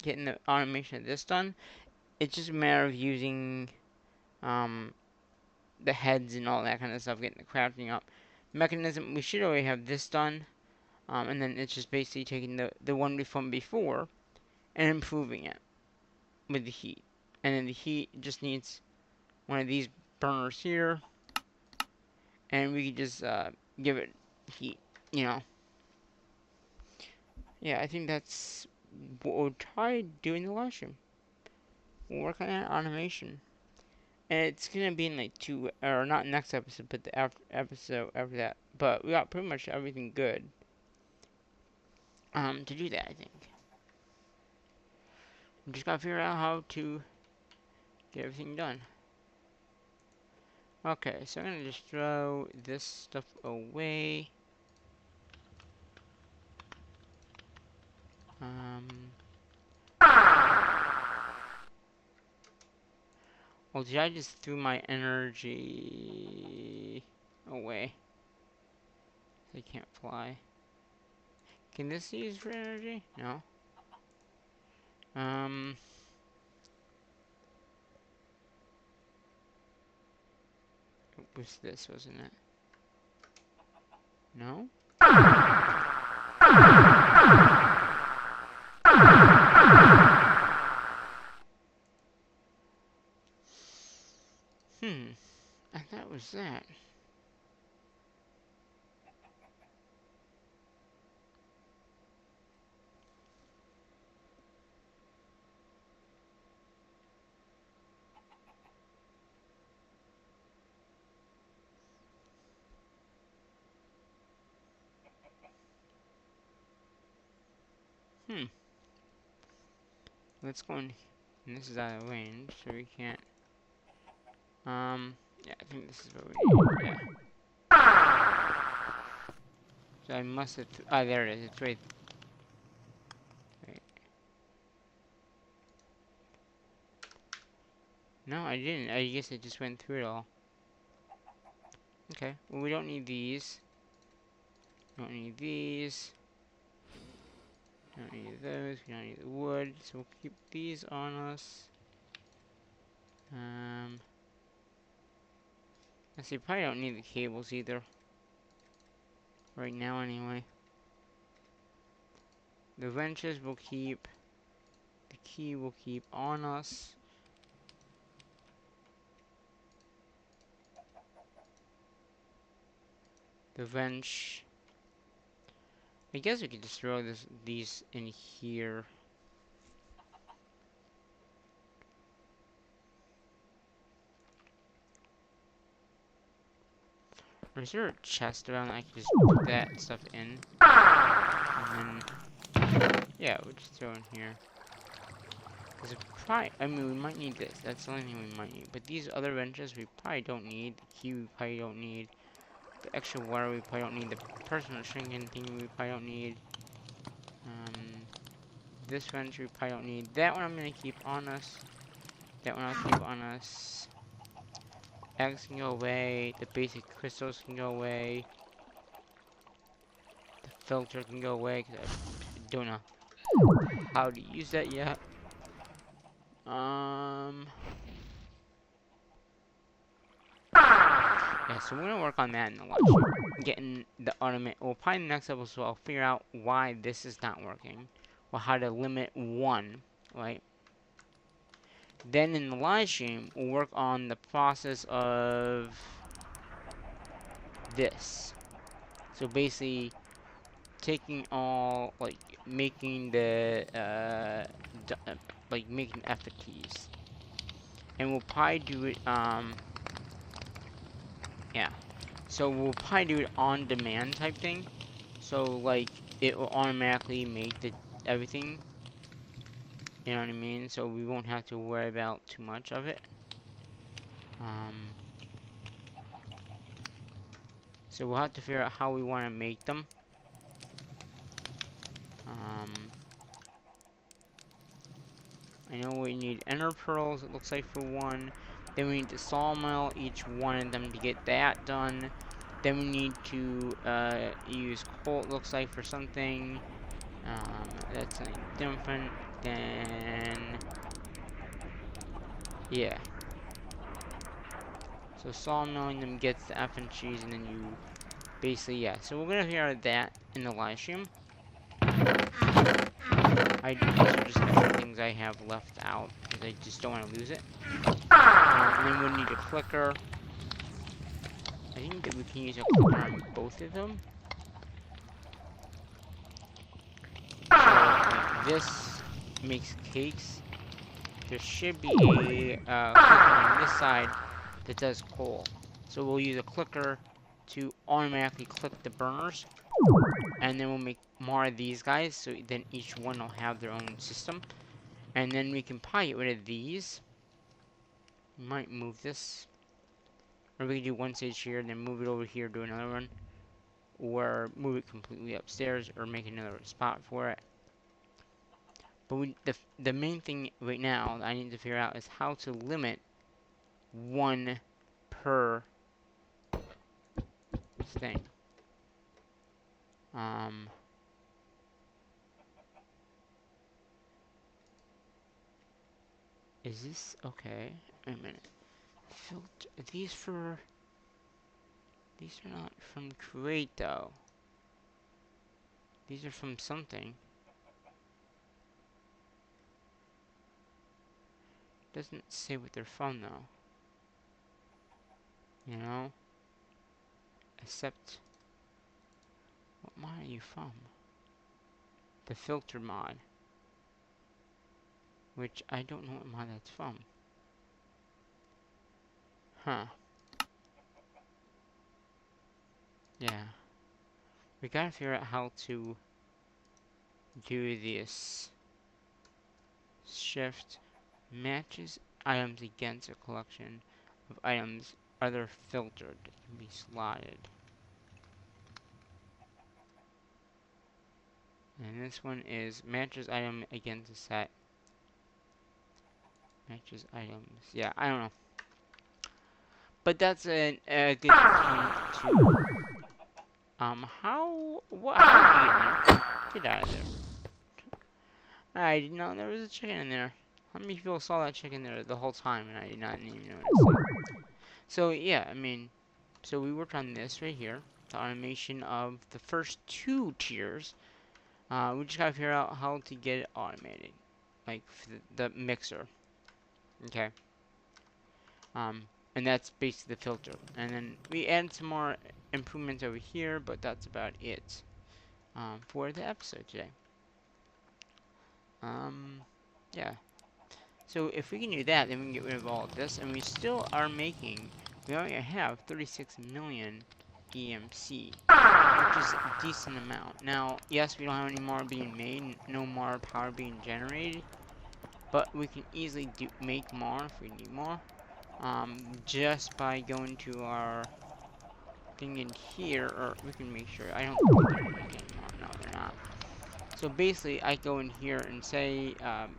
getting the automation of this done. It's just a matter of using the heads and all that kind of stuff, getting the crafting up. Mechanism, we should already have this done. And then it's just basically taking the one from before and improving it with the heat. And then the heat just needs one of these burners here. And we can just give it heat, you know. Yeah, I think that's what we'll try doing the last stream. We'll work on that automation. And it's gonna be in like or not next episode, but the episode after that. But we got pretty much everything good. To do that, I think. We just gotta figure out how to get everything done. Okay, so I'm gonna just throw this stuff away. Well, did I just threw my energy away? I can't fly. Can this use for energy? No. It was this, wasn't it? No? I thought it was that. Let's go in. And this is out of range, so we can't. Yeah, I think this is what we need. Yeah. So I must have. Ah, there it is. It's right. No, I didn't. I guess I just went through it all. Okay. Well, we don't need these. Don't need these. Don't need those. We don't need the wood. So we'll keep these on us. I see. Probably don't need the cables either. Right now, anyway. The wrenches we'll keep. The key we'll keep on us. The wrench. I guess we could just throw these in here. Or is there a chest around that I can just put that stuff in? And then, yeah, we'll just throw in here. Because I mean, we might need this. That's the only thing we might need. But these other wrenches we probably don't need. The key we probably don't need. The extra water we probably don't need. The personal shrinking thing we probably don't need. This wrench we probably don't need. That one I'm going to keep on us. That one I'll keep on us. Eggs can go away. The basic crystals can go away. The filter can go away because I don't know how to use that yet. Yeah, so we're gonna work on that in the live stream. Getting the automate. Well, probably in the next episode, I'll figure out why this is not working, or how to limit one, right? Then in the live stream, we'll work on the process of this. So basically, taking all, like, making the like making FATs, and we'll probably do it. Yeah. So we'll probably do it on demand type thing. So like it will automatically make the everything. You know what I mean? So we won't have to worry about too much of it. Um. So we'll have to figure out how we want to make them. I know we need ender pearls, it looks like, for one. Then we need to sawmill each one of them to get that done. Then we need to use coal, it looks like, for something. That's something different. Then, yeah. So sawmilling them gets the F and cheese, and then you basically, yeah. So we're gonna hear that in the live stream. These are just a few things I have left out because I just don't want to lose it. And then we'll need a clicker. I think that we can use a clicker on both of them. So, like, this makes cakes. There should be a clicker on this side that does coal. So we'll use a clicker to automatically click the burners. And then we'll make more of these guys, so then each one will have their own system. And then we can probably get rid of these. We might move this. Or we can do one stage here, and then move it over here, do another one. Or move it completely upstairs, or make another spot for it. But the main thing right now that I need to figure out is how to limit one per thing. Is this okay? Wait a minute. Filter these for. These are not from Create though. These are from something. Doesn't say what they're from though. You know? Except, what mod are you from? The filter mod. Which I don't know what mod that's from. Huh. Yeah. We gotta figure out how to do this. Shift matches items against a collection of items other filtered can be slotted. And this one is matches item against a set. Matches items. Yeah, I don't know. But that's a good point to. How did you get out of there? I didn't know there was a chicken in there. How many people saw that chicken there the whole time and I did not even notice it? So, yeah, I mean, so we worked on this right here. The automation of the first two tiers. We just gotta figure out how to get it automated. Like, for the mixer. Okay. And that's basically the filter. And then we added some more improvements over here, but that's about it for the episode today. Yeah. So if we can do that, then we can get rid of all of this, and we still are making. We already have 36 million EMC, which is a decent amount. Now, yes, we don't have any more being made, no more power being generated, but we can easily make more if we need more. Just by going to our thing in here, or we can make sure. I don't think they're making more. No, they're not. So basically, I go in here and say,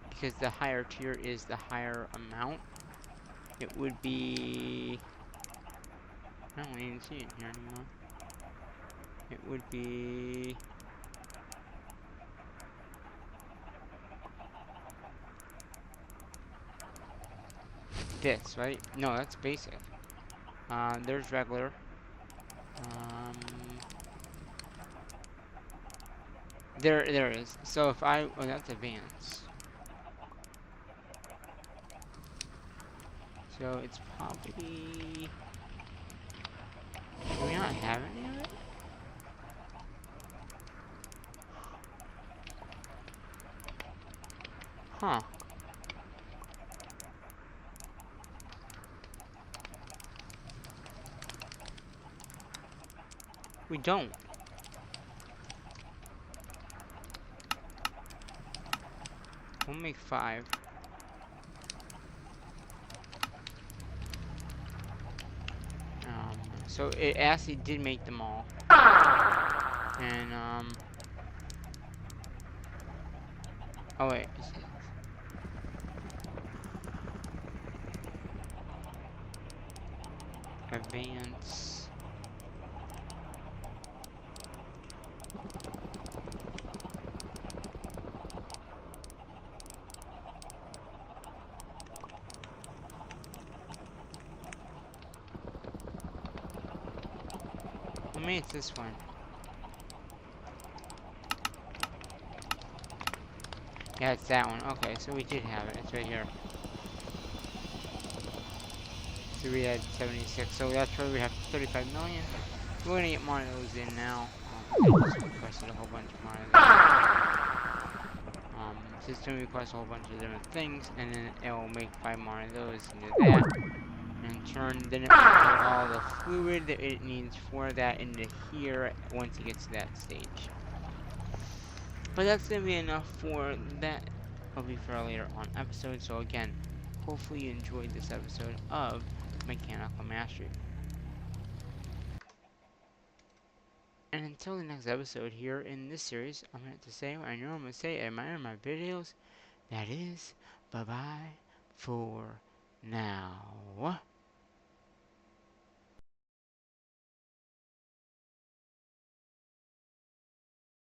because the higher tier is the higher amount, it would be. I don't even see it here anymore. It would be. this, right? No, that's basic. There's regular. Um, there it is. So if I, oh, that's advanced. So it's probably, do we not have any of it? Huh. We don't. We'll make 5. So it actually did make them all. And, oh wait. Advance. Maybe it's this one. Yeah, it's that one. Okay, so we did have it. It's right here. So we had 76. So that's where we have 35 million. We're gonna get more of those in now. I just requested a whole bunch more of those. System requests a whole bunch of different things, and then it will make 5 more of those into that. Then it will put all the fluid that it needs for that into here once it gets to that stage. But that's gonna be enough for that. Will be for a later on episode. So again, hopefully you enjoyed this episode of Mechanical Mastery. And until the next episode here in this series, I'm going to say what I normally say in my videos. That is, bye bye for now.